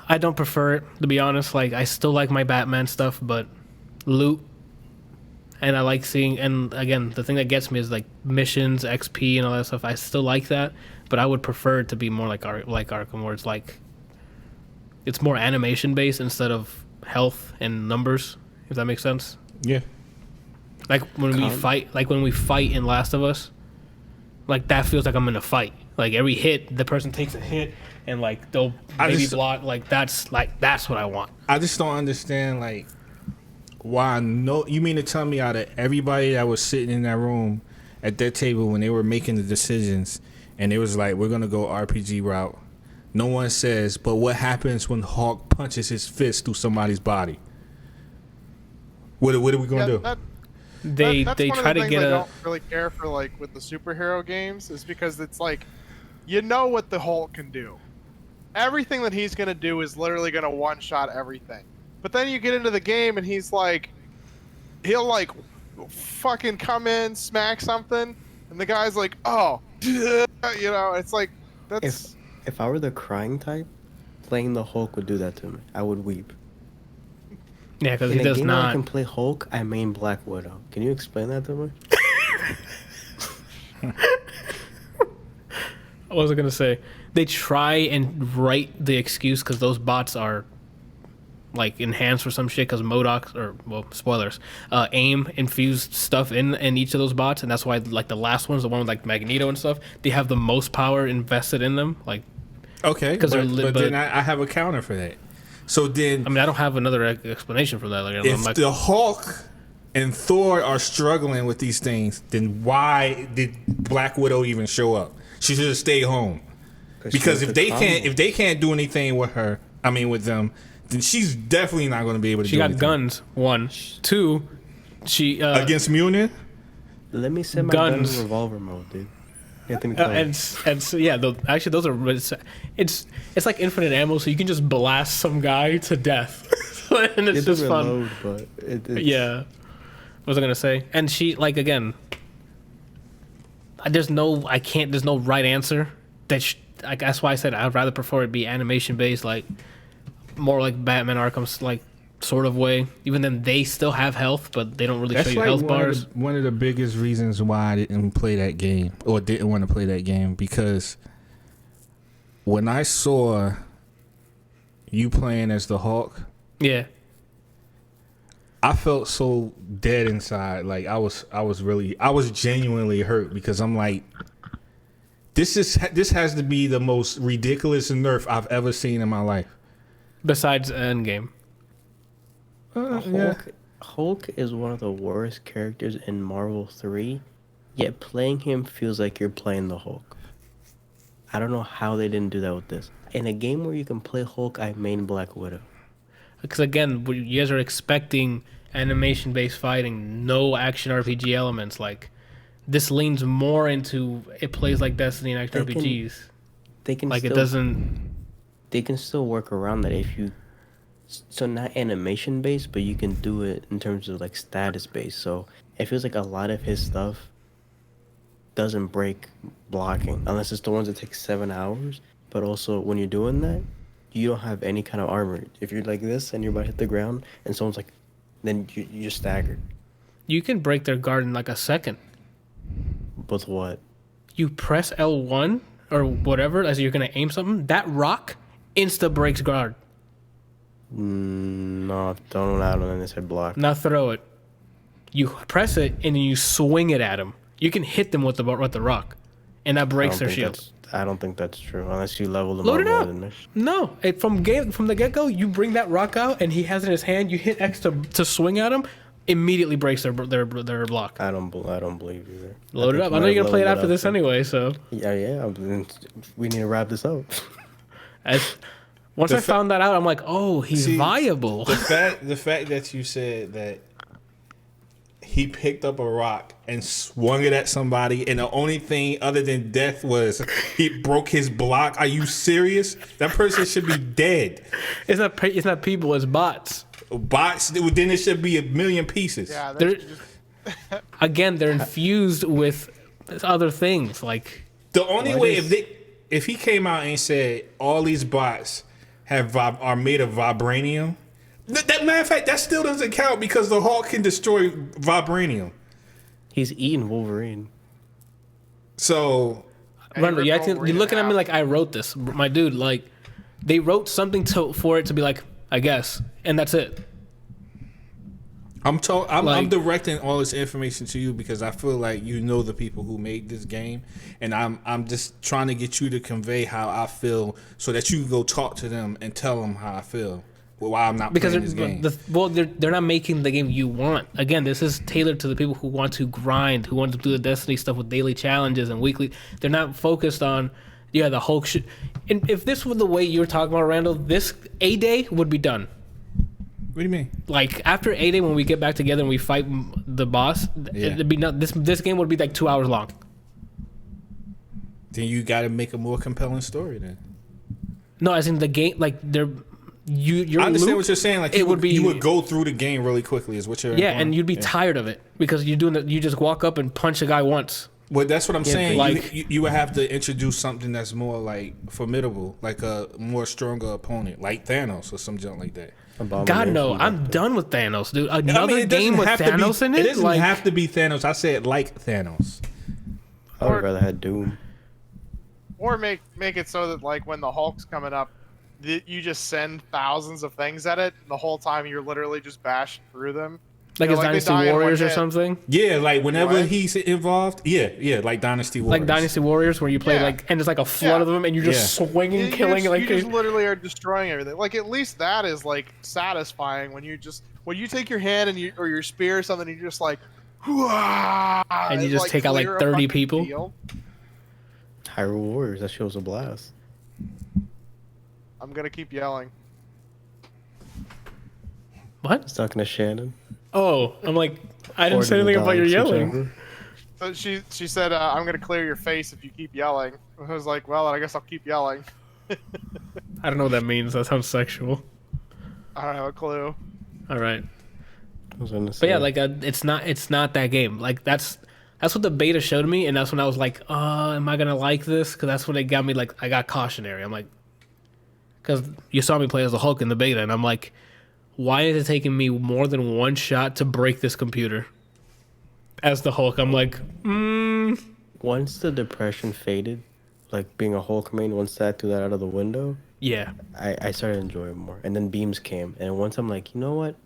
I don't prefer it, to be honest. Like I still like my Batman stuff, but loot, and I like seeing. And again, the thing that gets me is like missions, XP, and all that stuff. I still like that, but I would prefer it to be more like Arkham, where it's like it's more animation based instead of health and numbers. If that makes sense. Yeah. Like when we fight in Last of Us, like that feels like I'm in a fight. Like every hit, the person takes a hit, and like they'll maybe block. Like that's what I want. I just don't understand like why. No, you mean to tell me out of everybody that was sitting in that room at that table when they were making the decisions, and it was like we're gonna go RPG route. No one says, but what happens when Hawk punches his fist through somebody's body? What are we gonna do? They try to get I don't really care for like with the superhero games is because it's like you know what the Hulk can do. Everything that he's gonna do is literally gonna one shot everything. But then you get into the game and he's like he'll like fucking come in, smack something, and the guy's like, oh, you know, it's like that's. If I were the crying type, playing the Hulk would do that to me. I would weep. Yeah, because he does not. not. I can play Hulk. I main Black Widow. Can you explain that to me? I was gonna say they try and write the excuse because those bots are like enhanced or some shit because MODOK or well spoilers AIM infused stuff in each of those bots, and that's why like the last one's the one with like Magneto and stuff. They have the most power invested in them. Like okay, but then I have a counter for that. So then, I mean, I don't have another explanation for that. Like, if the Hulk and Thor are struggling with these things, then why did Black Widow even show up? She should have stayed home. Because if they can't do anything with her, I mean with them, then she's definitely not going to be able to. She do got anything. guns. 1, 2. She against Munich. Let me set my gun in revolver mode, dude. And so, yeah, actually those are it's like infinite ammo, so you can just blast some guy to death, and it's just fun. But yeah, what was I gonna say? And she like again, there's no right answer. That's why I said I'd rather prefer it be animation based, like more like Batman Arkham's like sort of way. Even then, they still have health, but they don't really show you health bars. One of the biggest reasons why I didn't play that game or didn't want to play that game, because when I saw you playing as the Hulk, yeah, I felt so dead inside. Like I was genuinely hurt because I'm like, this has to be the most ridiculous nerf I've ever seen in my life. Besides Endgame. Hulk is one of the worst characters in Marvel 3, yet playing him feels like you're playing the Hulk. I don't know how they didn't do that with this. In a game where you can play Hulk, I main Black Widow. Because again, you guys are expecting animation-based fighting, no action RPG elements. Like this leans more into it plays like Destiny and action RPGs. They can like still, it doesn't. They can still work around that if you. So not animation based, but you can do it in terms of like status based. So it feels like a lot of his stuff doesn't break blocking unless it's the ones that take 7 hours. But also when you're doing that, you don't have any kind of armor. If you're like this and you're about to hit the ground and someone's like, then you're just staggered. You can break their guard in like a second. With what? You press L1 or whatever as you're gonna aim something. That rock insta breaks guard. No, don't allow them. They said block. Now throw it. You press it and then you swing it at them. You can hit them with the rock, and that breaks their shields. I don't think that's true unless you level them Load up it more up. than this. No, from the get go, you bring that rock out and he has it in his hand. You hit X to swing at him. immediately breaks their block. I don't believe you there. Load it up. I know you're gonna play it after this anyway, so yeah. We need to wrap this up. Once I found that out, I'm like, oh, he's viable. The fact that you said that he picked up a rock and swung it at somebody, and the only thing other than death was he broke his block. Are you serious? That person should be dead. It's not people. It's bots. Bots. Then it should be a million pieces. Yeah. Again, they're infused with other things. Like the only way if he came out and said all these bots are made of vibranium. That matter of fact, that still doesn't count because the Hulk can destroy vibranium. He's eating Wolverine. So, Randall, you're looking at me like I wrote this, my dude. Like, they wrote something for it to be like, I guess, and that's it. I'm directing all this information to you because I feel like you know the people who made this game, and I'm just trying to get you to convey how I feel so that you can go talk to them and tell them how I feel. Why I'm not playing this game. They're not making the game you want. Again, this is tailored to the people who want to grind, who want to do the Destiny stuff with daily challenges and weekly. They're not focused on, the Hulk shit. And if this was the way you were talking about, Randall, this A-Day would be done. What do you mean? Like, after A-Day, when we get back together and we fight the boss, it'd be this game would be like 2 hours long. Then you got to make a more compelling story then. No, as in the game, like, they're... I understand what you're saying. Like you would go through the game really quickly. Is what you're and you'd be tired of it because you're doing that. You just walk up and punch a guy once. Well, that's what I'm saying. Like you would have to introduce something that's more like formidable, like a more stronger opponent, like Thanos or some junk like that. God no, I'm done with Thanos, dude. Another game with Thanos in it. It doesn't have to be Thanos. I said like Thanos. I would rather have Doom. Or make it so that like when the Hulk's coming up, you just send thousands of things at it, and the whole time you're literally just bashing through them. Like it's Dynasty Warriors or something? Yeah, like whenever he's involved. Yeah, like Dynasty Warriors. Like Dynasty Warriors where you play and it's like a flood of them and you're just swinging, killing. You just literally are destroying everything. Like at least that is like satisfying when you take your hand or your spear or something and you're just like, and you just take out like 30 people. Field. Hyrule Warriors, that show's a blast. I'm gonna keep yelling. What? It's talking to Shannon. Oh, I'm like, I didn't say anything about your yelling. So she said, I'm gonna clear your face if you keep yelling. I was like, well, I guess I'll keep yelling. I don't know what that means. That sounds sexual. I don't have a clue. All right. But yeah, like it's not that game. Like that's what the beta showed me, and that's when I was like, am I gonna like this? Because that's when it got me like I got cautionary. I'm like. Because you saw me play as a Hulk in the beta, and I'm like, why is it taking me more than one shot to break this computer? As the Hulk, I'm like, Once the depression faded, like being a Hulk main, once that threw that out of the window, I started enjoying more. And then beams came, and once I'm like, you know what?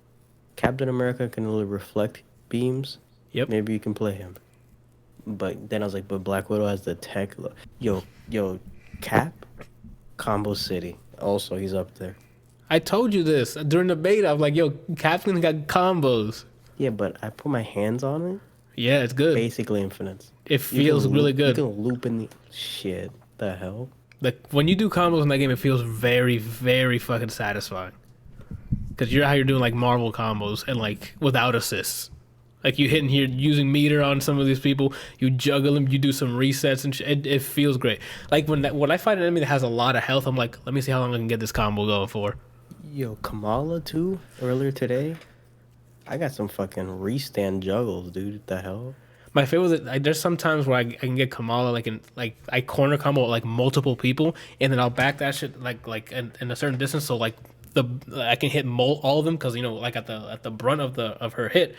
Captain America can really reflect beams. Yep. Maybe you can play him. But then I was like, but Black Widow has the tech. Yo, Cap, Combo City. Also, he's up there. I told you this during the beta. I was like, yo, Captain got combos. Yeah, but I put my hands on it. Yeah, it's good. Basically infinite. It feels really good. You can loop in the shit. The hell? Like when you do combos in that game, it feels very, very fucking satisfying. Because you're out here doing like Marvel combos and like without assists. Like you hitting here using meter on some of these people, you juggle them, you do some resets and it feels great. Like when I fight an enemy that has a lot of health, I'm like, let me see how long I can get this combo going for. Yo, Kamala too. Earlier today, I got some fucking restand juggles, dude. What the hell? My favorite is there's some times where I can get Kamala like I corner combo like multiple people, and then I'll back that shit like in a certain distance, so like I can hit all of them because like at the brunt of her hit,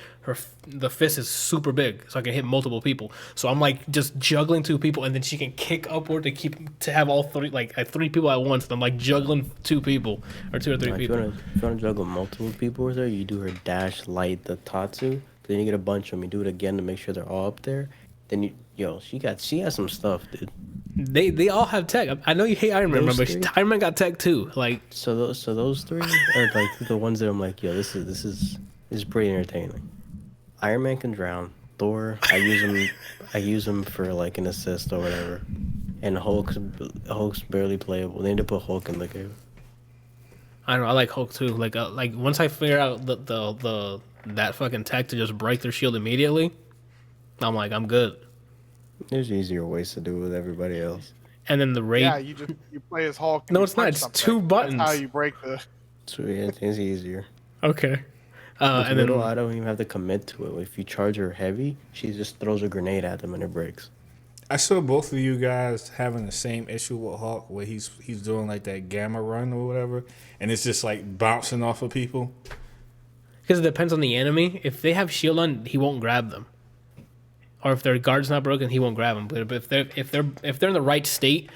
the fist is super big, so I can hit multiple people. So I'm like just juggling two people, and then she can kick upward to have all three three people at once. And I'm like juggling two people or two or three people. If you want to juggle multiple people with her, you do her dash light the Tatsu. Then you get a bunch of them. You do it again to make sure they're all up there. Then she has some stuff, dude. They all have tech. I know you hate Iron Man, but Iron Man got tech too. Like so those three are like the ones that I'm like, yo, this is pretty entertaining. Iron Man can drown. Thor, I use him for like an assist or whatever. And Hulk's barely playable. They need to put Hulk in the game. I don't know. I like Hulk too. Like once I figure out the that fucking tech to just break their shield immediately, I'm like, I'm good. There's easier ways to do it with everybody else. And then the raid. Yeah, you play as Hulk. No, it's not. It's something. 2 buttons. That's how you break the. So yeah, it's easier. Okay. And then I don't even have to commit to it. If you charge her heavy, she just throws a grenade at them and it breaks. I saw both of you guys having the same issue with Hulk, where he's doing like that gamma run or whatever, and it's just like bouncing off of people. Because it depends on the enemy. If they have shield on, he won't grab them. Or if their guard's not broken, he won't grab them. But if they're in the right state,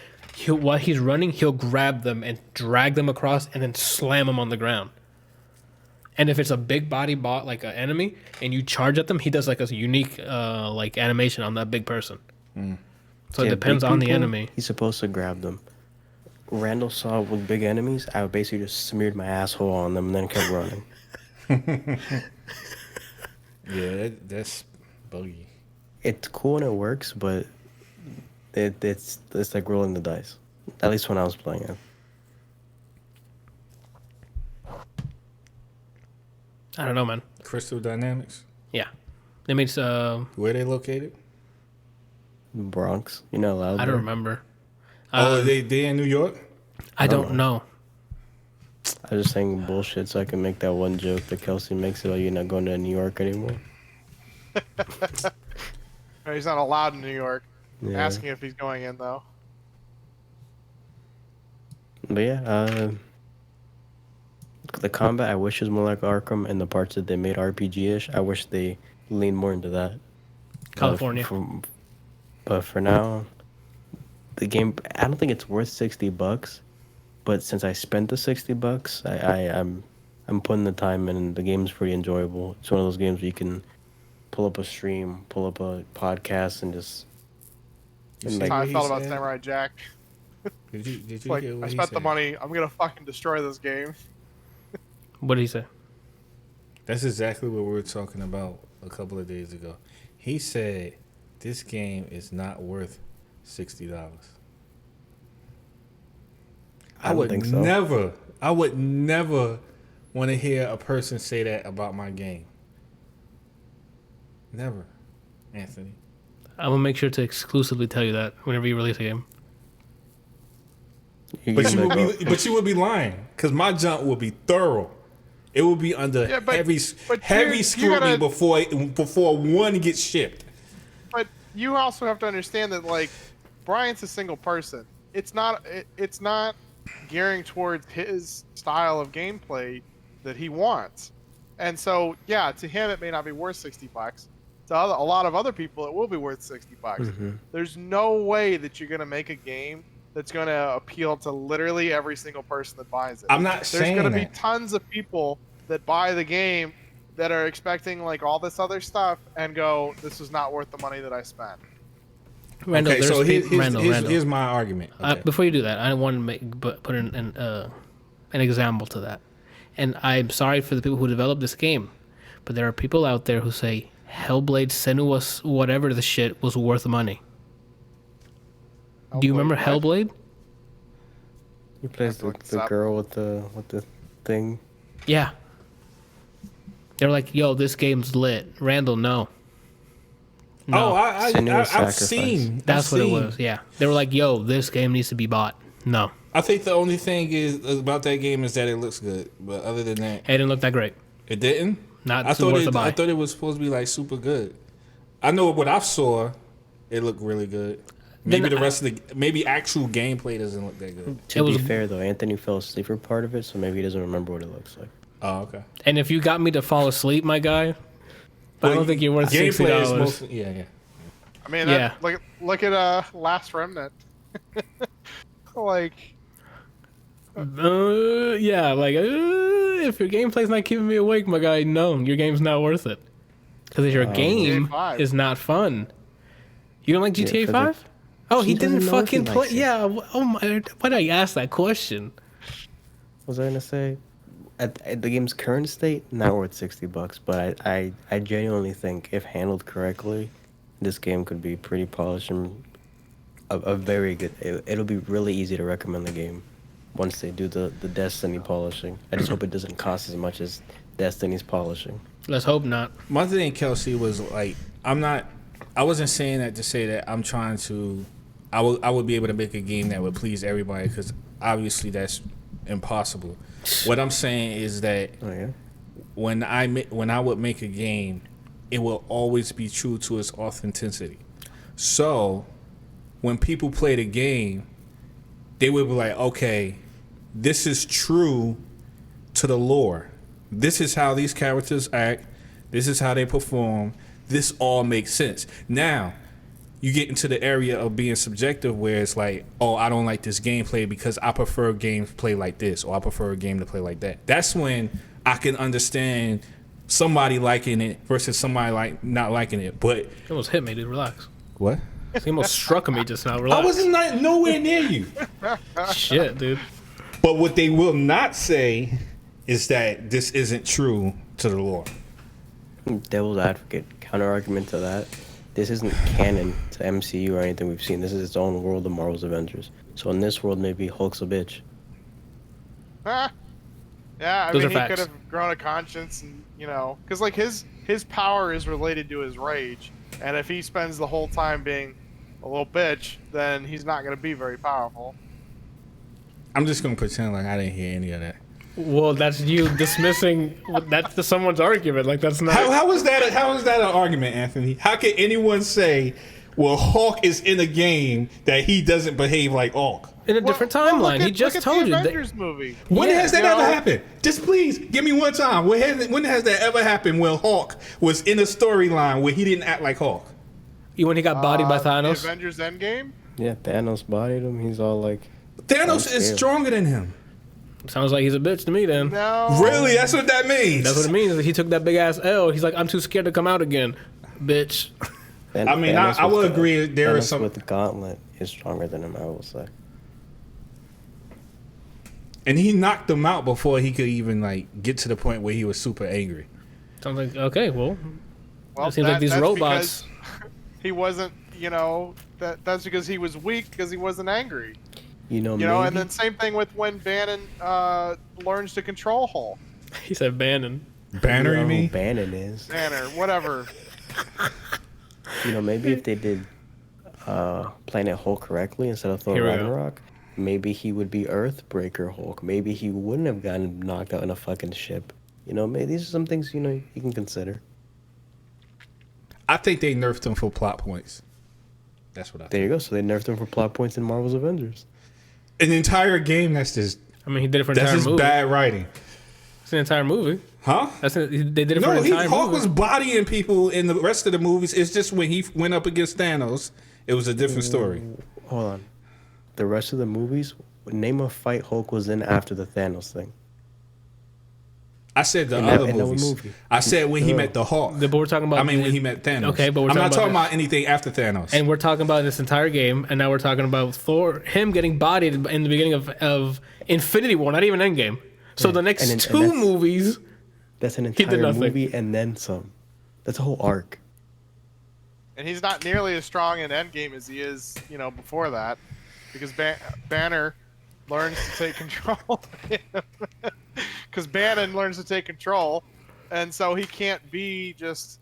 while he's running, he'll grab them and drag them across, and then slam them on the ground. And if it's a big body bot like an enemy, and you charge at them, he does like a unique like animation on that big person. So it depends on the enemy. He's supposed to grab them. Randall saw with big enemies, I basically just smeared my asshole on them and then kept running. Yeah, that's buggy. It's cool and it works, but it's like rolling the dice. At least when I was playing it. I don't know, man. Crystal Dynamics? Yeah. They made Where they located? Bronx. You're not allowed. I don't remember. They in New York? I don't know. I was just saying bullshit so I can make that one joke that Kelsey makes about you not going to New York anymore. He's not allowed in New York. Yeah. Asking if he's going in though. But yeah, the combat I wish was more like Arkham, and the parts that they made RPG-ish, I wish they leaned more into that. California. But for now, the game, I don't think it's worth $60. But since I spent the $60, I'm putting the time in, and the game's pretty enjoyable. It's one of those games where you can pull up a stream, pull up a podcast, and just. That's how I felt about Samurai Jack. Did you like, hear what I he spent said? the money. I'm gonna fucking destroy this game. What did he say? That's exactly what we were talking about a couple of days ago. He said this game is not worth $60. I would think so. I would never want to hear a person say that about my game. Never, Anthony. I'm gonna make sure to exclusively tell you that whenever you release a game. But you would be lying, because my jump would be thorough. It will be under heavy scrutiny before one gets shipped. But you also have to understand that, like, Bryant's a single person. It's not gearing towards his style of gameplay that he wants. And so, yeah, to him it may not be worth $60. To a lot of other people, it will be worth $60. Mm-hmm. There's no way that you're gonna make a game that's gonna appeal to literally every single person that buys it. I'm not saying there's gonna be tons of people that buy the game that are expecting like all this other stuff and go, "This is not worth the money that I spent." Randall, okay, so here's my argument. Okay. Before you do that, I want to put an example to that. And I'm sorry for the people who developed this game, but there are people out there who say Hellblade Senua's whatever the shit was worth money. Do you remember Hellblade? You played the girl with the thing. Yeah. They're like, "Yo, this game's lit." Randall, no. No. I've seen. That's what it was. Yeah, they were like, "Yo, this game needs to be bought." No. I think the only thing about that game is that it looks good, but other than that, it didn't look that great. It didn't. I thought it was supposed to be like super good. I know what I saw. It looked really good. Maybe maybe actual gameplay doesn't look that good. To be fair though, Anthony fell asleep for part of it, so maybe he doesn't remember what it looks like. Oh, okay. And if you got me to fall asleep, my guy, I don't think you're worth $60. Yeah. I mean, look at Last Remnant. Like, if your gameplay's not keeping me awake, my guy, no, your game's not worth it. Because your game is not fun. You don't like GTA 5? Oh, he didn't fucking play. Yeah. Oh my! Why did I ask that question? Was I gonna say? at the game's current state, not worth $60. But I genuinely think if handled correctly, this game could be pretty polished and a very good. It'll be really easy to recommend the game once they do the Destiny polishing. I just hope it doesn't cost as much as Destiny's polishing. Let's hope not. My thing, Kelsey, was like, I wasn't saying that to say that I'm trying to. I would be able to make a game that would please everybody, because obviously that's impossible. What I'm saying is that when I would make a game, it will always be true to its authenticity. So when people play the game, they would be like, okay, this is true to the lore. This is how these characters act. This is how they perform. This all makes sense. Now, you get into the area of being subjective where it's like, oh, I don't like this gameplay because I prefer games play like this, or I prefer a game to play like that. That's when I can understand somebody liking it versus somebody like not liking it. But You almost hit me, dude. Relax. what? He almost struck me just now. Relax. I was nowhere near you. Shit, dude. But what they will not say is that this isn't true to the lore. Devil's advocate, counter argument to that. This isn't canon to MCU or anything we've seen. This is its own world of Marvel's Avengers. So in this world, maybe Hulk's a bitch. Yeah, I Those mean, are he facts. could have grown a conscience, and because like his power is related to his rage, and if he spends the whole time being a little bitch, then he's not going to be very powerful. I'm just gonna pretend like I didn't hear any of that. Well, that's you dismissing. That's someone's argument. Like that's not. How is that an argument, Anthony? How can anyone say, well, Hulk is in a game that he doesn't behave like Hulk? In a different timeline. He just told you. The Avengers movie. When has that you ever know? happened? Just please give me one time. When has that ever happened where Hulk was in a storyline where he didn't act like Hulk? When he got bodied by Thanos. The Avengers Endgame? Yeah, Thanos bodied him. He's all like... Thanos is stronger than him. Sounds like he's a bitch to me then. No. Really? That's what that means? That's what it means. He took that big ass L. He's like, I'm too scared to come out again, bitch. I mean, I will agree there is some... with the gauntlet is stronger than him, I will say. And he knocked him out before he could even like get to the point where he was super angry. Sounds like, okay, well it seems like these that's robots. because He wasn't, that's because he was weak because he wasn't angry. Maybe, And then same thing with when Bannon learns to control Hulk. He said Bannon. Banner, you mean? who Bannon is. Banner, whatever. Maybe if they did Planet Hulk correctly instead of Thor Here we go. Ragnarok, maybe he would be Earthbreaker Hulk. Maybe he wouldn't have gotten knocked out in a fucking ship. Maybe these are some things, you can consider. I think they nerfed him for plot points. That's what I think. There you go. So they nerfed him for plot points in Marvel's Avengers. An entire game that's just... I mean, he did it for an That's entire just movie. bad writing. It's an entire movie. Huh? They did it for No, an entire Hulk movie. was bodying people in the rest of the movies. It's just when he went up against Thanos, it was a different story. Hold on. The rest of the movies, name a fight Hulk was in after the Thanos thing. I said the In other that movies. movie. I said when he met the Hulk. But we're talking about. when he met Thanos. Okay, but we're I'm not talking talking about about anything after Thanos. And we're talking about this entire game, and now we're talking about Thor, him getting bodied in the beginning of Infinity War, not even Endgame. So the next And two that's- movies, That's an He did entire nothing. movie and then some. That's a whole arc. And he's not nearly as strong in Endgame as he is, before that, because Banner learns to take control. Because Bannon learns to take control, and so he can't be just,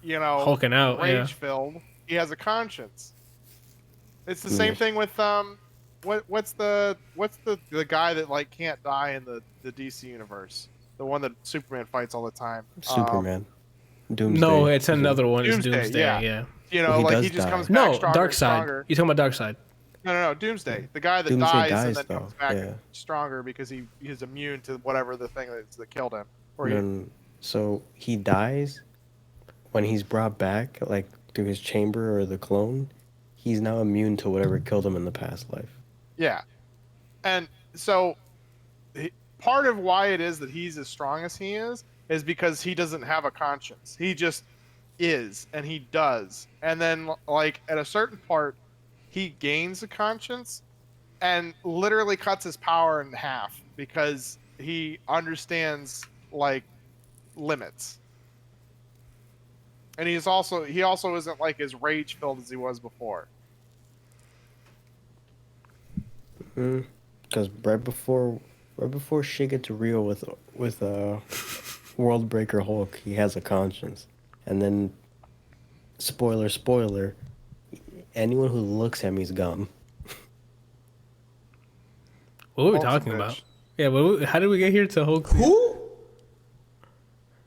hulking out. Yeah. rage filled. He has a conscience. It's the same thing with what's the guy that like can't die in the DC universe? The one that Superman fights all the time. Superman. Doomsday. No, it's another one. It's Doomsday, Doomsday. yeah. Yeah. Well, he he does just die. comes back No, stronger. Dark Side. You're talking about Dark Side. No, Doomsday. The guy that Doomsday dies and dies, then though, comes back yeah. stronger because he's immune to whatever the thing that killed him. Or he, So he dies when he's brought back, like through his chamber or the clone. He's now immune to whatever killed him in the past life. yeah. And so part of why it is that he's as strong as he is because he doesn't have a conscience. He just is, and he does. And then, like, at a certain part, he gains a conscience and literally cuts his power in half because he understands like limits. And he also isn't like as rage filled as he was before. Because right before shit gets real with World Breaker Hulk, he has a conscience, and then spoiler, anyone who looks at me is gum. What were we talking about? Yeah, how did we get here to Hulk? Who?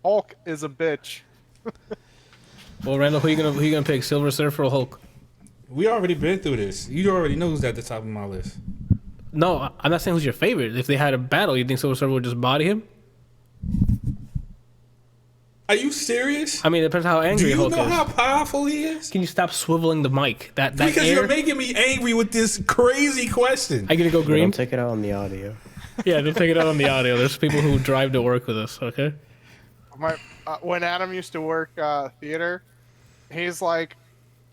Hulk is a bitch. Well, Randall, who you gonna pick, Silver Surfer or Hulk? We already been through this. You already know who's at the top of my list. No, I'm not saying who's your favorite. If they had a battle, you think Silver Surfer would just body him? Are you serious? I mean, it depends how angry Hulk is. Do you know how powerful he is? Can you stop swiveling the mic? Because you're making me angry with this crazy question. I gonna go green? Don't take it out on the audio. Yeah, don't take it out on the audio. There's people who drive to work with us, okay? When Adam used to work theater, he's like,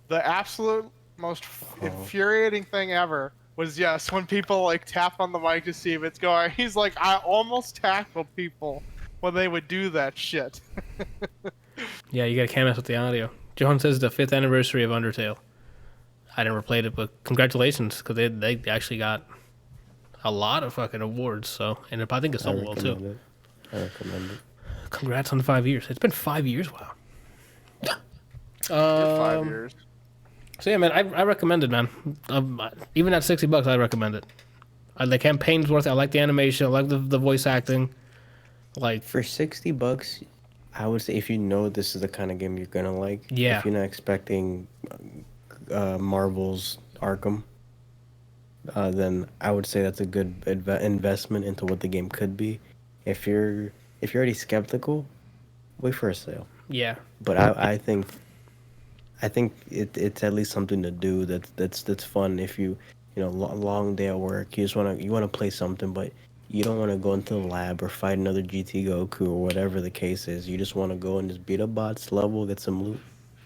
the absolute most infuriating thing ever was, yes, when people like tap on the mic to see if it's going. He's like, I almost tackled people when they would do that shit. Yeah, you gotta can't mess with the audio. Johan says the 5th anniversary of Undertale. I never played it, but congratulations, because they actually got a lot of fucking awards. So, and I think it's sold well too. I recommend it. Congrats on the 5 years. It's been 5 years. Wow. 5 years. So yeah, man, I recommend it, man. Even at $60, I recommend it. The campaign's worth it. I like the animation. I like the voice acting. Like for $60, I would say if you know this is the kind of game you're gonna like. Yeah. If you're not expecting Marvel's Arkham, then I would say that's a good investment into what the game could be. If you're already skeptical, wait for a sale. Yeah. But I think it's at least something to do that's fun. If you know long day at work, you wanna play something, but you don't want to go into the lab or fight another GT Goku or whatever the case is. You just want to go and just beat up bots, level, get some loot,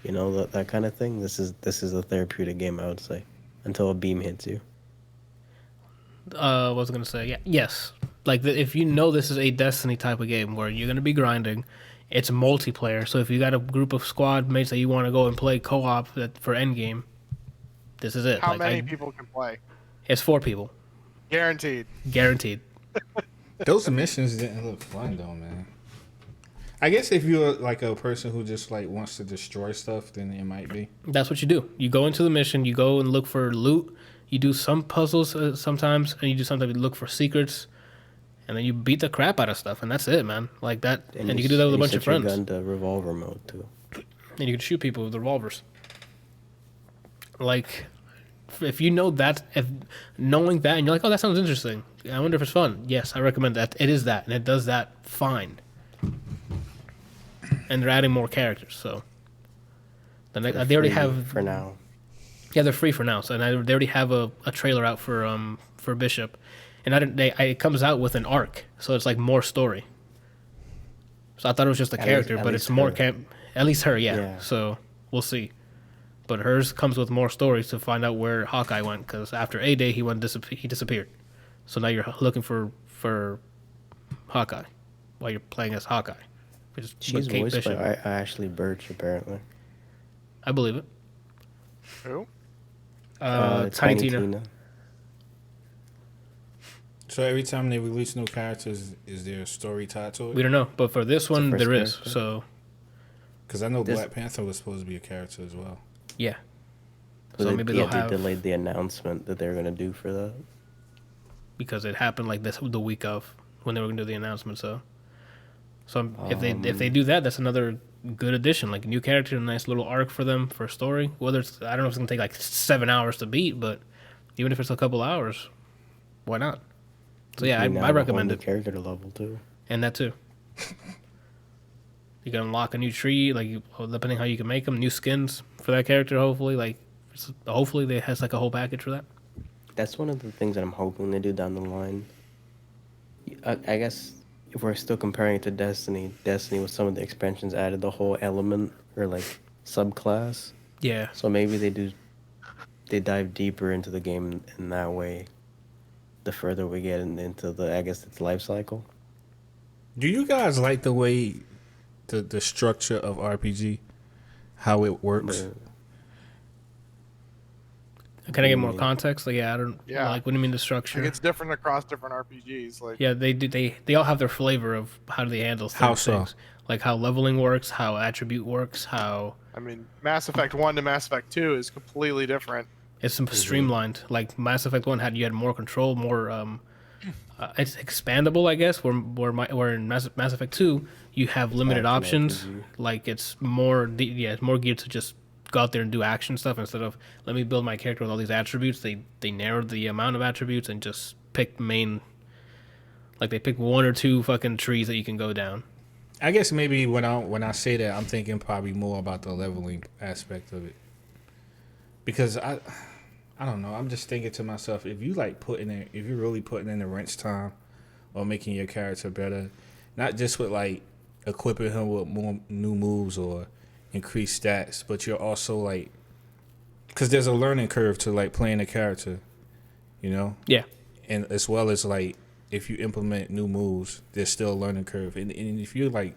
you know, that kind of thing. This is a therapeutic game, I would say, until a beam hits you. What was I gonna say? Yeah, yes. Like if you know this is a Destiny type of game where you're gonna be grinding, it's multiplayer. So if you got a group of squad mates that you want to go and play co-op for endgame, this is it. How many people can play? It's 4 people. Guaranteed. Those missions didn't look fun though, man. I guess if you're like a person who just like wants to destroy stuff, then it might be. That's what you do. You go into the mission, you go and look for loot, you do some puzzles sometimes, and you look for secrets, and then you beat the crap out of stuff, and that's it, man. Like that, and you can do that with a bunch of friends. You gun to revolver mode too. And you can shoot people with revolvers. Like, if you know that, knowing that, and you're like, oh, that sounds interesting. I wonder if it's fun. Yes, I recommend that. It is that, and it does that fine. And they're adding more characters, so they already have for now. Yeah, they're free for now. So they already have a trailer out for Bishop, and it comes out with an arc, so it's like more story. So I thought it was just a character, but it's more at least her, yeah. So we'll see. But hers comes with more stories to find out where Hawkeye went, because after A-Day he disappeared. So now you're looking for Hawkeye while you're playing as Hawkeye. She's voiced by Ashley Birch, apparently. I believe it. Who? Tiny Tina. So every time they release new characters, is there a story tied to it? We don't know, but for this one, there is. Character. So, because I know Black Panther was supposed to be a character as well. Yeah. So maybe they delayed the announcement that they were going to do for that. Because it happened like this the week of when they were going to do the announcement. So if they do that, that's another good addition. Like a new character, a nice little arc for them for a story. Whether it's, I don't know if it's going to take like 7 hours to beat, but even if it's a couple hours, why not? So yeah, I recommend it. Character level too. And that too. You can unlock a new tree, like depending how you can make them, new skins for that character. Hopefully they has like a whole package for that. That's one of the things that I'm hoping they do down the line. I guess if we're still comparing it to Destiny with some of the expansions added the whole element or like subclass. Yeah. So maybe they dive deeper into the game in that way. The further we get into its life cycle. Do you guys like the way the structure of RPG, how it works? Can I get more context? Like, I don't. Yeah. Like, what do you mean the structure? Like, it's different across different RPGs. Like, yeah, they do. They all have their flavor of how do they handle certain things. Like how leveling works, how attribute works, how. I mean, Mass Effect 1 to Mass Effect 2 is completely different. It's streamlined. Like Mass Effect 1 you had more control, more. It's expandable, I guess. Where in Mass Effect 2 you have limited options. Like it's more. It's more geared to just go out there and do action stuff instead of let me build my character with all these attributes. They narrowed the amount of attributes and just pick main. Like they pick one or two fucking trees that you can go down. I guess maybe when I say that, I'm thinking probably more about the leveling aspect of it, because I don't know. I'm just thinking to myself, if you're really putting in the wrench time or making your character better, not just with like equipping him with more new moves or increased stats, but you're also like, because there's a learning curve to like playing a character, you know? Yeah. And as well as like, if you implement new moves, there's still a learning curve. And if you're like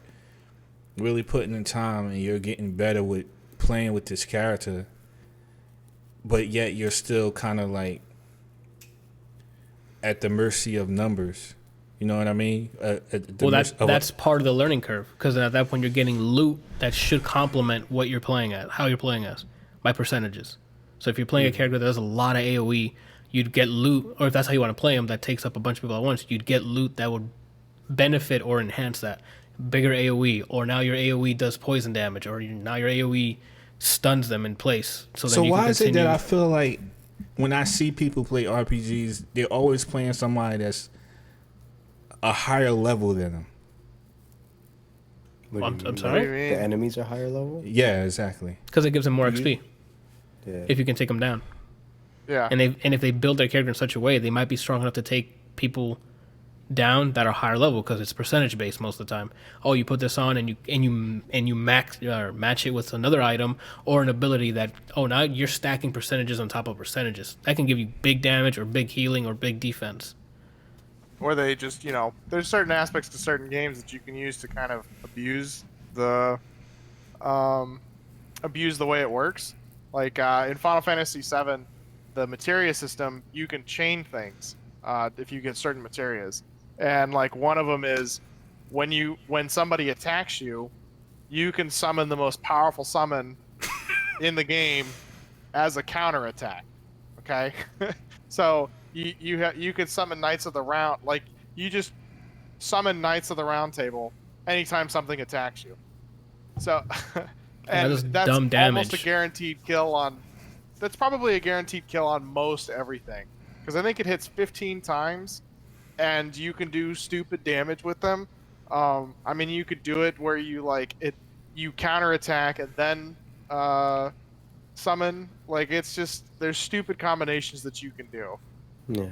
really putting in time and you're getting better with playing with this character, but yet you're still kind of like at the mercy of numbers. You know what I mean? That's part of the learning curve, because at that point you're getting loot that should complement what you're playing at, how you're playing as, by percentages. So if you're playing a character that does a lot of AoE, you'd get loot, or if that's how you want to play him, that takes up a bunch of people at once, you'd get loot that would benefit or enhance that. Bigger AoE, or now your AoE does poison damage, or now your AoE stuns them in place. So why is it that I feel like when I see people play RPGs, they're always playing somebody that's a higher level than them? I'm sorry? The enemies are higher level? Yeah, exactly. Because it gives them more XP. Yeah. If you can take them down. Yeah. And if they build their character in such a way, they might be strong enough to take people down that are higher level, because it's percentage based most of the time. Oh, you put this on and you match it with another item or an ability that now you're stacking percentages on top of percentages. That can give you big damage or big healing or big defense. Or they just, there's certain aspects to certain games that you can use to kind of abuse the way it works. Like in Final Fantasy VII, the materia system, you can chain things if you get certain materias. And like one of them is when somebody attacks you, you can summon the most powerful summon in the game as a counter attack. Okay, so you could summon Knights of the Round, like you just summon Knights of the Round Table anytime something attacks you. So and that's dumb damage. Almost a guaranteed kill on. That's probably a guaranteed kill on most everything, because I think it hits 15 times. And you can do stupid damage with them. I mean, you could do it where you counterattack and then summon. Like, it's just, there's stupid combinations that you can do. Yeah.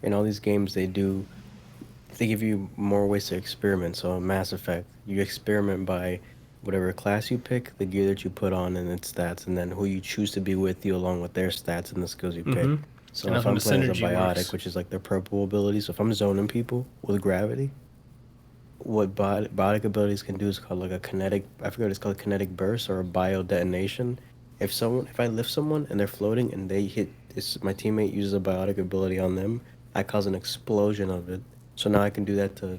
In all these games, they give you more ways to experiment. So in Mass Effect, you experiment by whatever class you pick, the gear that you put on and its stats, and then who you choose to be with you along with their stats and the skills you pick. So if I'm playing as a biotic, which is like their purple ability, so if I'm zoning people with gravity, what biotic abilities can do is called like a kinetic, I forget what it's called, kinetic burst or a bio detonation. If I lift someone and they're floating and they hit my teammate uses a biotic ability on them, I cause an explosion of it. So now I can do that to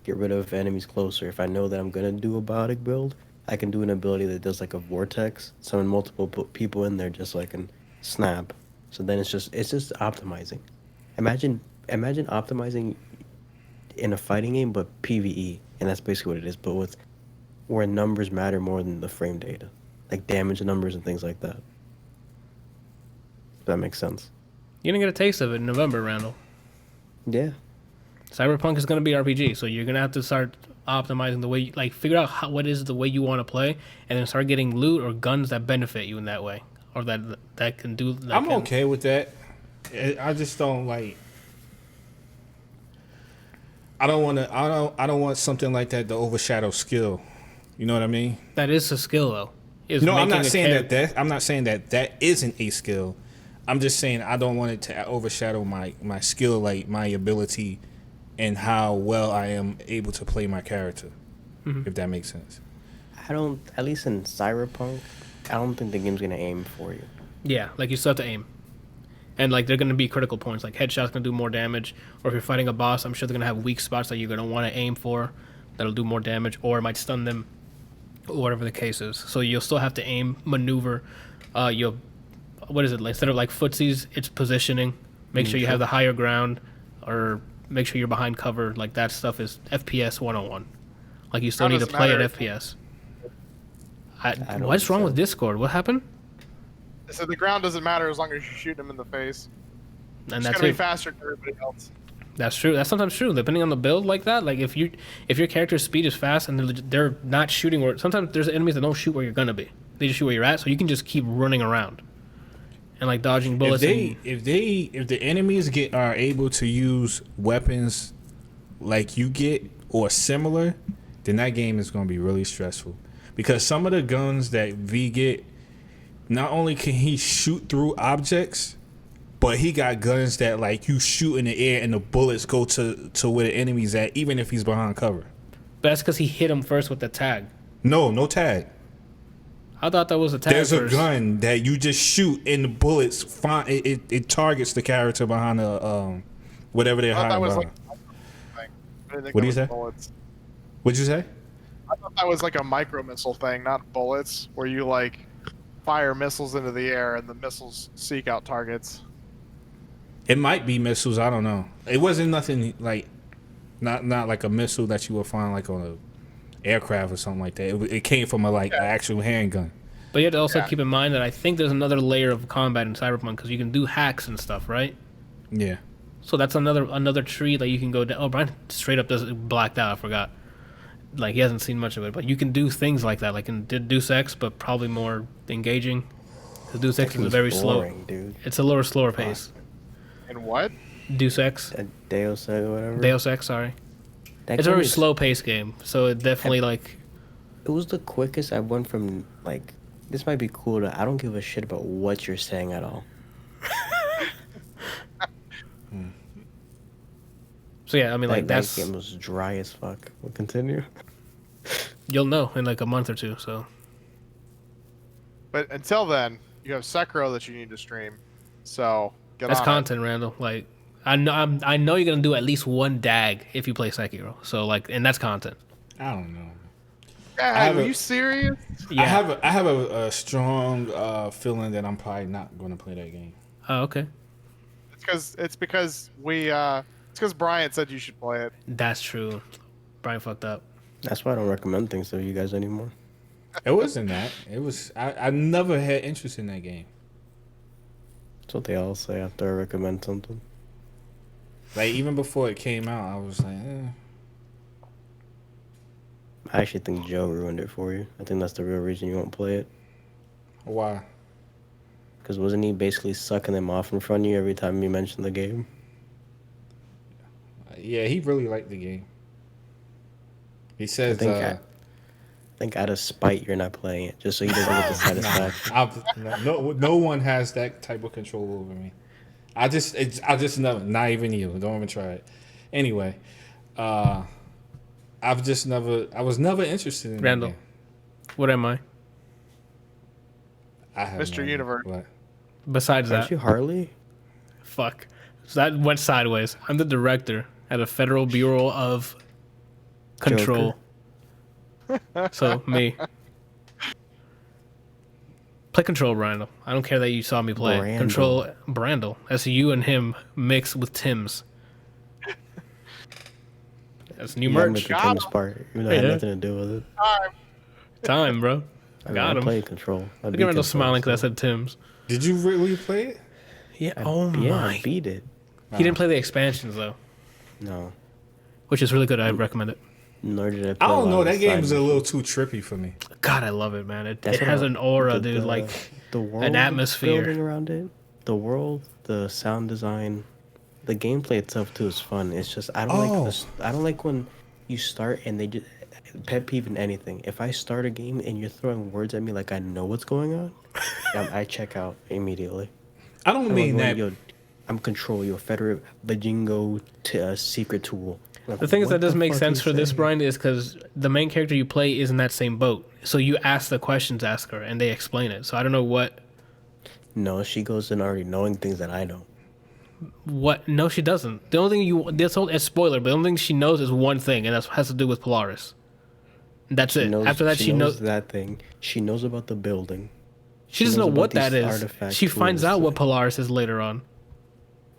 get rid of enemies closer. If I know that I'm gonna do a biotic build, I can do an ability that does like a vortex, summon multiple people in there just like a snap. So then it's just optimizing. Imagine optimizing in a fighting game, but PvE, and that's basically what it is. But where numbers matter more than the frame data, like damage numbers and things like that. If that makes sense. You're gonna get a taste of it in November, Randall. Yeah. Cyberpunk is gonna be RPG, so you're gonna have to start optimizing the way, figure out what is the way you want to play, and then start getting loot or guns that benefit you in that way. Or that can do. I'm okay with that. I just don't like. I don't want something like that to overshadow skill. You know what I mean? That is a skill, though. No, I'm not saying that. I'm not saying that isn't a skill. I'm just saying I don't want it to overshadow my skill, like my ability and how well I am able to play my character. If that makes sense. At least in Cyberpunk, I don't think the game's gonna aim for you. Yeah, like you still have to aim. And like they're gonna be critical points. Like headshots gonna do more damage. Or if you're fighting a boss, I'm sure they're gonna have weak spots that you're gonna want to aim for that'll do more damage, or it might stun them, or whatever the case is. So you'll still have to aim, maneuver. What is it? Instead of like footsies, it's positioning. Make sure you have the higher ground, or make sure you're behind cover. Like that stuff is FPS 101. Like you still need to play at FPS. What's wrong with Discord? What happened? So the ground doesn't matter as long as you shoot them in the face. And it's gonna be faster than everybody else. That's true. That's sometimes true. Depending on the build like that, like if your character's speed is fast and they're not shooting where, sometimes there's enemies that don't shoot where you're gonna be. They just shoot where you're at, so you can just keep running around and like dodging bullets. If the enemies are able to use weapons like you get or similar, then that game is gonna be really stressful. Because some of the guns that V get, not only can he shoot through objects, but he got guns that like you shoot in the air and the bullets go to where the enemy's at, even if he's behind cover. But that's because he hit him first with the tag. No tag. I thought that was a tag. There's a gun that you just shoot and the bullets find it targets the character behind the whatever they're hiding behind. What do you say? Bullets. What'd you say? I thought that was like a micro missile thing, not bullets, where you like fire missiles into the air and the missiles seek out targets. It might be missiles. I don't know. It wasn't nothing like, not like a missile that you would find like on a aircraft or something like that. It came from an actual handgun. But you have to also keep in mind that I think there's another layer of combat in Cyberpunk because you can do hacks and stuff, right? Yeah. So that's another tree that you can go down. Oh, Brian straight up does blacked out. I forgot. Like he hasn't seen much of it, but you can do things like that, like in Deus Ex, but probably more engaging. Because Deus Ex is very slow. Dude. It's a lower, slower pace. And what? Deus Ex. Deus Ex or whatever. Deus Ex, sorry. It's a very slow pace game, so it definitely like. It was the quickest I went from like this might be cool to I don't give a shit about what you're saying at all. So yeah, I mean like that game was dry as fuck. We'll continue. You'll know in like a month or two. So. But until then, you have Sekiro that you need to stream. So that's content, Randall. Like I know you're gonna do at least one dag if you play Sekiro. So like, and that's content. I don't know. Are you serious? Yeah. I have a strong feeling that I'm probably not going to play that game. Oh, okay. It's because Bryant said you should play it. That's true. Brian fucked up. That's why I don't recommend things to you guys anymore. It wasn't that. It was I never had interest in that game. That's what they all say after I recommend something. Like even before it came out, I was like, I actually think Joe ruined it for you. I think that's the real reason you won't play it. Why? Because wasn't he basically sucking them off in front of you every time you mentioned the game? Yeah, he really liked the game. He says, I think out of spite you're not playing it, just so he doesn't get the satisfaction. No one has that type of control over me. I just never, not even you. Don't even try it. Anyway, I was never interested in Randall. that game. What am I? I have Mr. Universe. What? Besides that, aren't you Harley? Fuck. So that went sideways. I'm the director at a Federal Bureau of Control. So me. Play Control, Brandel. I don't care that you saw me play. Brandel. Control, Brandel. That's you and him mixed with Tim's. That's new merch. The Tim's part, even though it had nothing to do with it. Time, bro. Got him. Play Control. Look at Randall smiling because I said Tim's. Did you really play it? Yeah. I beat it. He didn't play the expansions though. No. Which is really good. I recommend it. Nor did I play I don't know. That game is a little too trippy for me. God, I love it, man. It has an aura, dude. Like the world, an atmosphere building around it. The world, the sound design, the gameplay itself too is fun. It's just I don't like when you start and they just pet peeve in anything. If I start a game and you're throwing words at me like I know what's going on, I check out immediately. I don't mean that. I'm Control, your Federate Bajingo secret tool. Like, the thing is what that doesn't the make fuck sense you for this, saying? Brian, is because the main character you play is in that same boat. So you ask the questions, ask her, and they explain it. So I don't know what. No, she goes in already knowing things that I know. What? No, she doesn't. The only thing you. That's a spoiler, but the only thing she knows is one thing, and that has to do with Polaris. That's it. After that, she knows that thing. She knows about the building. She doesn't know what that is. She finds out what like, Polaris is later on.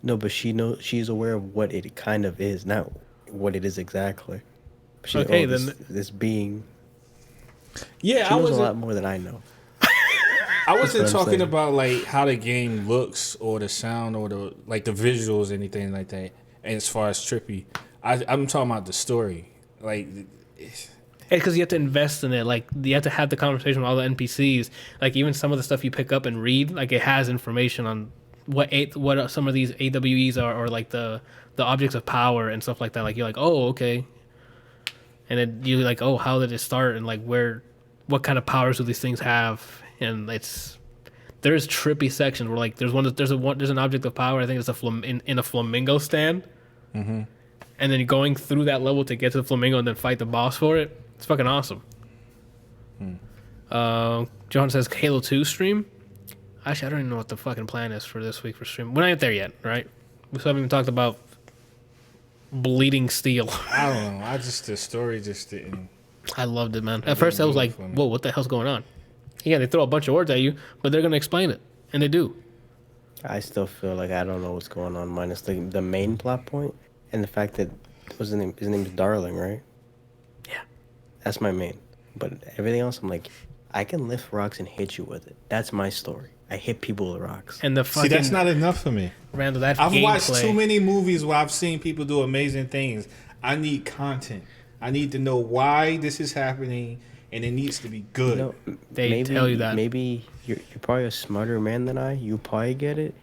No, but she's aware of what it kind of is, not what it is exactly. She's, Okay, this being. Yeah, she knows a lot more than I know. I wasn't talking about like how the game looks or the sound or the like the visuals, anything like that. And as far as trippy, I'm talking about the story. Like, Because you have to invest in it. Like, you have to have the conversation with all the NPCs. Like, even some of the stuff you pick up and read, like, it has information on what some of these AWEs are, or like the objects of power and stuff like that. Like, you're like, oh, okay. And then you're like, oh, how did it start? And like, what kind of powers do these things have? And there's trippy sections where like there's an object of power. I think it's in a flamingo stand. Mm-hmm. And then going through that level to get to the flamingo and then fight the boss for it. It's fucking awesome. John says Halo 2 stream. Actually, I don't even know what the fucking plan is for this week for stream. We're not there yet, right? We still haven't even talked about bleeding steel. I don't know. The story just didn't. I loved it, man. At first, I was like, whoa, what the hell's going on? Yeah, they throw a bunch of words at you, but they're going to explain it. And they do. I still feel like I don't know what's going on, minus the main plot point and the fact that his name is Darling, right? Yeah. That's my main. But everything else, I'm like, I can lift rocks and hit you with it. That's my story. I hit people with rocks. And the fucking, see, that's not enough for me. Randall, that I've gameplay. watched too many movies where I've seen people do amazing things. I need content. I need to know why this is happening, and it needs to be good. You know, they tell you that. Maybe you're probably a smarter man than I. You probably get it.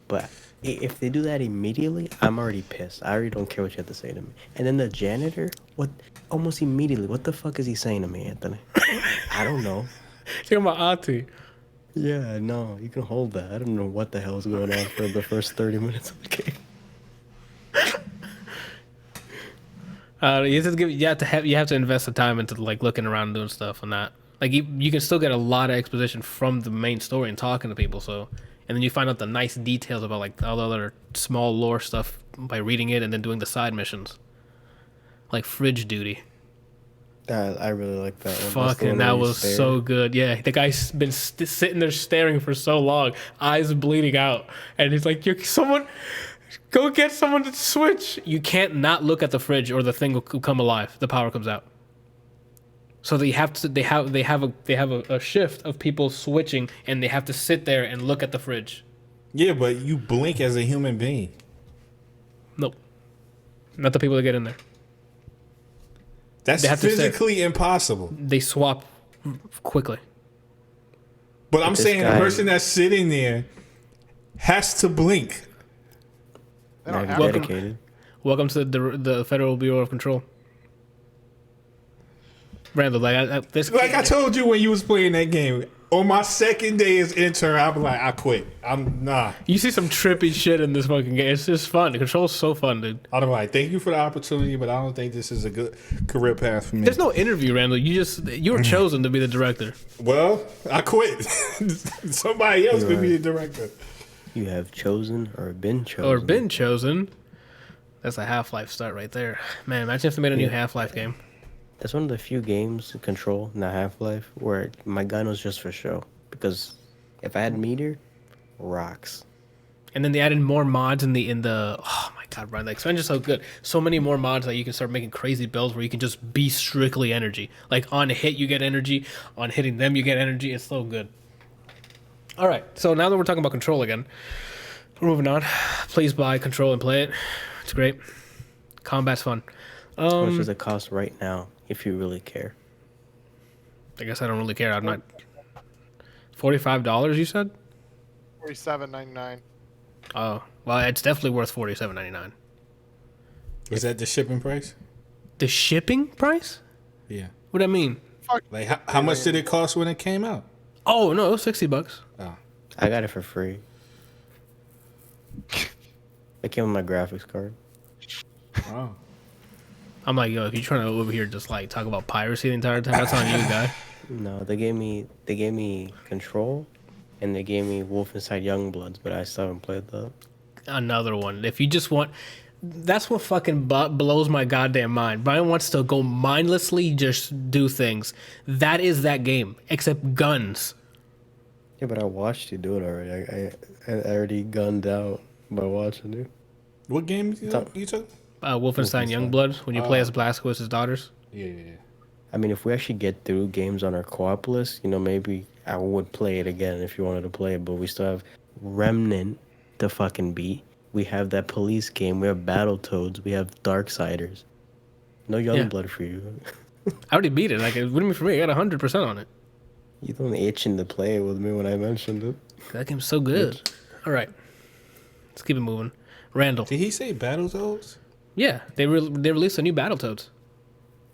But if they do that immediately, I'm already pissed. I already don't care what you have to say to me. And then the janitor, almost immediately, what the fuck is he saying to me, Anthony? I don't know. Talking about Auntie. Yeah, no, you can hold that. I don't know what the hell is going on for the first 30 minutes of the game. You have to invest the time into like looking around and doing stuff and that. Like you can still get a lot of exposition from the main story and talking to people. So, and then you find out the nice details about like all the other small lore stuff by reading it and then doing the side missions, like fridge duty. I really like that one. Fucking, that was so good. Yeah, the guy's been sitting there staring for so long, eyes bleeding out, and he's like, "Someone, go get someone to switch." You can't not look at the fridge, or the thing will come alive. The power comes out. So they have a shift of people switching, and they have to sit there and look at the fridge. Yeah, but you blink as a human being. Nope, not the people that get in there. That's physically impossible. They swap quickly. But I'm saying the person that's sitting there has to blink. Dedicated. Welcome to the Federal Bureau of Control. Randall, I told you when you was playing that game, on my second day as intern, I'm like, I quit. I'm not. You see some trippy shit in this fucking game. It's just fun. The control's so fun, dude. I'm like, thank you for the opportunity, but I don't think this is a good career path for me. There's no interview, Randall. You were chosen to be the director. Well, I quit. Somebody else could be the director. You have chosen or been chosen. Or been chosen. That's a Half-Life start right there. Man, imagine if they made a new Half-Life game. That's one of the few games, Control, not Half-Life, where my gun was just for show. Because if I had meter, rocks. And then they added more mods in the oh my god, Brian, like Avengers so good. So many more mods that you can start making crazy builds where you can just be strictly energy. Like on a hit you get energy, on hitting them you get energy. It's so good. Alright, so now that we're talking about Control again, we're moving on. Please buy Control and play it. It's great. Combat's fun. How much does it cost right now, if you really care? I guess I don't really care. I'm not. $45, you said? $47.99. Oh, well, it's definitely worth $47.99. Is that the shipping price? The shipping price? Yeah. What do I mean? Like, how much did it cost when it came out? Oh, no, it was $60. Oh. I got it for free. It came with my graphics card. Oh. I'm like, yo, if you're trying to over here just like talk about piracy the entire time, that's on you, guy. No, they gave me Control, and they gave me Wolfenstein Youngbloods, but I still haven't played that. Another one. If you just want, that's what fucking blows my goddamn mind. Brian wants to go mindlessly just do things. That is that game, except guns. Yeah, but I watched you do it already. I already gunned out by watching you. What game you took? Wolfenstein Youngblood, when you play as Blazkowicz' daughters. Yeah. I mean, if we actually get through games on our co-op list, maybe I would play it again if you wanted to play it. But we still have Remnant to fucking beat. We have that police game. We have Battletoads. We have Darksiders. No Youngblood for you. I already beat it. Like, it wouldn't be for me. I got 100% on it. You don't itching to play it with me when I mentioned it. That game's so good. All right. Let's keep it moving. Randall. Did he say Battletoads? Yeah, they released a new Battletoads.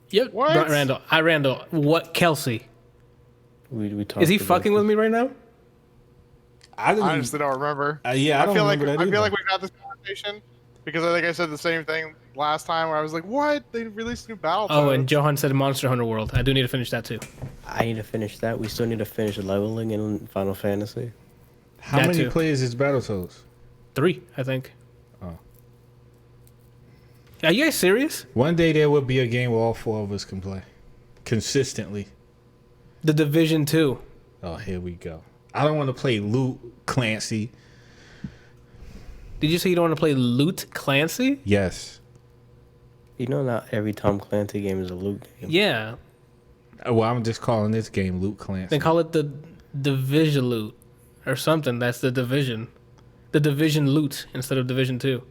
Yep. What? Randall. What, Kelsey? We talked. Is he fucking with me right now? I honestly don't remember. I don't remember that either. I feel like we've had this conversation because I think I said the same thing last time where I was like, what? They released a new Battletoads. Oh, and Johan said Monster Hunter World. I do need to finish that too. I need to finish that. We still need to finish leveling in Final Fantasy. How many players is Battletoads? 3, I think. Oh. Are you guys serious? One day there will be a game where all 4 of us can play. Consistently. The Division 2. Oh, here we go. I don't want to play Loot Clancy. Did you say you don't want to play Loot Clancy? Yes. Not every Tom Clancy game is a loot game. Yeah. Well, I'm just calling this game Loot Clancy. Then call it the Division Loot or something. That's the Division. The Division Loot instead of Division 2.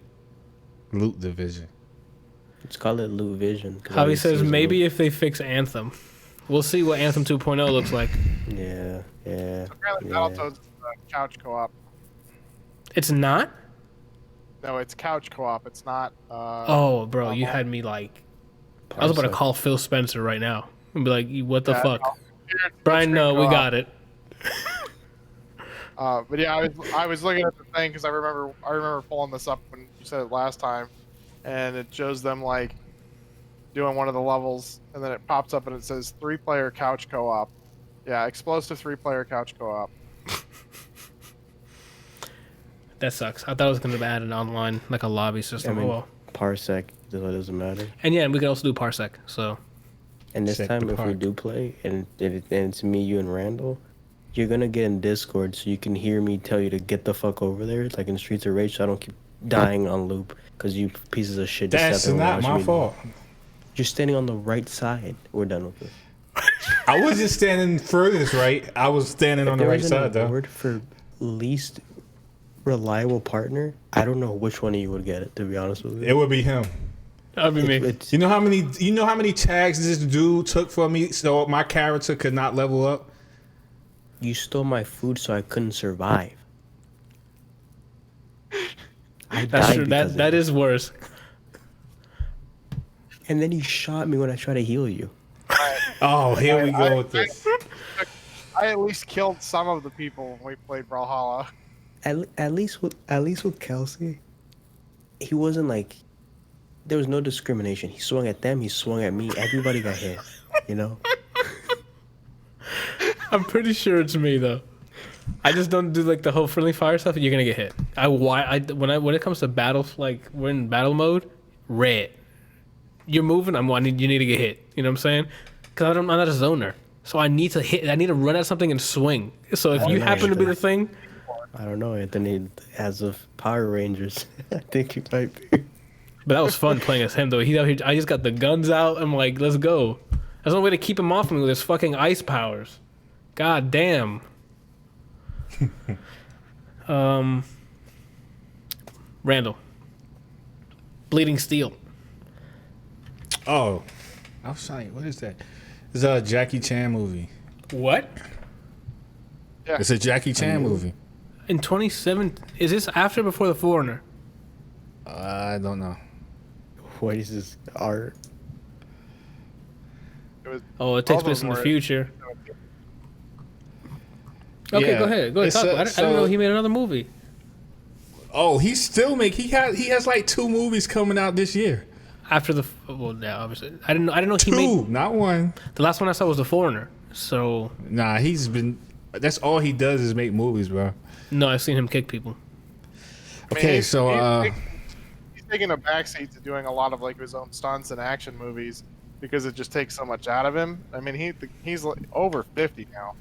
Loot Division. Let's call it Loot Vision. Javi says maybe if they fix Anthem. We'll see what Anthem 2.0 looks like. Yeah. Apparently Battletoads is couch co-op. It's not? No, it's couch co-op. It's not. Oh, bro, you had me like. I was about to call Phil Spencer right now and be like, "What the fuck, Brian? No, we got it." But yeah, I was looking at the thing because I remember pulling this up when you said it last time, and it shows them like doing one of the levels, and then it pops up and it says 3-player couch co-op. Yeah, explosive 3-player couch co-op. That sucks. I thought it was going to add an online, like a lobby system. Parsec, that doesn't matter. And yeah, we can also do Parsec. So. And this time, if we do play, and it's me, you, and Randall, you're gonna get in Discord so you can hear me tell you to get the fuck over there. It's like in Streets of Rage, so I don't keep dying on loop because you pieces of shit. That's not my fault. You're standing on the right side. We're done with this. I wasn't standing furthest right. I was standing on the right side, though. Word for least reliable partner, I don't know which one of you would get it. To be honest with you, it would be him. That'd be me. You know how many tags this dude took for me so my character could not level up? You stole my food so I couldn't survive. That's true. That is worse. And then you shot me when I tried to heal you. Oh, here we go with this. I at least killed some of the people when we played Brawlhalla. At least with Kelsey, he wasn't like, there was no discrimination. He swung at them, he swung at me. Everybody got hit, I'm pretty sure it's me though. I just don't do like the whole friendly fire stuff. You're gonna get hit. When it comes to battle, like we're in battle mode, red. You're moving. You need to get hit. You know what I'm saying? Because I'm not a zoner, so I need to hit. I need to run at something and swing. So if you happen to be the thing, I don't know, Anthony. As of Power Rangers, I think he might be. But that was fun playing as him though. He's out here. I just got the guns out. I'm like, let's go. There's no way to keep him off me with his fucking ice powers. God damn. Randall. Bleeding Steel. Oh, I was saying, what is that? It's a Jackie Chan movie. What? Yeah. It's a Jackie Chan movie. In 27, is this after or before The Foreigner? I don't know. What is this art? It takes place in the future. Okay, Yeah. go ahead. Talk. I didn't know he made another movie. Oh, he has like 2 movies coming out this year. after the obviously I didn't know he made not one. The last one I saw was The Foreigner. So nah, that's all he does is make movies, bro. No, I've seen him kick people. Okay, he's taking a backseat to doing a lot of like his own stunts and action movies because it just takes so much out of him. I mean, he's like over 50 now.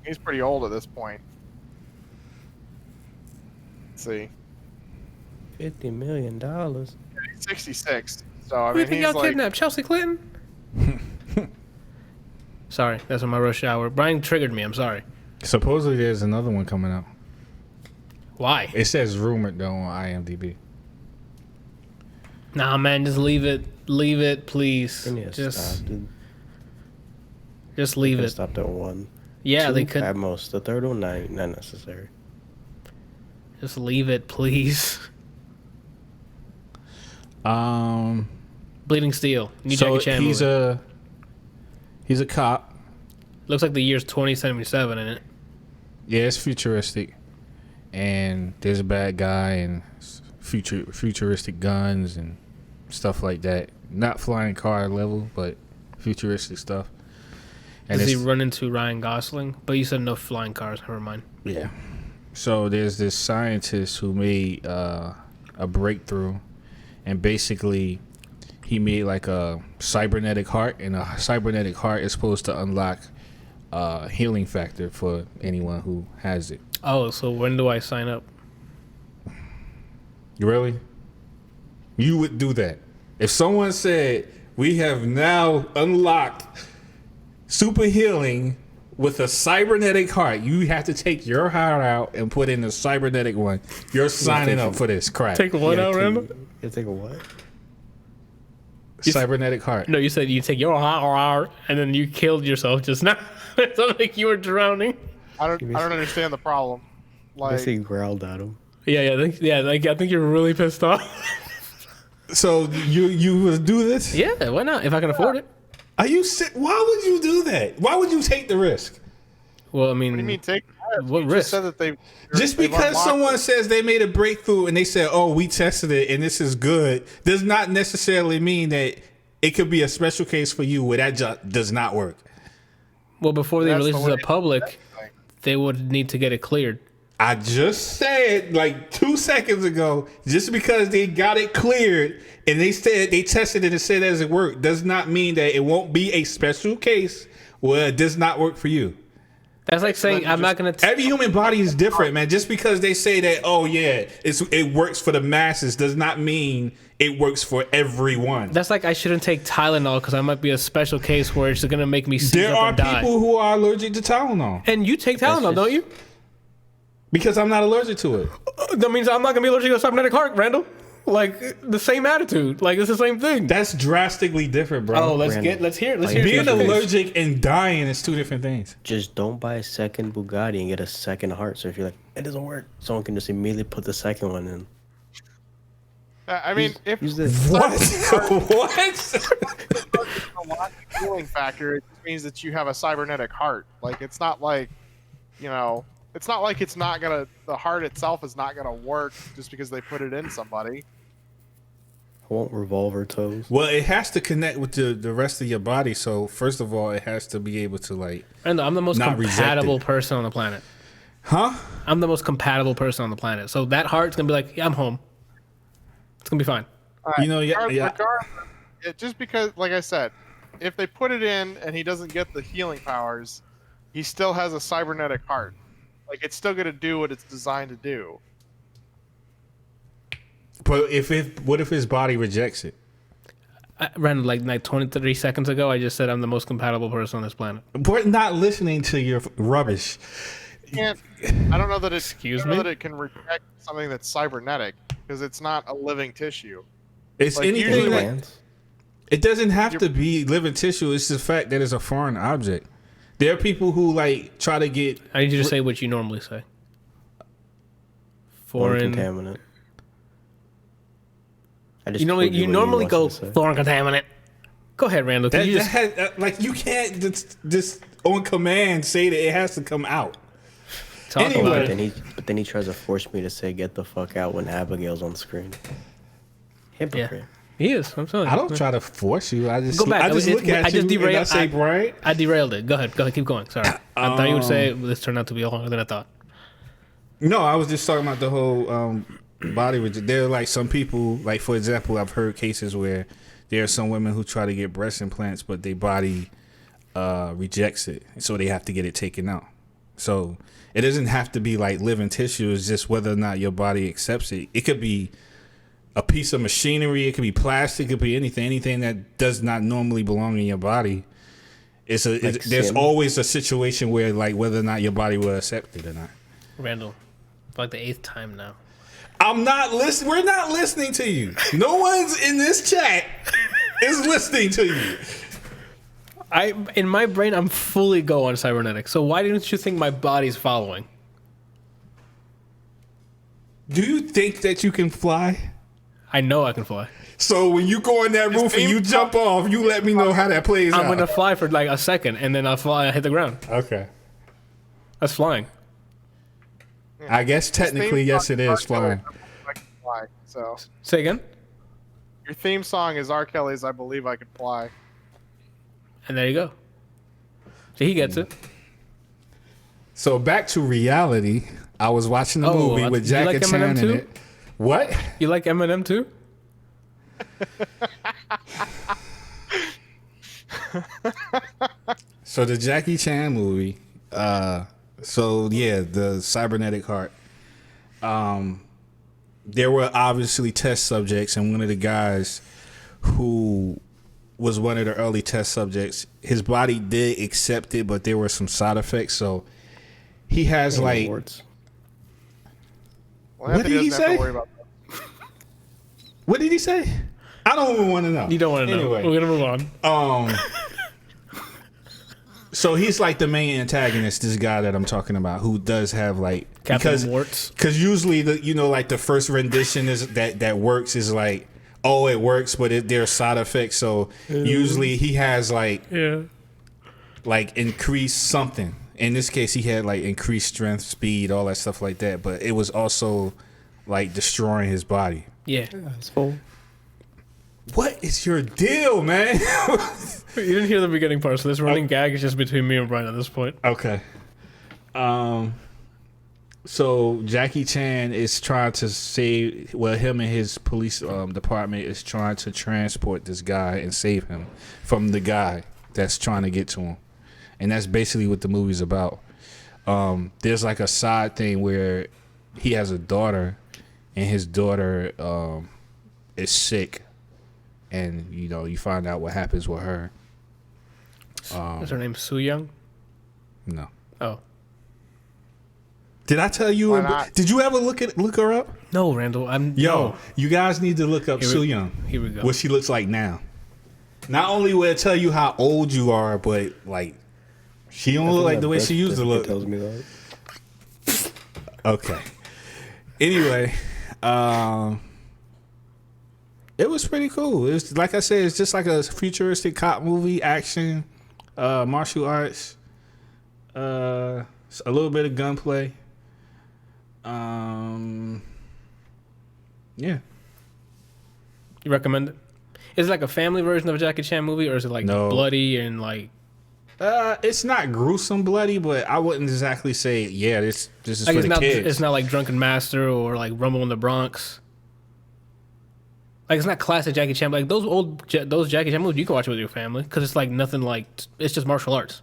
He's pretty old at this point. Let's see. $50 million. Yeah, he's 66. So I Who do you mean, think y'all kidnapped? Chelsea Clinton? Sorry, that's on my rush hour. Brian triggered me. I'm sorry. Supposedly there's another one coming out. Why? It says rumored though on IMDb. Nah, man, just leave it. Leave it, please. Just leave it. Stopped at 1. Yeah, 2 they could. At most. The third one, not necessary. Just leave it, please. Bleeding Steel. New So Jackie Chan movie. he's a cop. Looks like the year's 2077 in it. Yeah, it's futuristic, and there's a bad guy and futuristic guns and stuff like that. Not flying car level, but futuristic stuff. And Does he run into Ryan Gosling? But you said no flying cars. Never mind. Yeah. So there's this scientist who made a breakthrough, and basically he made like a cybernetic heart, and a cybernetic heart is supposed to unlock healing factor for anyone who has it. Oh, so when do I sign up? You really? You would do that? If someone said, we have now unlocked super healing with a cybernetic heart, you have to take your heart out and put in a cybernetic one. You're signing up for this crap. Take what out, Randall? You take a what? Cybernetic heart. No, you said you take your heart and then you killed yourself just now. It sounded like you were drowning. I don't understand the problem. I guess he growled at him. Yeah, I think you're really pissed off. So you would do this? Yeah, why not? If I can afford it. Are you sick? Why would you do that? Why would you take the risk? Well, I mean, What do you mean take? What You risk? just said that Just because someone says they made a breakthrough and they said, "Oh, we tested it and this is good," does not necessarily mean that it could be a special case for you where that does not work. Well, before they That's release the it to way the public, they would need to get it cleared. I just said like 2 seconds ago, just because they got it cleared and they said they tested it and said as it worked, does not mean that it won't be a special case where it does not work for you. That's like saying I'm not going to... Every human body is different, man. Just because they say that, oh yeah, it works for the masses, does not mean it works for everyone. That's like I shouldn't take Tylenol because I might be a special case where it's going to make me seize up and die. There are people who are allergic to Tylenol. And you take Tylenol, don't you? Because I'm not allergic to it. That means I'm not going to be allergic to a cybernetic heart, Randall. Like, the same attitude. Like, it's the same thing. That's drastically different, bro. Oh, let's hear it. Being allergic and dying is two different things. Just don't buy a second Bugatti and get a second heart. So if you're like, it doesn't work, someone can just immediately put the second one in. I mean, What? What? A healing factor, it just means that you have a cybernetic heart. Like, it's not like, it's not like the heart itself is not gonna work just because they put it in somebody. I want revolver toes. Well, it has to connect with the rest of your body. So first of all, it has to be able to like. And I'm the most not compatible reject it. person on the planet. Huh? I'm the most compatible person on the planet. So that heart's gonna be like, yeah, I'm home. It's gonna be fine. Regardless, just because, like I said, if they put it in and he doesn't get the healing powers, he still has a cybernetic heart. Like, it's still gonna do what it's designed to do. But what if his body rejects it? Randall, like 23 seconds ago, I just said I'm the most compatible person on this planet. We're not listening to your rubbish. I don't know that it can reject something that's cybernetic because it's not a living tissue. It's like, anything that, it doesn't have to be living tissue. It's the fact that it's a foreign object. There are people who like try to get. I need you to say what you normally say. Foreign contaminant. You normally go foreign contaminant. Go ahead, Randall. You can't just on command say that it has to come out. Talk about it. But then he tries to force me to say "get the fuck out" when Abigail's on screen. Hypocrite. Yeah. He is. I'm telling you. I don't try to force you. I just Go back. I just look at you and I say, Bryant. I derailed it. Go ahead. Keep going. Sorry. I thought you would say this turned out to be longer than I thought. No, I was just talking about the whole body. There are like some people, like for example, I've heard cases where there are some women who try to get breast implants, but their body rejects it, so they have to get it taken out. So it doesn't have to be like living tissue. It's just whether or not your body accepts it. It could be a piece of machinery. It could be plastic. It could be anything that does not normally belong in your body. There's always a situation where like whether or not your body will accept it or not. Randall, for like the 8th time now. I'm not listening. We're not listening to you. No one's in this chat is listening to you. In my brain, I'm fully go on cybernetics. So why didn't you think my body's following? Do you think that you can fly? I know I can fly. So when you go in that roof and you jump off, you let me know how that plays out. I'm gonna fly for like a second, and then I'll fly and hit the ground. Okay. That's flying. I guess technically, yes, it is flying. I can fly. So Say again. your theme song is R. Kelly's "I Believe I Can Fly." And there you go. See, he gets it. So back to reality. I was watching the movie with Jackie Chan in it. What? You like Eminem too? So the Jackie Chan movie. So yeah, the cybernetic heart. There were obviously test subjects, and one of the guys who was one of the early test subjects, his body did accept it, but there were some side effects. So he has like. What did he say? What did he say? I don't even want to know. You don't want to know. We're gonna move on. So he's like the main antagonist. This guy that I'm talking about, who does have like Captain Warts. Because usually like the first rendition is that works is like, oh, it works, but there's side effects. So usually he has like increased something. In this case, he had like increased strength, speed, all that stuff like that. But it was also like destroying his body. Yeah, that's cool. What is your deal, man? You didn't hear the beginning part, so this running gag is just between me and Brian at this point. Okay. So Jackie Chan is trying to save. Well, him and his police department is trying to transport this guy and save him from the guy that's trying to get to him, and that's basically what the movie's about. There's like a side thing where he has a daughter, and his daughter is sick, and you find out what happens with her. Is her name Soo Young? No. Oh. Did I tell you? Did you ever look her up? No, Randall. You guys need to look up Soo Young. Here we go. What she looks like now. Not only will it tell you how old you are, but like she don't look like the way she used to look. Tells me that. Okay. Anyway, it was pretty cool. It's like I said, it's just like a futuristic cop movie, action, martial arts, a little bit of gunplay. Yeah. You recommend it? Is it like a family version of a Jackie Chan movie, or is it like bloody and like? It's not gruesome bloody, but I wouldn't exactly say this is like for the kids. It's not like Drunken Master or like Rumble in the Bronx. Like it's not classic Jackie Chan, but like those Jackie Chan movies you can watch with your family because it's like nothing like it's just martial arts.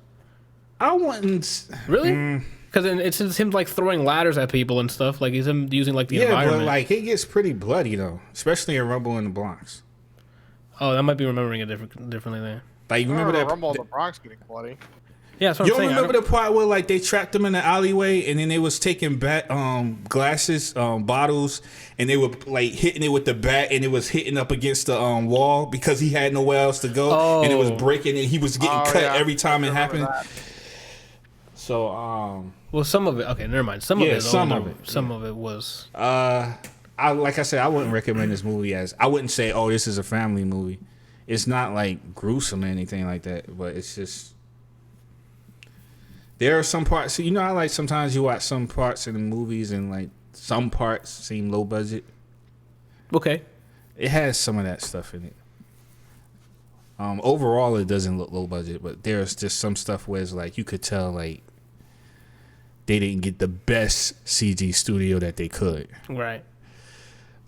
I wouldn't really because it's just him like throwing ladders at people and stuff. Like he's him using like the environment. But like it gets pretty bloody though, especially in Rumble in the Bronx. Oh, I might be remembering it differently there. Like you remember that Rumble in the Bronx getting bloody. Yeah, that's what I'm saying. You remember the part where like they trapped him in the alleyway and then they was taking glasses, bottles, and they were like hitting it with the bat and it was hitting up against the wall because he had nowhere else to go and it was breaking and he was getting cut every time it happened. That. So well, some of it. Okay, never mind. Some of it was. Like I said, I wouldn't recommend this movie I wouldn't say, oh, this is a family movie. It's not like gruesome or anything like that, but it's just. There are some parts, how like sometimes you watch some parts in the movies and like some parts seem low budget. Okay. It has some of that stuff in it. Overall, it doesn't look low budget, but there's just some stuff where it's like you could tell like they didn't get the best CG studio that they could. Right.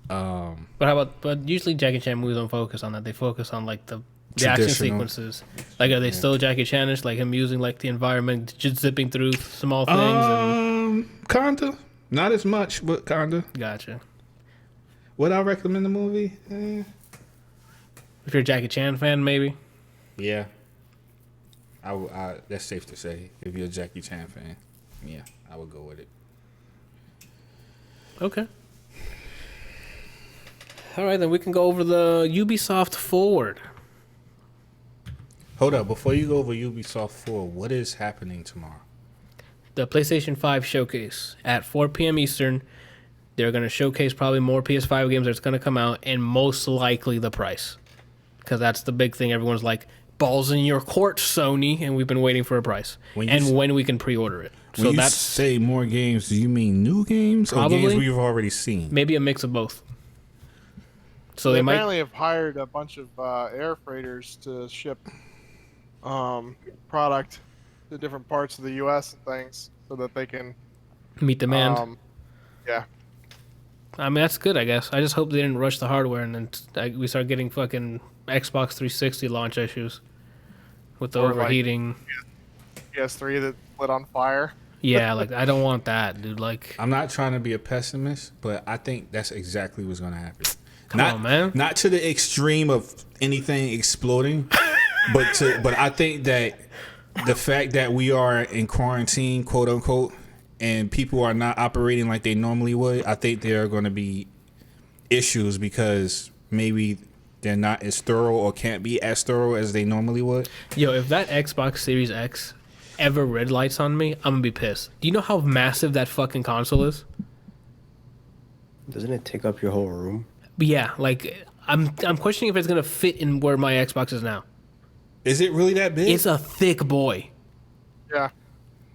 But usually Jackie Chan movies don't focus on that. They focus on like the action sequences. Like, are they still Jackie Chanish? Like him using like the environment, just zipping through small things. Kinda, not as much, but kinda. Gotcha. Would I recommend the movie? If you're a Jackie Chan fan, maybe. Yeah. I that's safe to say. If you're a Jackie Chan fan, yeah, I would go with it. Okay. All right, then we can go over the Ubisoft Forward. Hold up, before you go over Ubisoft Forward, what is happening tomorrow? The PlayStation 5 showcase at 4 p.m. Eastern. They're going to showcase probably more PS5 games that's going to come out, and most likely the price. Because that's the big thing. Everyone's like, balls in your court, Sony, and we've been waiting for a price. When we can pre-order it. When so you say more games, do you mean new games or games we've already seen? Maybe a mix of both. So they apparently have hired a bunch of air freighters to ship product to different parts of the U.S. and things so that they can meet demand. Yeah. I mean, that's good, I guess. I just hope they didn't rush the hardware and then we start getting fucking Xbox 360 launch issues with the overheating. Like PS3 that lit on fire. Yeah, like, I don't want that, dude. Like, I'm not trying to be a pessimist, but I think that's exactly what's going to happen. Come on, man. Not to the extreme of anything exploding, but I think that the fact that we are in quarantine, quote unquote, and people are not operating like they normally would, I think there are going to be issues because maybe they're not as thorough or can't be as thorough as they normally would. Yo, if that Xbox Series X ever red lights on me, I'm going to be pissed. Do you know how massive that fucking console is? Doesn't it take up your whole room? But yeah, like, I'm questioning if it's going to fit in where my Xbox is now. Is it really that big? It's a thick boy. Yeah.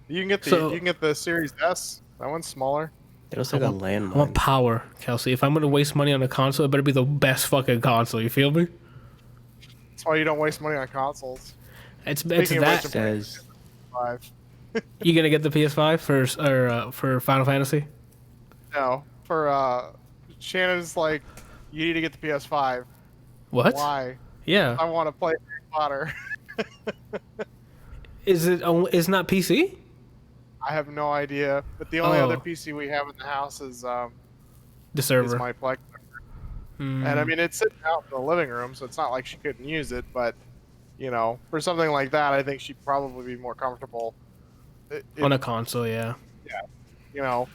You can get the Series S. That one's smaller. It looks like a landmine. I want power, Kelsey. If I'm going to waste money on a console, it better be the best fucking console. You feel me? That's why you don't waste money on consoles. It's that. Says, You going to get the PS5 for Final Fantasy? No. For Shannon's like, you need to get the PS5. What? Why? Yeah. I want to play Harry Potter. Is it? It's not PC? I have no idea. But the only other PC we have in the house is the server. Is my Plex. And I mean, it's sitting out in the living room, so it's not like she couldn't use it. But you know, for something like that, I think she'd probably be more comfortable on a console. Yeah. Yeah. You know,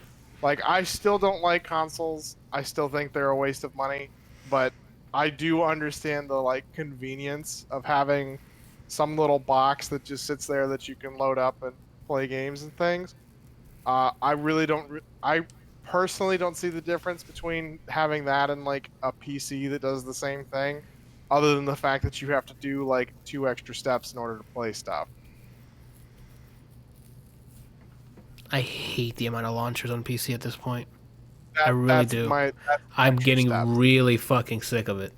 like I still don't like consoles. I still think they're a waste of money. But I do understand the like convenience of having some little box that just sits there that you can load up and play games and things. I really don't. I personally don't see the difference between having that and like a PC that does the same thing, other than the fact that you have to do like 2 extra steps in order to play stuff. I hate the amount of launchers on PC at this point. I really do. I'm getting really fucking sick of it.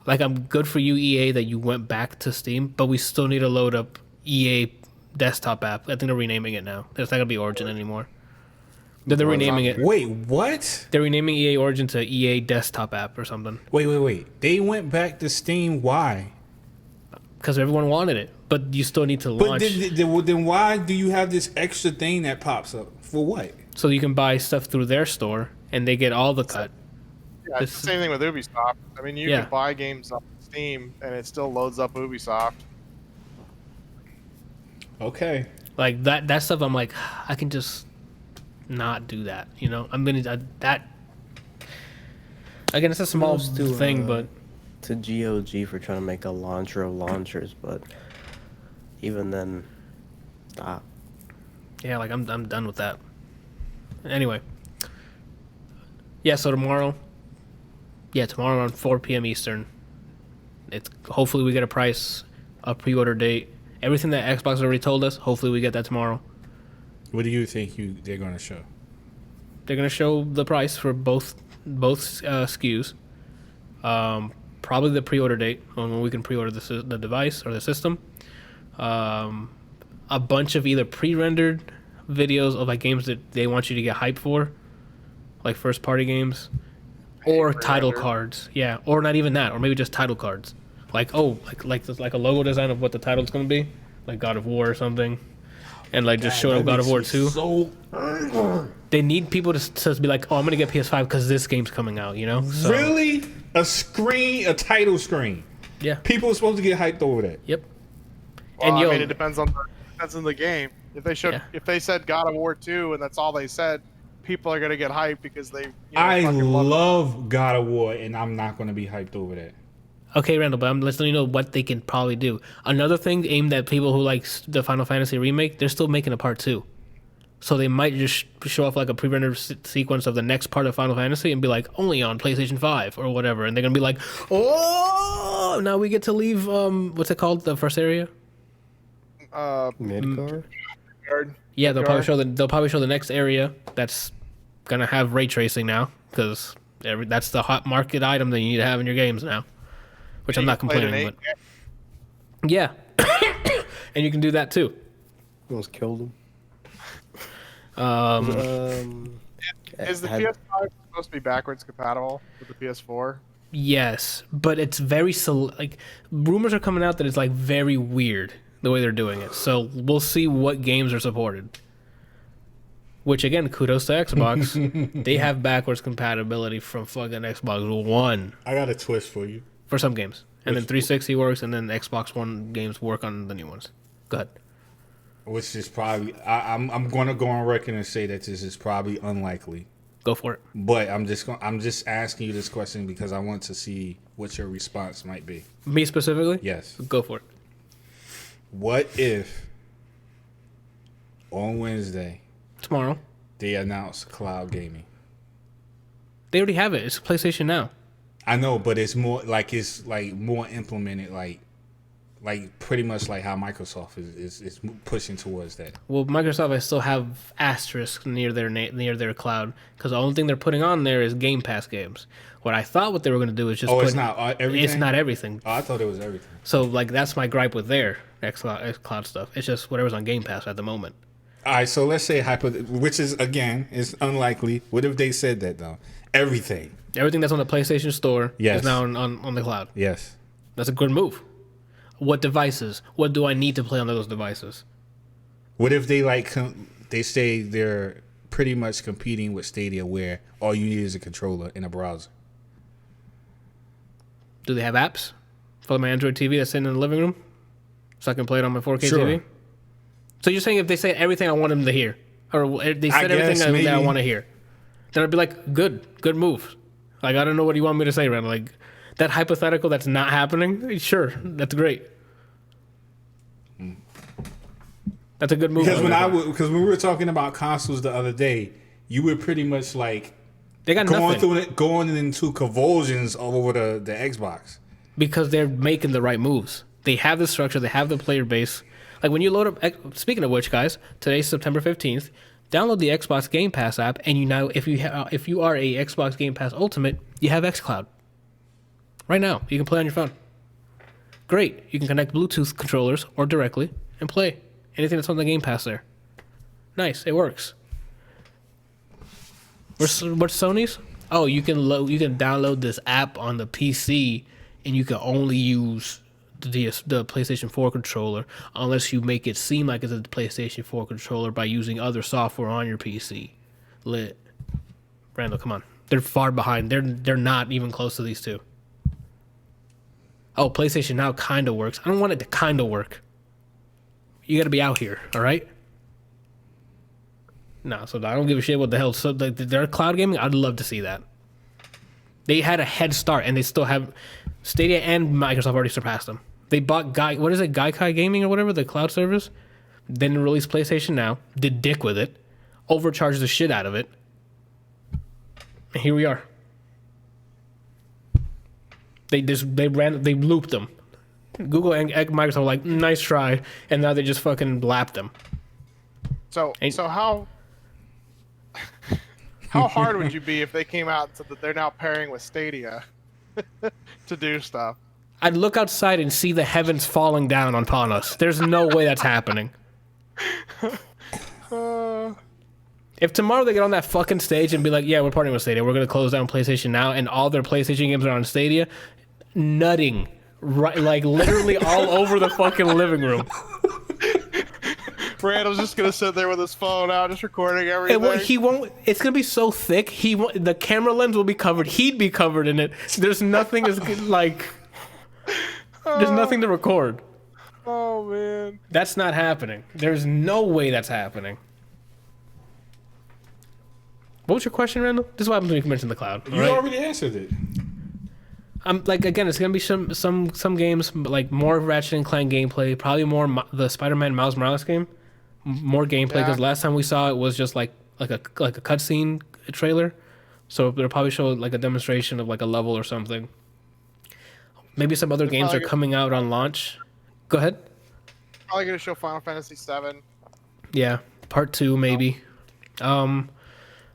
Like, I'm good for you, EA, that you went back to Steam, but we still need to load up EA desktop app. I think they're renaming it now. It's not gonna be Origin anymore. They're renaming it. Wait, what? They're renaming EA Origin to EA desktop app or something. Wait. They went back to Steam. Why? Because everyone wanted it, but you still need to launch. But then why do you have this extra thing that pops up? For what? So you can buy stuff through their store, and they get all the cut. Yeah, it's the same thing with Ubisoft. I mean, you can buy games on Steam, and it still loads up Ubisoft. Okay. Like, that stuff, I'm like, I can just not do that, you know? I'm going to... that... Again, it's a small thing, but... To GOG for trying to make a launcher of launchers, but even then, stop. Yeah, like, I'm done with that. Anyway. Yeah, so tomorrow... Yeah, tomorrow around 4 p.m. Eastern. It's hopefully we get a price, a pre-order date. Everything that Xbox already told us, hopefully we get that tomorrow. What do you think they're going to show? They're going to show the price for both SKUs. Probably the pre-order date when we can pre-order the device or the system. A bunch of either pre-rendered videos of like games that they want you to get hyped for, like first-party games, or title cards. Yeah, or not even that, or maybe just title cards. Like like a logo design of what the title's gonna be, like God of War or something, and like just showing up God of War 2. So they need people to be like, oh, I'm gonna get PS5 because this game's coming out. You know? So, really, a title screen. Yeah. People are supposed to get hyped over that. Yep. Well, I mean, it depends on the game. If they said God of War 2 and that's all they said, people are gonna get hyped because they. I love God of War, and I'm not gonna be hyped over that. Okay, Randall, but I'm letting you know what they can probably do. Another thing aimed at people who like the Final Fantasy remake, they're still making a part 2. So they might just show off like a pre-rendered sequence of the next part of Final Fantasy and be like, only on PlayStation 5 or whatever. And they're going to be like, oh, now we get to leave, what's it called, the first area? Midgard? Yeah, they'll probably show the next area that's going to have ray tracing now because that's the hot market item that you need to have in your games now. Which I'm not complaining, but yeah, and you can do that too. Almost killed him. Is the PS5 supposed to be backwards compatible with the PS4? Yes, but it's very like rumors are coming out that it's like very weird the way they're doing it. So we'll see what games are supported. Which again, kudos to Xbox. They have backwards compatibility from fucking Xbox One. I got a twist for you. For some games. And then 360 works, and then Xbox One games work on the new ones. Go ahead. Which is probably... I'm going to go on record and say that this is probably unlikely. Go for it. But I'm just asking you this question because I want to see what your response might be. Me specifically? Yes. Go for it. What if on Wednesday... Tomorrow. They announce cloud gaming? They already have it. It's PlayStation Now. I know, but it's more implemented, like pretty much like how Microsoft is pushing towards that. Well, Microsoft, I still have asterisk near their cloud because the only thing they're putting on there is Game Pass games. What I thought what they were going to do is just it's not everything. It's not everything. Oh, I thought it was everything. So like that's my gripe with their xCloud stuff. It's just whatever's on Game Pass at the moment. All right, so let's say which is again is unlikely. What if they said that though? Everything that's on the PlayStation Store is now on the cloud. Yes. That's a good move. What devices? What do I need to play on those devices? What if they they say they're pretty much competing with Stadia where all you need is a controller and a browser? Do they have apps for my Android TV that's sitting in the living room so I can play it on my 4K TV? So you're saying if they say everything I want them to hear, or they said everything that I want to hear, then I'd be like, good move. Like, I don't know what you want me to say, Randall. Like, that hypothetical that's not happening, sure, that's great. That's a good move. Because when we were talking about consoles the other day, you were pretty much like they got going into convulsions over the Xbox. Because they're making the right moves. They have the structure, they have the player base. Like when you load up, speaking of which, guys, today's September 15th. Download the Xbox Game Pass app, and if you are a Xbox Game Pass Ultimate, you have xCloud. Right now, you can play on your phone. Great, you can connect Bluetooth controllers or directly and play anything that's on the Game Pass there. Nice, it works. What's Sony's? Oh, you can download this app on the PC, and you can only use the PlayStation 4 controller unless you make it seem like it's a PlayStation 4 controller by using other software on your PC. Lit. Randall, come on. They're far behind. They're not even close to these two. Oh, PlayStation Now kind of works. I don't want it to kind of work. You got to be out here, all right? No, so I don't give a shit what the hell. So their cloud gaming, I'd love to see that. They had a head start, and they still have Stadia and Microsoft already surpassed them. They bought Gaikai Gaming or whatever, the cloud service. Then released PlayStation Now, did dick with it, overcharged the shit out of it. And here we are. They looped them. Google and Microsoft were like, nice try, and now they just fucking lapped them. So how hard would you be if they came out and said that they're now pairing with Stadia? to do stuff. I'd look outside and see the heavens falling down upon us. There's no way that's happening. If tomorrow they get on that fucking stage and be like, yeah, we're partnering with Stadia, we're going to close down PlayStation Now, and all their PlayStation games are on Stadia, nutting, right, like literally all over the fucking living room. Randall's just going to sit there with his phone out, just recording everything. He won't, it's going to be so thick, the camera lens will be covered, he'd be covered in it. There's nothing there's nothing to record. Oh, man. That's not happening. There's no way that's happening. What was your question, Randall? This is what happens when you mention the cloud. You already answered it. Again, it's gonna be some games like more Ratchet and Clank gameplay, probably more the Spider-Man Miles Morales game, more gameplay because last time we saw it was just like a cutscene trailer, so they'll probably show like a demonstration of like a level or something. Maybe some other games are coming out on launch. Go ahead. Probably gonna show Final Fantasy VII. Yeah, part 2 maybe.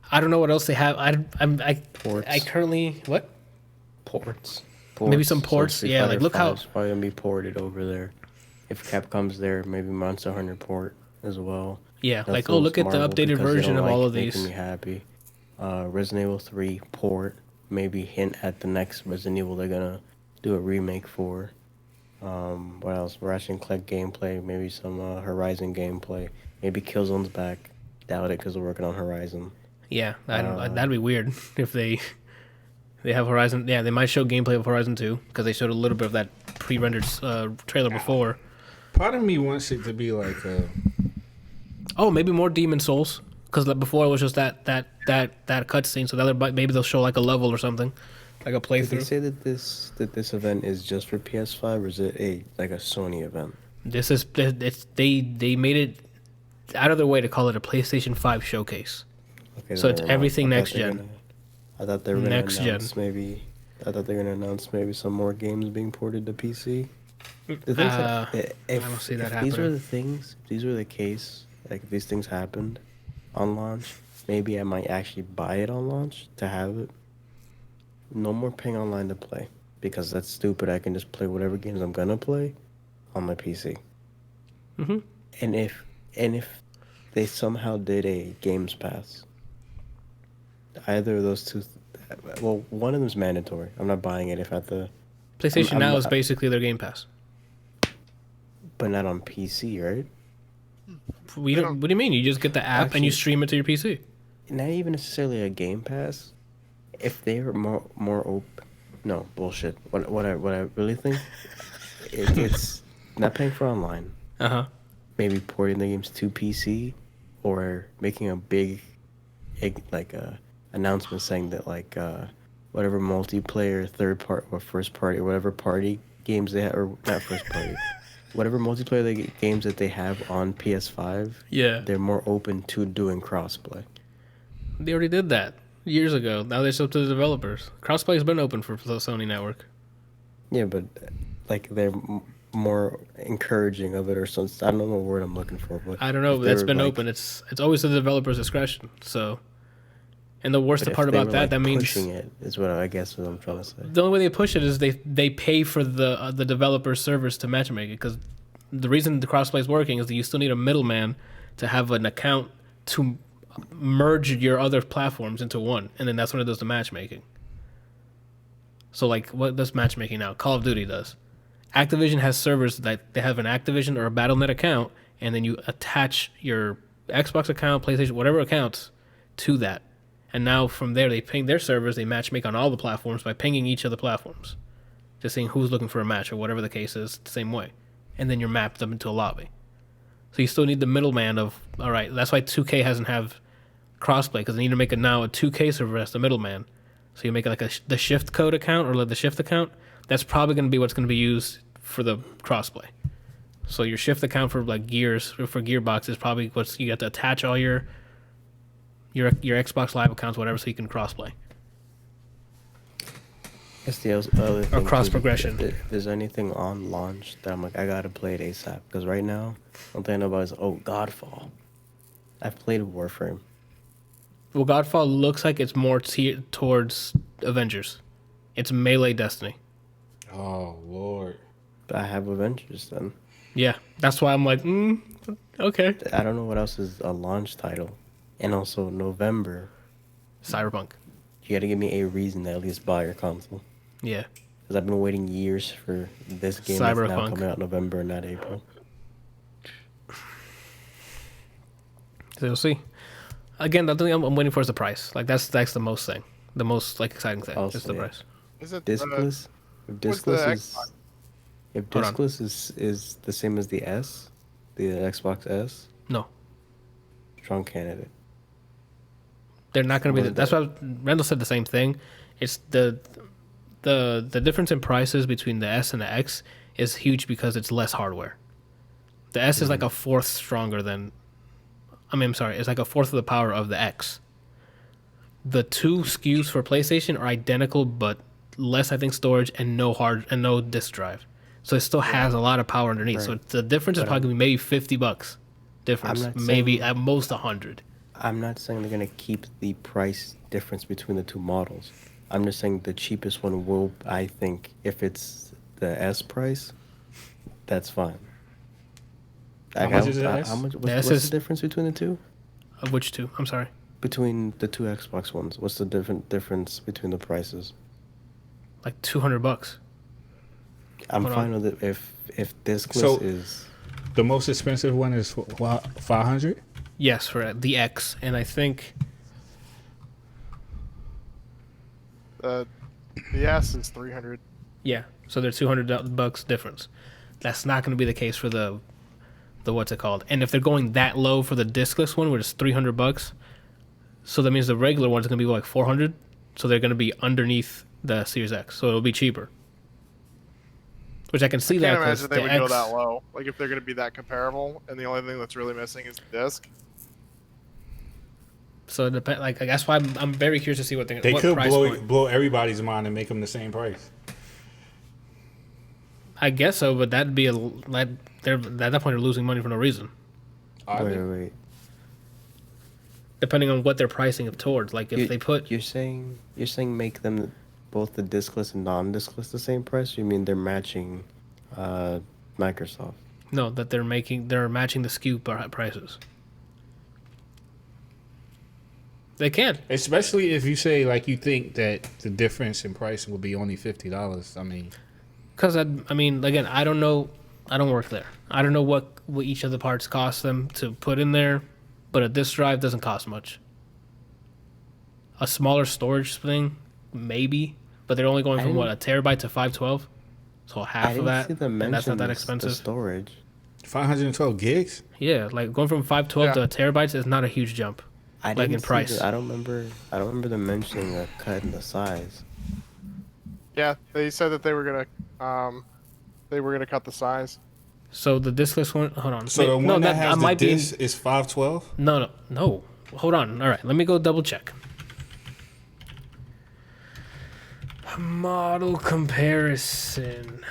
I don't know what else they have. I currently what? Ports. Maybe some ports. So yeah, like look how it's probably gonna be ported over there. If Capcom's there, maybe Monster Hunter port as well. Yeah, like look at the updated version of all of these. Making me happy. Resident Evil 3 port. Maybe hint at the next Resident Evil they're gonna do a remake for. What else? Ratchet and Clank gameplay. Maybe some Horizon gameplay. Maybe Killzone's back. Doubt it because we're working on Horizon. Yeah, that'd be weird if they have Horizon. Yeah, they might show gameplay of Horizon 2 because they showed a little bit of that pre-rendered trailer before. Part of me wants it to be like maybe more Demon Souls because before it was just that cutscene. So maybe they'll show like a level or something, like a playthrough. Did they say that this event is just for PS5 or is it a Sony event? They made it out of their way to call it a PlayStation 5 showcase. Okay, so it's everything next gen. I thought they were going to announce maybe some more games being ported to PC. I don't see that happening. These are the things. These were the case. Like if these things happened on launch, maybe I might actually buy it on launch to have it. No more paying online to play because that's stupid. I can just play whatever games I'm gonna play on my PC. Mm-hmm. And if they somehow did a Games Pass. Either of those two, one of them is mandatory. I'm not buying it if at the PlayStation Now is basically their Game Pass, but not on PC, right? What do you mean? You just get the app and you stream it to your PC. Not even necessarily a Game Pass. If they were more open, no bullshit. What I really think, it's not paying for online. Maybe porting the games to PC, or making a big, announcement saying that whatever multiplayer third part or first party or whatever party games they have, or not first party, whatever multiplayer games that they have on PS5, they're more open to doing crossplay. They already did that years ago. Now they're up to the developers. Crossplay has been open for the Sony network. Yeah, but they're more encouraging of it or something. I don't know what word I'm looking for, but I don't know. But it's been open. It's always the developer's discretion. So. And the worst part about that means pushing it is what I guess what I'm trying to say. The only way they push it is they pay for the developer servers to matchmake it, because the reason the crossplay is working is that you still need a middleman to have an account to merge your other platforms into one, and then that's when it does the matchmaking. So what does matchmaking now? Call of Duty does. Activision has servers that they have an Activision or a Battle.net account, and then you attach your Xbox account, PlayStation, whatever accounts to that. And now from there, they ping their servers, they matchmake on all the platforms by pinging each of the platforms. Just seeing who's looking for a match or whatever the case is, the same way. And then you're mapped up into a lobby. So you still need the middleman of, all right, that's why 2K hasn't have crossplay, because they need to make a 2K server as the middleman. So you make the shift code account or the shift account. That's probably going to be what's going to be used for the crossplay. So your shift account for Gears, or for Gearbox, is probably what you got to attach all your Xbox Live accounts, whatever, so you can crossplay. That's the other thing. Or cross progression. If there's anything on launch that I'm I gotta play it ASAP, because right now, one thing I know about is Godfall. I've played Warframe. Well, Godfall looks like it's more towards Avengers. It's Melee Destiny. Oh Lord. I have Avengers then. Yeah, that's why I'm like, okay. I don't know what else is a launch title, and also November. Cyberpunk. You got to give me a reason to at least buy your console. Yeah. Because I've been waiting years for this game that's now coming out in November and not April. So you'll see. Again, the thing I'm waiting for is the price. Like that's the most thing, the most like exciting thing. Also, is the price. Is it Discless? If Discless is the same as the S, the Xbox S. No. Strong candidate. They're not going to be. That's why Randall said the same thing. It's the difference in prices between the S and the X is huge because it's less hardware. The S is like a fourth stronger than. I'm sorry. It's like a fourth of the power of the X. The two SKUs for PlayStation are identical, but less, I think, storage and no disk drive. So it still has a lot of power underneath. Right. So the difference is probably going to be maybe $50 difference, maybe at most 100. I'm not saying they're going to keep the price difference between the two models. I'm just saying the cheapest one will, I think, if it's the S price, that's fine. How much is the S? What's the difference between the two? Of which two? I'm sorry. Between the two Xbox ones, what's the difference between the prices? Like $200. I'm fine with it if discless is. The most expensive one is $500. Yes, for the X, and I think the S is $300. Yeah, so they're $200 difference. That's not going to be the case for the what's it called? And if they're going that low for the discless one, which is $300, so that means the regular one's going to be like $400. So they're going to be underneath the Series X, so it'll be cheaper. Which I can see that. I can't imagine they would go that low. Like if they're going to be that comparable, and the only thing that's really missing is the disc. So it depends. Like that's why I'm very curious to see what they could blow everybody's mind and make them the same price. I guess so, but that'd be at that point they're losing money for no reason. Wait. Depending on what they're pricing it towards, like if they put you're saying make them both the discless and non-discless the same price. Or you mean they're matching Microsoft? No, that they're matching the SKU prices. They can, especially if you say like you think that the difference in price will be only $50. I mean. Because, I mean, again, I don't know. I don't work there. I don't know what each of the parts cost them to put in there, but a disk drive doesn't cost much. A smaller storage thing, maybe, but they're only going from, a terabyte to 512? So half of that, and that's not that expensive. The storage. 512 gigs? Yeah, like going from 512 to terabytes is not a huge jump, like in price. I don't remember them mentioning a cut in the size. Yeah, they said that they were gonna cut the size. So the discless one, hold on. So the one that has the disc is 512? No. Hold on. All right, let me go double check. Model comparison.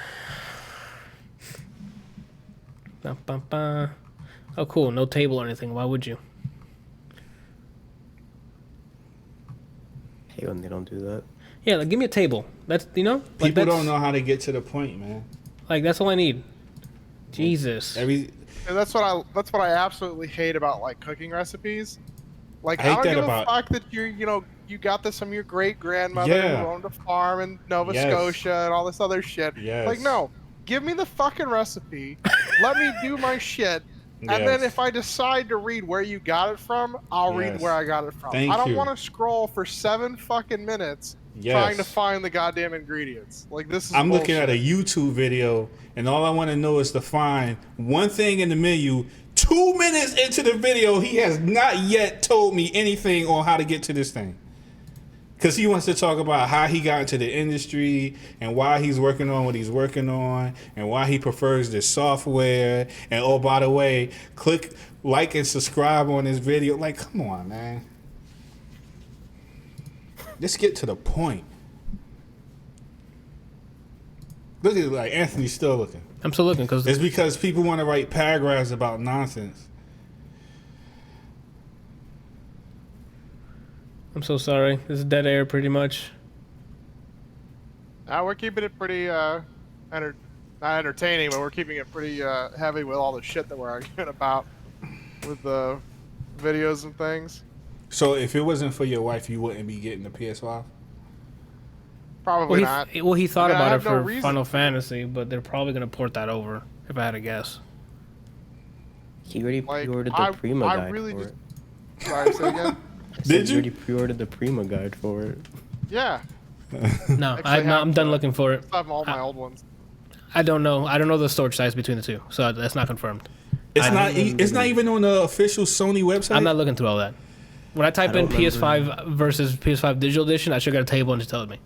Oh, cool. No table or anything. Why would you? Hey, when they don't do that. Yeah, like give me a table. That's people don't know how to get to the point, man. Like that's all I need. Jesus. That's what I absolutely hate about like cooking recipes. Like I don't give a fuck that you got this from your great grandmother who owned a farm in Nova Scotia and all this other shit. Yes. Like no, give me the fucking recipe. Let me do my shit. And then if I decide to read where you got it from, I'll read where I got it from. I don't want to scroll for 7 fucking minutes trying to find the goddamn ingredients. Like this is I'm bullshit. looking at a YouTube video and all I want to know is to find one thing in the menu. 2 minutes into the video, he has not yet told me anything on how to get to this thing. Because he wants to talk about how he got into the industry and why he's working on what he's working on and why he prefers this software. And oh, by the way, click like and subscribe on this video. Like, come on, man. Let's get to the point. Look at like Anthony's still looking. I'm still looking because it's because people want to write paragraphs about nonsense. I'm so sorry. This is dead air, pretty much. We're keeping it pretty not entertaining, but we're keeping it pretty heavy with all the shit that we're arguing about with the videos and things. So if it wasn't for your wife, you wouldn't be getting the PS5? Probably not. Well, he thought about it for Final Fantasy, but they're probably going to port that over, if I had to guess. He already pre-ordered the Prima guide for it. Sorry, say again? Did you? He already pre-ordered the Prima guide for it. Yeah. No, I'm done looking for it. I have all my old ones. I don't know. I don't know the storage size between the two, so that's not confirmed. It's not even on the official Sony website? I'm not looking through all that. When I type in PS5 versus PS5 Digital Edition, I should get a table and just tell me.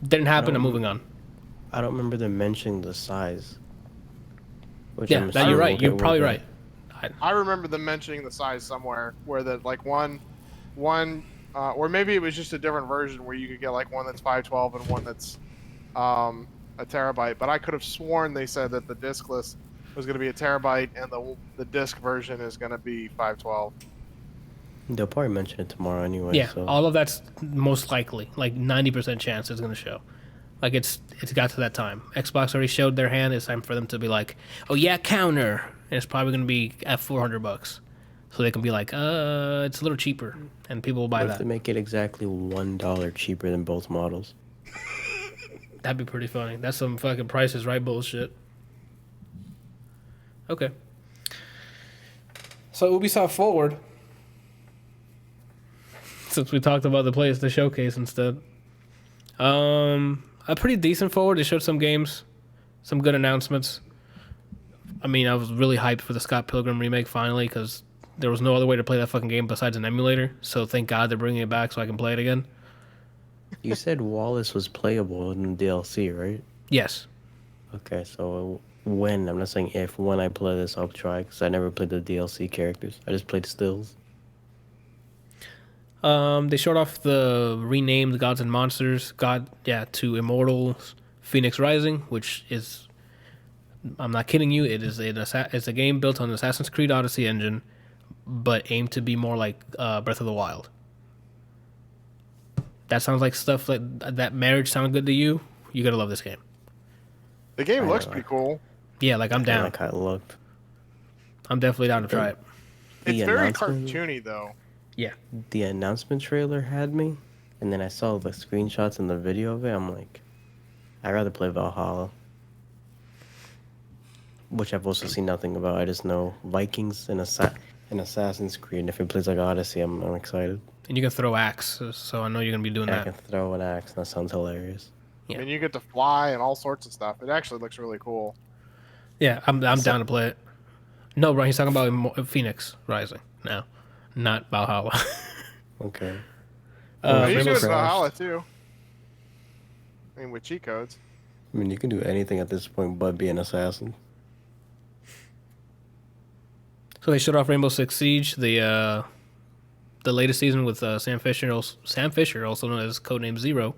Didn't happen. I'm moving on. I don't remember them mentioning the size. Yeah, you're right. You're probably right. I remember them mentioning the size somewhere where that like one, or maybe it was just a different version where you could get like one that's 512 and one that's a terabyte. But I could have sworn they said that the diskless was going to be a terabyte and the disc version is going to be 512. They'll probably mention it tomorrow anyway. Yeah, so. all of that's most likely, like 90% chance it's going to show. Like it's got to that time. Xbox already showed their hand. It's time for them to be like, oh yeah, counter. And it's probably going to be at $400. So they can be like, it's a little cheaper. And people will buy that. If they make it exactly $1 cheaper than both models. That'd be pretty funny. That's some fucking prices right bullshit. Okay. So Ubisoft Forward. Since we talked about the showcase instead. A pretty decent Forward. They showed some games, some good announcements. I mean, I was really hyped for the Scott Pilgrim remake finally because there was no other way to play that fucking game besides an emulator. So thank God they're bringing it back so I can play it again. You said Wallace was playable in the DLC, right? Yes. Okay, so when, I'm not saying if, when I play this, I'll try because I never played the DLC characters. I just played stills. They showed off the renamed Gods and Monsters to Immortals Fenyx Rising, which is, I'm not kidding you, it's a game built on Assassin's Creed Odyssey engine, but aimed to be more like Breath of the Wild. That sounds like stuff like that marriage sound good to you? You gotta love this game. The game looks pretty cool. Yeah, like I'm down. Like how it looked. I'm definitely down to try it. It's very cartoony though. Yeah. The announcement trailer had me, and then I saw the screenshots and the video of it. I'm like, I'd rather play Valhalla. Which I've also seen nothing about. I just know Vikings and Assassin's Creed. And if it plays like Odyssey, I'm excited. And you can throw axe, so I know you're going to be doing that. I can throw an axe. That sounds hilarious. Yeah. And you get to fly and all sorts of stuff. It actually looks really cool. Yeah, I'm down to play it. No, bro, he's talking about Fenyx Rising now, not Valhalla. Okay. You can do it Valhalla too. I mean, with cheat codes. I mean, you can do anything at this point but be an assassin. So they showed off Rainbow Six Siege, the latest season with Sam Fisher, also known as Codename Zero,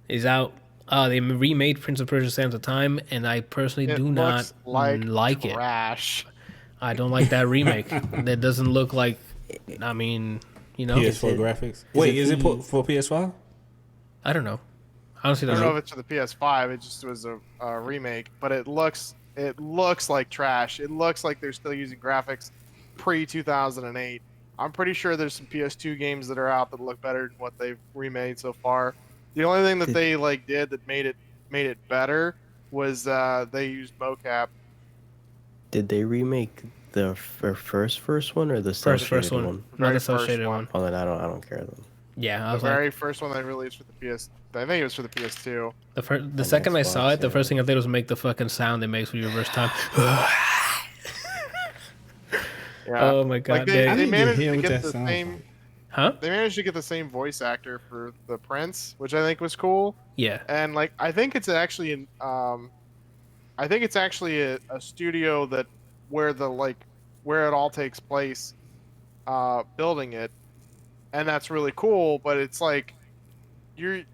is out. They remade Prince of Persia: Sands of Time, and I personally do not like it. Trash. I don't like that remake. That doesn't look like. I mean, you know. PS4 graphics. Wait, is it for PS5? I don't know. Honestly, I don't know if it's for the PS5. It just was a remake, but it looks like trash. It looks like they're still using graphics pre-2008. I'm pretty sure there's some PS2 games that are out that look better than what they've remade so far. The only thing that they did that made it better was they used mocap. Did they remake the first one or the first one? Not the cel shaded one. Oh, then I don't care then. Yeah, the very first one they released for the PS. I think it was for the PS2. The second I saw it, the first thing I did was make the fucking sound it makes when you reverse time. Yeah. Oh my god! Like they managed to get the same. Huh? They managed to get the same voice actor for the Prince, which I think was cool. Yeah. And I think it's actually a studio that where it all takes place, building it, and that's really cool. But it's like they're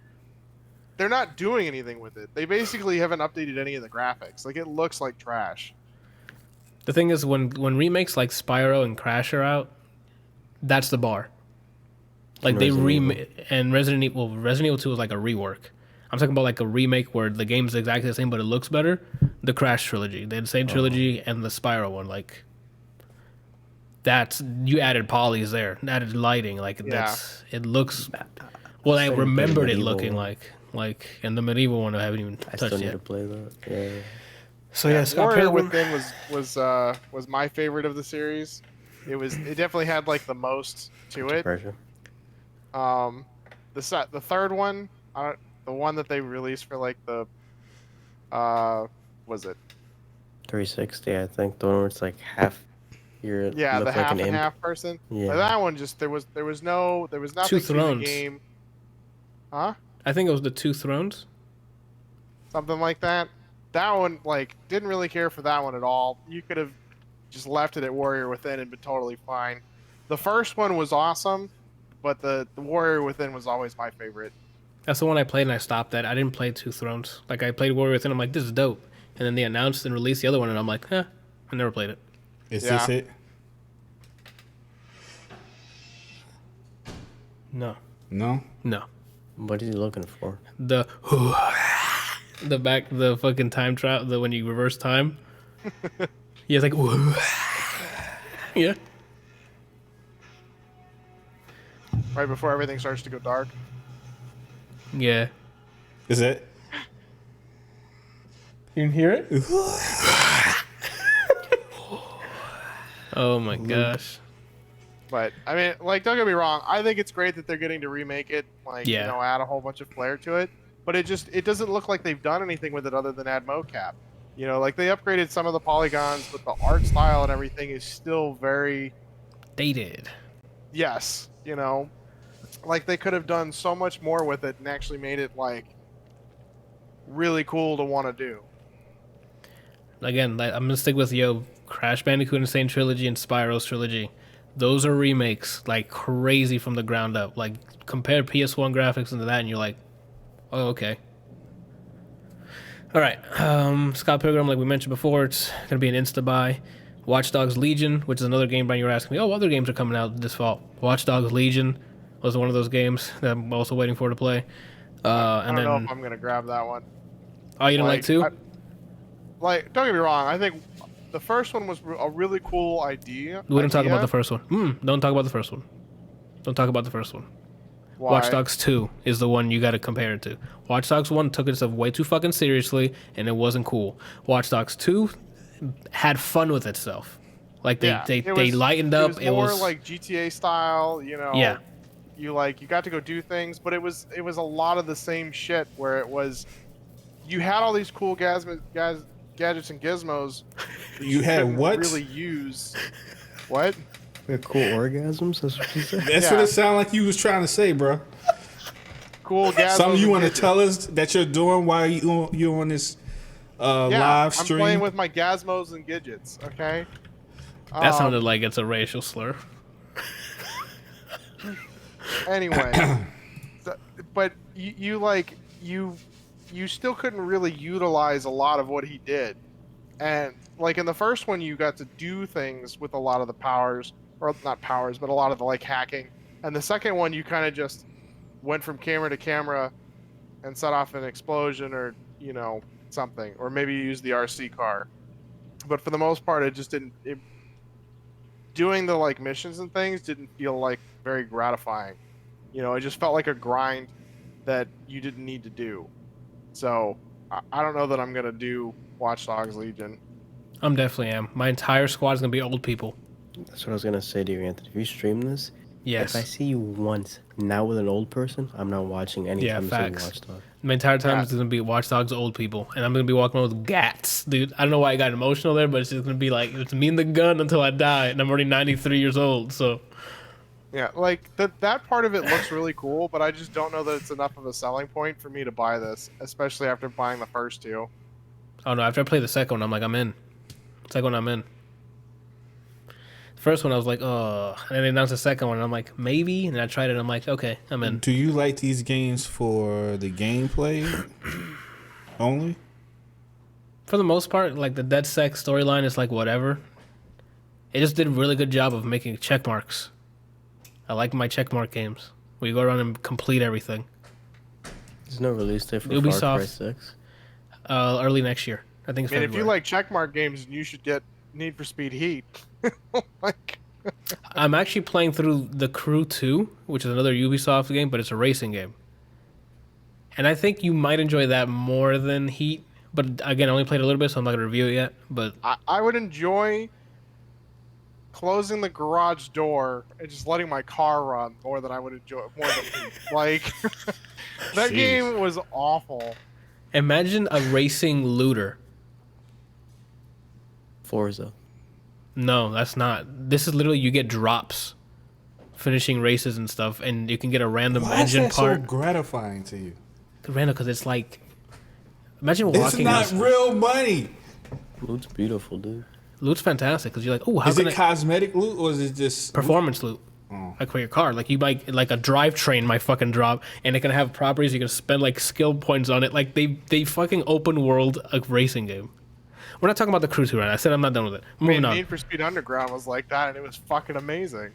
not doing anything with it. They basically haven't updated any of the graphics. Like it looks like trash. The thing is, when remakes like Spyro and Crash are out, that's the bar. Like they remake, and Resident Evil 2 was like a rework. I'm talking about like a remake where the game's exactly the same but it looks better. The Crash trilogy, they had the same trilogy, and the Spyro one. Like, that's, you added polys there, added lighting. Like it looks. Well, I remembered it looking like, and the medieval one I haven't even touched yet. I still need to play that. Yeah. So yeah, Warrior Within was my favorite of the series. It definitely had like the most to it. The third one, the one that they released for like the was it 360? I think the one where it's like half. The half and half person. Yeah, but that one just there was nothing Two Thrones. To the game. Huh? I think it was the Two Thrones. Something like that. That one, like, didn't really care for that one at all. You could have just left it at Warrior Within and been totally fine. The first one was awesome, but the Warrior Within was always my favorite. That's the one I played and I stopped at. I didn't play Two Thrones. Like, I played Warrior Within, I'm like, this is dope. And then they announced and released the other one, and I'm like, I never played it. Is this it? No. No? No. What is he looking for? The fucking time travel, when you reverse time. Yeah, it's like, yeah. Right before everything starts to go dark. Yeah. Is it? You can hear it? Oh my gosh. But I mean, like, don't get me wrong. I think it's great that they're getting to remake it, like, add a whole bunch of flair to it. But it doesn't look like they've done anything with it other than add mocap. You know, like, they upgraded some of the polygons, but the art style and everything is still very dated. Yes, like they could have done so much more with it and actually made it like really cool to want to do. Again, I'm gonna stick with Crash Bandicoot Insane Trilogy and Spyro's Trilogy. Those are remakes like crazy from the ground up. Like, compare PS1 graphics into that and you're like, oh, okay. All right. Scott Pilgrim, like we mentioned before, it's going to be an insta-buy. Watch Dogs Legion, which is another game, Brian, you were asking me, other games are coming out this fall. Watch Dogs Legion was one of those games that I'm also waiting for to play. I don't know if I'm going to grab that one. Oh, you don't like two? Don't get me wrong. I think the first one was a really cool idea. We didn't talk about the first one. Don't talk about the first one. Don't talk about the first one. Why? Watch Dogs 2 is the one you got to compare it to. Watch Dogs 1 took itself way too fucking seriously, and it wasn't cool. Watch Dogs 2 had fun with itself. Like, they lightened up. It was more like GTA style, Yeah. You got to go do things, but it was a lot of the same shit where it was, you had all these cool gadgets and gizmos. You had what? Really use what? Cool orgasms? That's what you said? That's what it sounded like you was trying to say, bro. Cool gasms. Something you want to tell us that you're doing while you on this live stream? I'm playing with my gazmos and gidgets, okay? That sounded like it's a racial slur. Anyway. But you still couldn't really utilize a lot of what he did. And like in the first one, you got to do things with a lot of the powers, or not powers, but a lot of the hacking. And the second one, you kind of just went from camera to camera and set off an explosion or, something. Or maybe you used the RC car. But for the most part, it just didn't... doing the missions and things didn't feel very gratifying. It just felt like a grind that you didn't need to do. So I don't know that I'm going to do Watch Dogs Legion. I'm definitely am. My entire squad is going to be old people. That's what I was going to say to you, Anthony. If you stream this, yes. If I see you once now with an old person, I'm not watching any time facts. Watch Dogs. My entire time is going to be Watch Dogs old people. And I'm going to be walking around with gats, dude. I don't know why I got emotional there, but it's just going to be it's me and the gun until I die. And I'm already 93 years old, so... Yeah, that part of it looks really cool, but I just don't know that it's enough of a selling point for me to buy this, especially after buying the first two. Oh no, after I play the second one, I'm like, I'm in. Second one, I'm in. The first one, I was like, oh. And then they announced the second one, and I'm like, maybe. And I tried it, and I'm like, okay, I'm in. Do you like these games for the gameplay only? For the most part, the Dead Sex storyline is whatever. It just did a really good job of making check marks. I like my checkmark games where you go around and complete everything. There's no release date for Ubisoft, Far Cry 6. Early next year. I think it's February. If you like checkmark games, you should get Need for Speed Heat. Like, I'm actually playing through The Crew 2, which is another Ubisoft game, but it's a racing game. And I think you might enjoy that more than Heat. But again, I only played a little bit, so I'm not going to review it yet. But I would enjoy closing the garage door and just letting my car run more than I would enjoy more than Heat. Like, that game was awful. Imagine a racing looter. Forza. No, that's not. This is literally you get drops finishing races and stuff, and you can get a random engine part. Why is that so gratifying to you? Random, because it's like, imagine walking. It's not real money. Loot's beautiful, dude. Loot's fantastic because you're like, oh, how is it cosmetic loot or is it just performance loot? Like for your car, like you might like a drivetrain might fucking drop, and it can have properties you can spend like skill points on it. Like they fucking open world a racing game. We're not talking about The Crew 2 right now. I said I'm not done with it. Moving on. Need for Speed Underground was like that, and it was fucking amazing.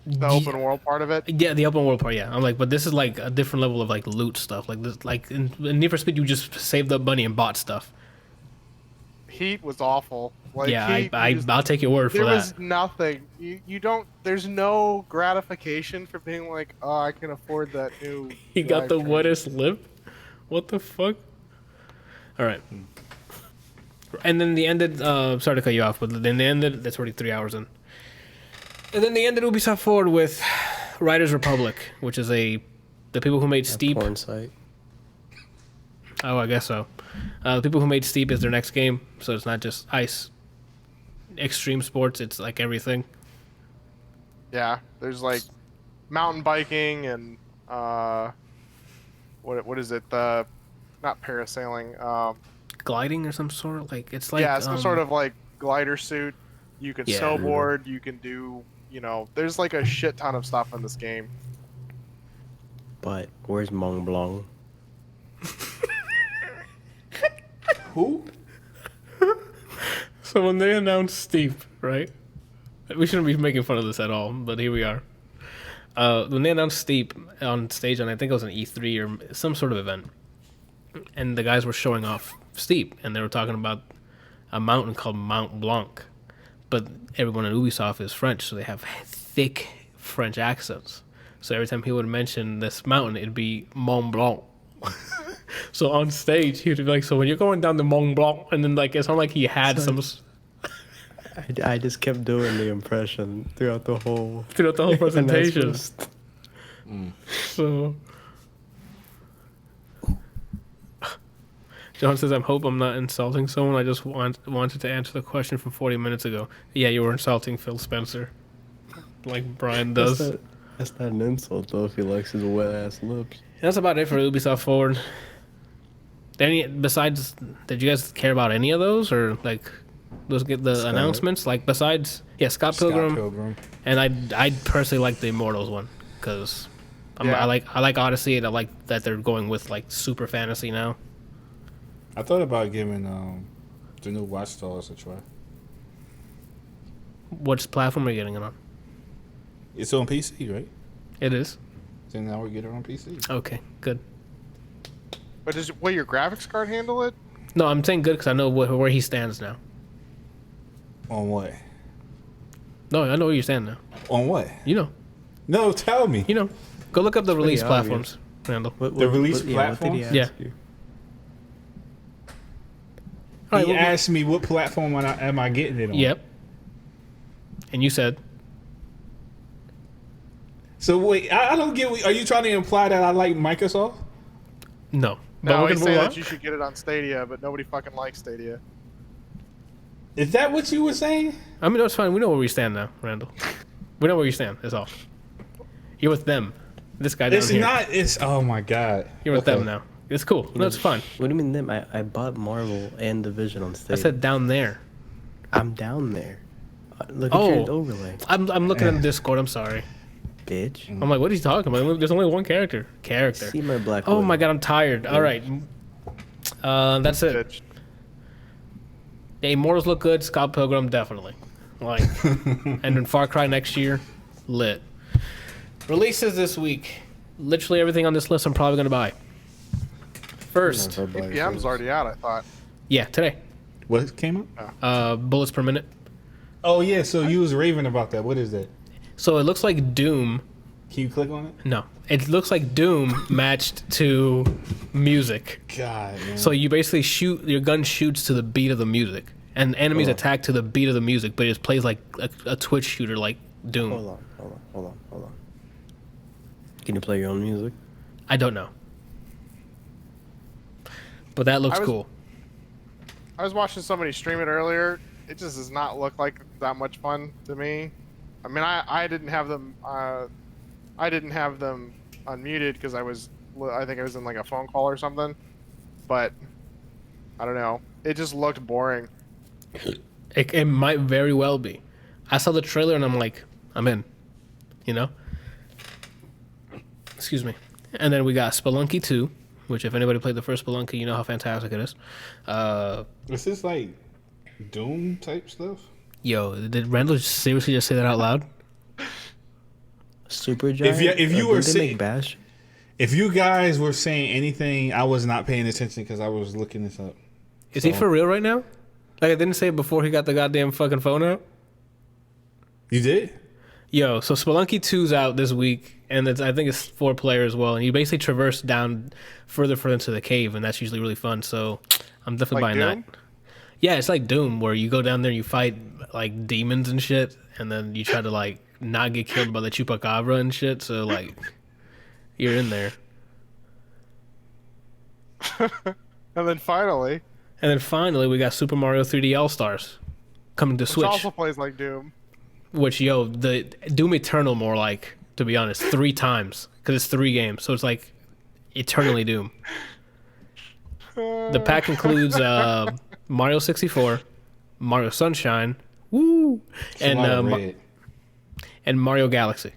The open world part of it. Yeah, the open world part. Yeah, I'm like, but this is like a different level of like loot stuff. Like this, like in Need for Speed, you just saved up money and bought stuff. Heat was awful. Like, yeah, Heat, I'll take your word for that. There was nothing. You don't. There's no gratification for being like, oh, I can afford that new. He got the wettest lip. What the fuck? All right. And then they ended. Sorry to cut you off, but then they ended. That's already 3 hours in. And then they ended Ubisoft Forward with Riders Republic, which is the people who made Steep. Porn site. Oh, I guess so. The people who made Steep is their next game, so it's not just ice. Extreme sports, it's like everything. Yeah, there's like mountain biking and what is it? Not parasailing. Gliding or some sort. Like it's like some sort of like glider suit. You can snowboard. You can do. There's like a shit ton of stuff in this game. But where's Mont Blanc? Who? So when they announced Steep, right? We shouldn't be making fun of this at all, but here we are. When they announced Steep on stage, and I think it was an E3 or some sort of event, and the guys were showing off Steep, and they were talking about a mountain called Mont Blanc. But everyone in Ubisoft is French, so they have thick French accents. So every time he would mention this mountain, it'd be Mont Blanc. So on stage, he would be like, so when you're going down the Mont Blanc, and then like it's not like he had some... I just kept doing the impression throughout the whole presentation. So... John says, I hope I'm not insulting someone. I just wanted to answer the question from 40 minutes ago. Yeah, you were insulting Phil Spencer. Like Brian does. That's not an insult, though, if he likes his wet-ass lips. That's about it for Ubisoft Forward. Besides, did you guys care about any of those? Or, like, those get the announcements? Like, besides, Scott Pilgrim. And I personally like the Immortals one. Because I like Odyssey, and I like that they're going with, like, super fantasy now. I thought about giving the new Watch Dogs a try. What platform are you getting it on? It's on PC, right? It is. So now we get it on PC. Okay, good. But will your graphics card handle it? No, I'm saying good because I know where he stands now. On what? No, I know where you stand now. On what? You know. No, tell me. You know. Go look up the release platforms, Randall. The release platforms? Yeah. He asked me what platform am I getting it on. Yep. And you said. So wait, I don't get. Are you trying to imply that I like Microsoft? No. No, I say that you should get it on Stadia, but nobody fucking likes Stadia. Is that what you were saying? I mean, it's fine. We know where we stand now, Randall. We know where you stand. That's all. You're with them. This guy down here. It's oh my god. You're with them now. It's cool. No, it's fun. What do you mean them? I bought Marvel and Division on Stadia. I said down there. I'm down there. Look at your overlay. I'm looking at the Discord. I'm sorry. Bitch. I'm like, what are you talking about? There's only one character. See my black. Oh my god, I'm tired. All right. That's it. Bitch. The Immortals look good. Scott Pilgrim, definitely. Like, and then Far Cry next year, lit. Releases this week. literally everything on this list I'm probably gonna buy. First, PPM's already out, I thought. Yeah, today. What came up? Bullets per minute. Oh yeah, so you was raving about that. What is that? So it looks like Doom. Can you click on it? No, it looks like Doom matched to music. God, man. So you basically shoot, your gun shoots to the beat of the music, and enemies attack to the beat of the music, but it just plays like a Twitch shooter like Doom. Hold on. Can you play your own music? I don't know. But that looks cool. I was watching somebody stream it earlier. It just does not look like that much fun to me. I mean, I didn't have them. I didn't have them unmuted because I think I was in like a phone call or something. But I don't know. It just looked boring. It might very well be. I saw the trailer and I'm like, I'm in. You know? Excuse me. And then we got Spelunky 2, which if anybody played the first Spelunky, you know how fantastic it is. Is this like Doom type stuff? Yo, did Randall seriously just say that out loud? Supergiant? If you were saying Bash? If you guys were saying anything, I was not paying attention because I was looking this up. Is he for real right now? Like I didn't say it before he got the goddamn fucking phone out? You did? Yo, so Spelunky 2's out this week, and I think it's 4-player as well, and you basically traverse down further into the cave, and that's usually really fun, so I'm definitely buying Doom? that. Yeah, it's like Doom, where you go down there and you fight, like, demons and shit, and then you try to, like, not get killed by the Chupacabra and shit, so, like, you're in there. And then finally, we got Super Mario 3D All-Stars coming to Switch. Which also plays like Doom. Which, yo, the Doom Eternal more like, to be honest, 3 times. Because it's 3 games, so it's like eternally Doom. The pack includes Mario 64, Mario Sunshine, woo, and Mario Galaxy.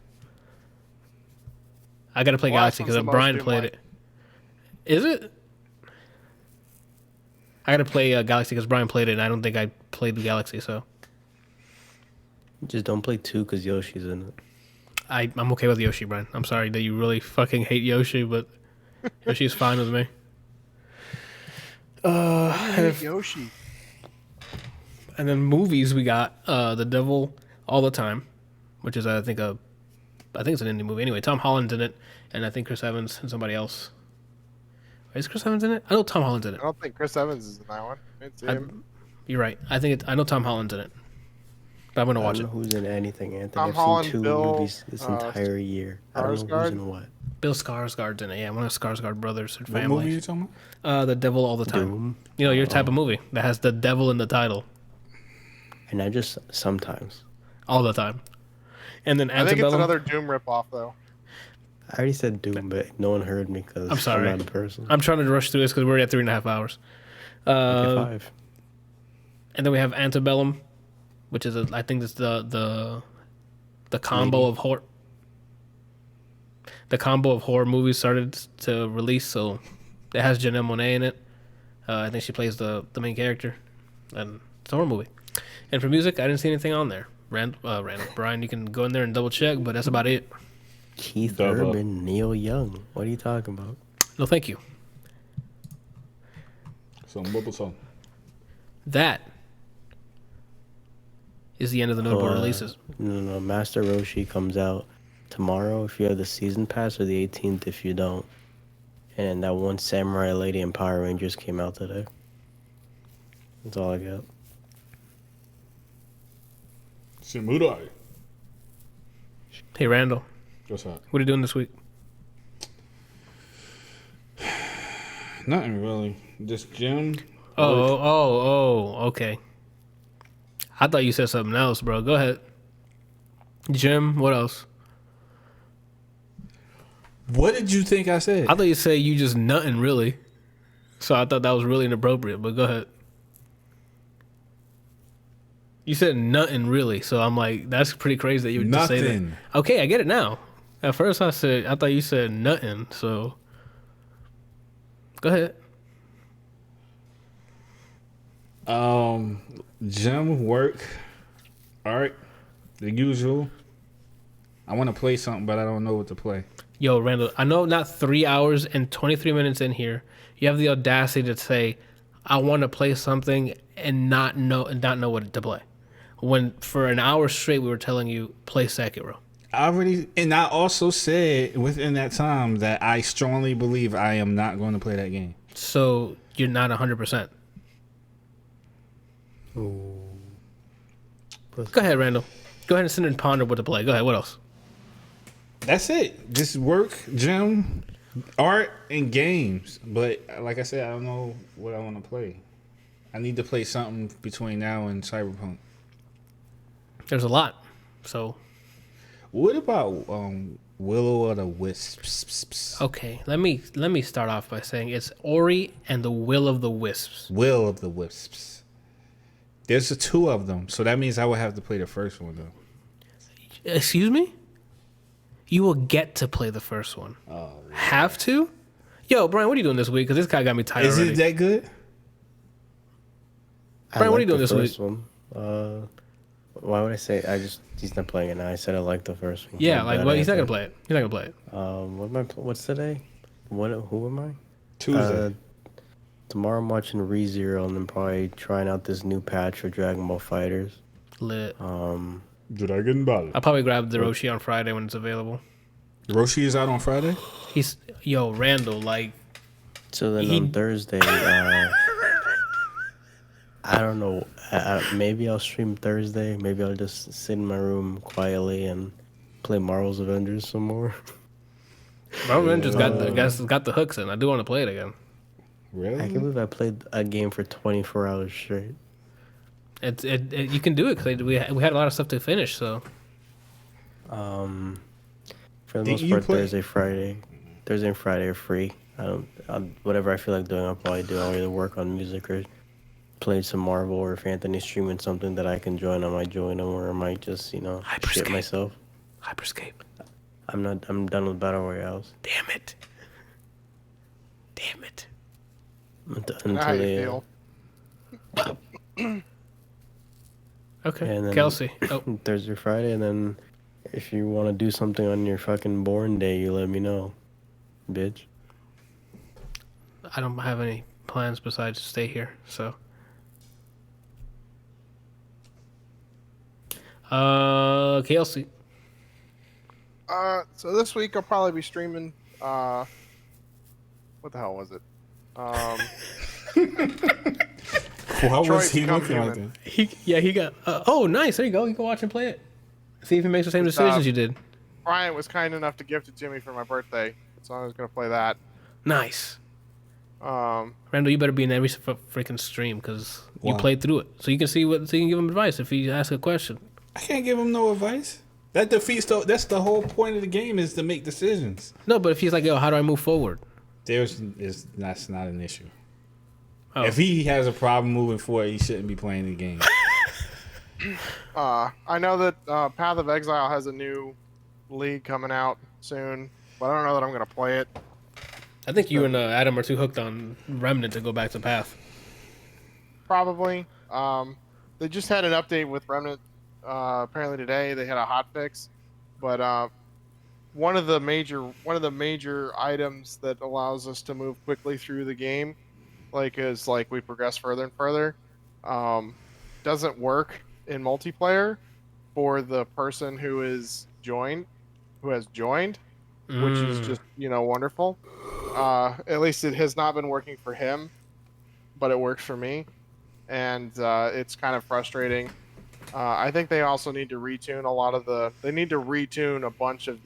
I gotta play Galaxy because Brian played it. Is it? I gotta play Galaxy because Brian played it, and I don't think I played the Galaxy, so. Just don't play 2 because Yoshi's in it. I'm okay with Yoshi, Brian. I'm sorry that you really fucking hate Yoshi, but Yoshi's fine with me. I hate Yoshi. And then movies, we got The Devil All the Time, which is I think it's an indie movie. Anyway, Tom Holland's in it, and I think Chris Evans and somebody else. Is Chris Evans in it? I know Tom Holland's in it. I don't think Chris Evans is in that one. It's him. You're right. I know Tom Holland's in it. But I'm gonna watch it. Who's in anything, Anthony? Tom I've Holland, seen 2 movies this entire year. I don't know who's in what. Bill Skarsgård's in it. Yeah, one of Skarsgård brothers or family. What movie are you talking about? The Devil All the Time. Doom. You know, your type of movie that has the devil in the title. And not just sometimes. All the time. And then I think it's another Doom ripoff, though. I already said Doom, but no one heard me because I'm sorry. I'm not a person. I'm trying to rush through this because we're at 3.5 hours. 5. And then we have Antebellum, which is I think it's the combo of horror. The combo of horror movies started to release, so it has Janelle Monáe in it. I think she plays the main character, and it's a horror movie. And for music, I didn't see anything on there. Randall, Brian, you can go in there and double check, but that's about it. Keith Urban, Neil Young. What are you talking about? No, thank you. Song. That is the end of the notable releases. No. Master Roshi comes out tomorrow if you have the season pass, or the 18th if you don't. And that one Samurai Lady and Power Rangers came out today. That's all I got. Samurai. Hey, Randall. What's up? What are you doing this week? Nothing really. Just gym. Okay. I thought you said something else, bro. Go ahead. Gym, what else? What did you think I said? I thought you said you just nothing really. So I thought that was really inappropriate, but go ahead. You said nothing really, so I'm like, that's pretty crazy that you would just say that. Okay, I get it now. At first I thought you said nothing, so go ahead. Gym, work, art, the usual. I want to play something, but I don't know what to play. Yo, Randall, I know not 3 hours and 23 minutes in here, you have the audacity to say, I want to play something and not know what to play. When for an hour straight we were telling you play Sekiro. I also said within that time that I strongly believe I am not going to play that game. So you're not 100%. Ooh. Go ahead, Randall. Go ahead and sit and ponder what to play. Go ahead. What else? That's it. Just work, gym, art, and games. But like I said, I don't know what I want to play. I need to play something between now and Cyberpunk. There's a lot. So what about Willow of the Wisps? Okay, let me start off by saying it's Ori and the Will of the Wisps. Will of the Wisps. There's the two of them, so that means I would have to play the first one though. Excuse me? You will get to play the first one. Oh, yeah. Have to? Yo, Brian, what are you doing this week? Because this guy got me tired. Is it that good? Brian, what are you doing this week? One. Why would I say he's not playing it now? I said I like the first one. Yeah, he's not gonna play it. He's not gonna play it. What's today? Who am I? Tuesday. Tomorrow I'm watching ReZero and then probably trying out this new patch for Dragon Ball Fighters. Lit. Dragon Ball. I'll probably grab the Roshi on Friday when it's available. Roshi is out on Friday? Randall, like. So then on Thursday, I don't know. Maybe I'll stream Thursday. Maybe I'll just sit in my room quietly and play Marvel's Avengers some more. Marvel's Avengers got the hooks in. I do want to play it again. Really? I can't believe I played a game for 24 hours straight. You can do it because we had a lot of stuff to finish. So. For the most part, Thursday and Friday are free. Whatever I feel like doing, I'll probably do. I'll either work on music or play some Marvel, or if Anthony's streaming something that I can join, I might join him, or I might just, shit myself. Hyperscape. I'm done with Battle Royales. Damn it. How you feel? Okay, and then Kelsey. Thursday, Friday, and then if you want to do something on your fucking born day, you let me know, bitch. I don't have any plans besides to stay here, so. Kelsey. So this week I'll probably be streaming. What the hell was it? How was he looking like that? He got. Oh, nice. There you go. You can watch and play it. See if he makes the same decisions you did. Bryant was kind enough to gift it to me for my birthday, so I was gonna play that. Nice. Randall, you better be in every freaking stream because you played through it, so you can see so you can give him advice if he asks a question. I can't give him no advice. That defeats that's the whole point of the game is to make decisions. No, but if he's like, yo, how do I move forward? That's not an issue. Oh. If he has a problem moving forward, he shouldn't be playing the game. I know that Path of Exile has a new league coming out soon, but I don't know that I'm going to play it. I think you and Adam are too hooked on Remnant to go back to Path. Probably. They just had an update with Remnant. Apparently today they had a hot fix, but one of the major items that allows us to move quickly through the game, as we progress further and further, doesn't work in multiplayer for the person who has joined, which is just wonderful. At least it has not been working for him, but it works for me, and it's kind of frustrating. I think they also need to retune a bunch of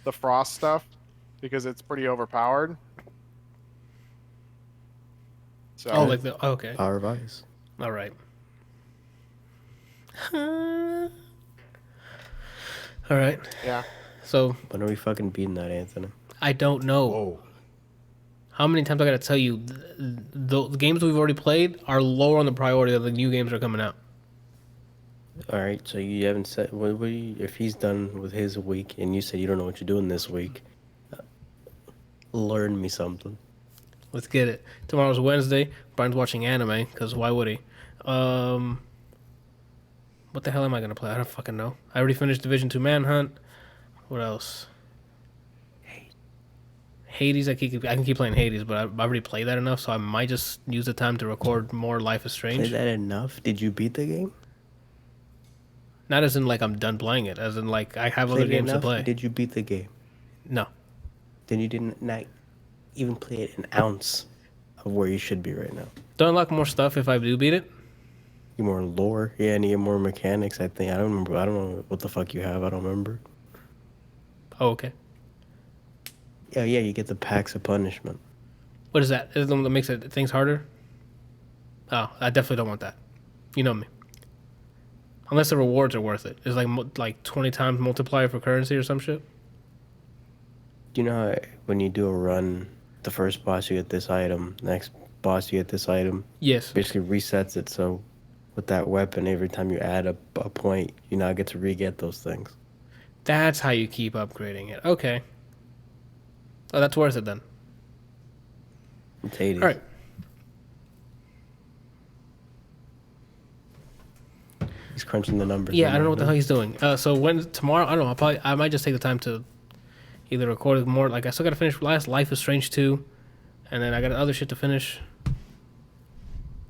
the frost stuff because it's pretty overpowered. So, okay. Power of Ice. All right. All right. Yeah. So when are we fucking beating that, Anthony? I don't know. Whoa. How many times I gotta tell you, the games we've already played are lower on the priority of the new games that are coming out. All right, so you haven't said if he's done with his week and you said you don't know what you're doing this week. Learn me something. Let's get it. Tomorrow's Wednesday. Brian's watching anime because why would he? What the hell am I gonna play? I don't fucking know. I already finished Division 2 Manhunt. What else? Hades. I can keep playing Hades, but I've already played that enough, so I might just use the time to record more Life is Strange. Played that enough? Did you beat the game? Not as in like I'm done playing it, as in like I have other games to play. Did you beat the game? No. Then you didn't not even play it an ounce of where you should be right now. Do I unlock more stuff if I do beat it? You more lore, yeah, and you get more mechanics. I think I don't remember. I don't know what the fuck you have. I don't remember. Oh, okay. Yeah, you get the packs of punishment. What is that? Is it the one that makes things harder? Oh, I definitely don't want that. You know me. Unless the rewards are worth it. It's like 20 times multiplier for currency or some shit. Do you know how when you do a run, the first boss you get this item, next boss you get this item? Yes. Basically resets it, so with that weapon, every time you add a point, you now get to re-get those things. That's how you keep upgrading it. Okay. Oh, that's worth it then. It's Hades. All right. He's crunching the numbers. Yeah, I don't know what the hell he's doing. So when tomorrow, I don't know. I might just take the time to either record more. Like I still got to finish Life is Strange 2, and then I got other shit to finish.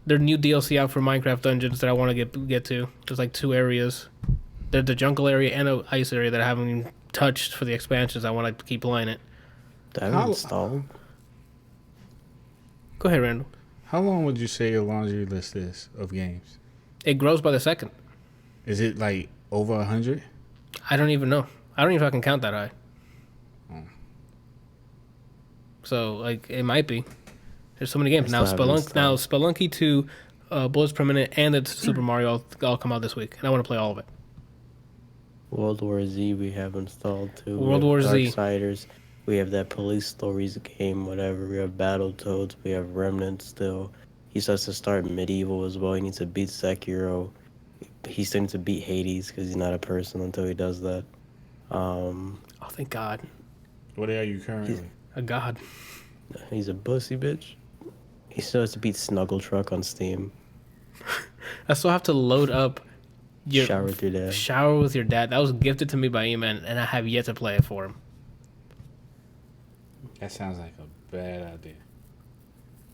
There's new DLC out for Minecraft Dungeons that I want to get to. There's like 2 areas. There's the jungle area and the ice area that I haven't even touched for the expansions. I want to keep playing it. That installed. Go ahead, Randall. How long would you say your laundry list is of games? It grows by the second. Is it like over 100? I don't even know. I don't even know if I can count that high. So like it might be. There's so many games now. Spelunky 2, Bullets Per Minute, and the Super Mario all come out this week, and I want to play all of it. World War Z we have installed too. World War Z. Darksiders. We have that Police Stories game, whatever. We have Battletoads. We have Remnant still. He starts to start Medieval as well. He needs to beat Sekiro. He still needs to beat Hades because he's not a person until he does that. Oh, thank God. What are you currently? A god. He's a pussy bitch. He still has to beat Snuggle Truck on Steam. I still have to load up Shower with Your Dad. Shower with Your Dad. That was gifted to me by E-Man, and I have yet to play it for him. That sounds like a bad idea.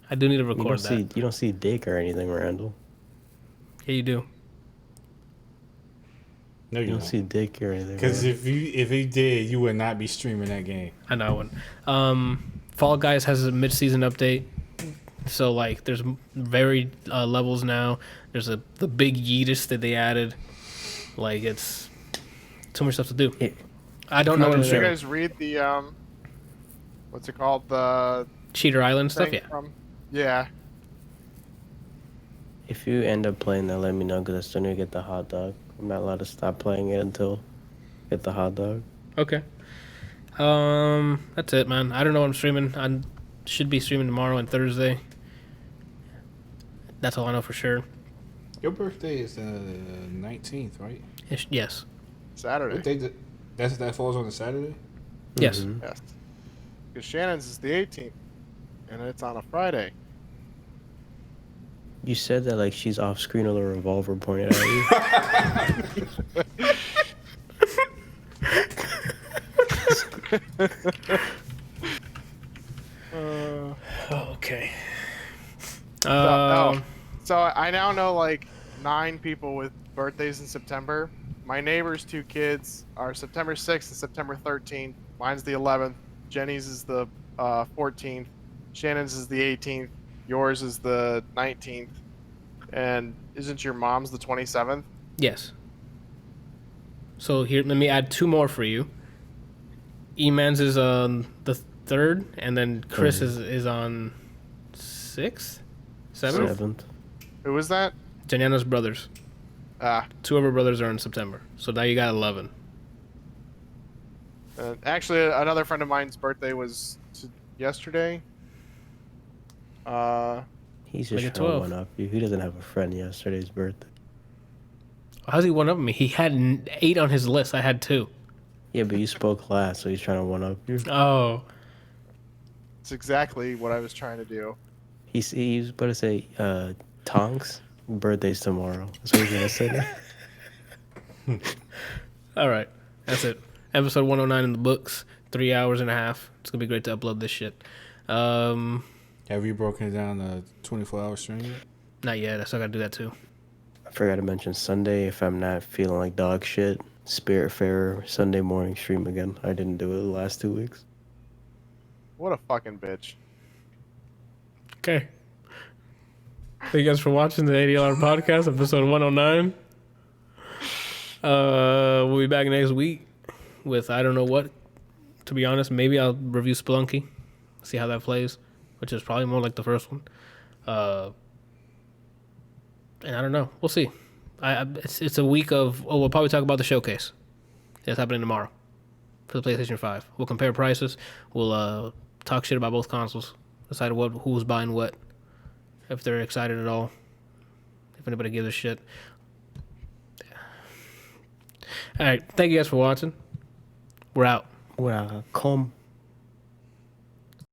I do need to record that. You don't see dick or anything, Randall. Yeah, you do. No, you don't see dick or anything. Because if he did, you would not be streaming that game. I know I wouldn't. Fall Guys has a mid-season update. So, like, there's varied levels now. There's the big yeetus that they added. Like, it's too much stuff to do. I don't know what Did you guys read the, what's it called? The Cheater Island stuff? Yeah. Yeah. If you end up playing that, let me know, because I still need to get the hot dog. I'm not allowed to stop playing it until I get the hot dog. Okay. That's it, man. I don't know what I'm streaming. I should be streaming tomorrow and Thursday. That's all I know for sure. Your birthday is the 19th, right? Yes. Saturday. That falls on a Saturday? Yes. Mm-hmm. Yes. Because Shannon's is the 18th, and it's on a Friday. You said that like she's off screen with a revolver pointed at you. Okay. So I now know like 9 people with birthdays in September. My neighbor's 2 kids are September 6th and September 13th. Mine's the 11th. Jenny's is the 14th. Shannon's is the 18th. Yours is the 19th. And isn't your mom's the 27th? Yes. So here, let me add 2 more for you. E-Man's is on the 3rd, and then Chris is on 6th? 7th? Who was that? Janiana's brothers. 2 of her brothers are in September. So now you got 11. Actually, another friend of mine's birthday was yesterday. He's just trying to one up you. He doesn't have a friend yesterday's birthday. How's he one up me? He had 8 on his list. I had 2. Yeah, but you spoke last, so he's trying to one up you. Oh. It's exactly what I was trying to do. He was about to say, Tonks, birthday's tomorrow. That's what he's going to say. All right. That's it. Episode 109 in the books. 3 hours and a half. It's going to be great to upload this shit. Have you broken it down the 24-hour stream yet? Not yet. I still got to do that too. I forgot to mention Sunday, if I'm not feeling like dog shit, Spiritfarer Sunday morning stream again. I didn't do it the last 2 weeks. What a fucking bitch. Okay. Thank you guys for watching the ADLR Podcast, episode 109. We'll be back next week with I don't know what. To be honest, maybe I'll review Spelunky, see how that plays, which is probably more like the first one. And I don't know. We'll see. It's a week of... Oh, we'll probably talk about the showcase. It's happening tomorrow for the PlayStation 5. We'll compare prices. We'll talk shit about both consoles. Decide who's buying what. If they're excited at all. If anybody gives a shit. All right. Thank you guys for watching. We're out. Welcome.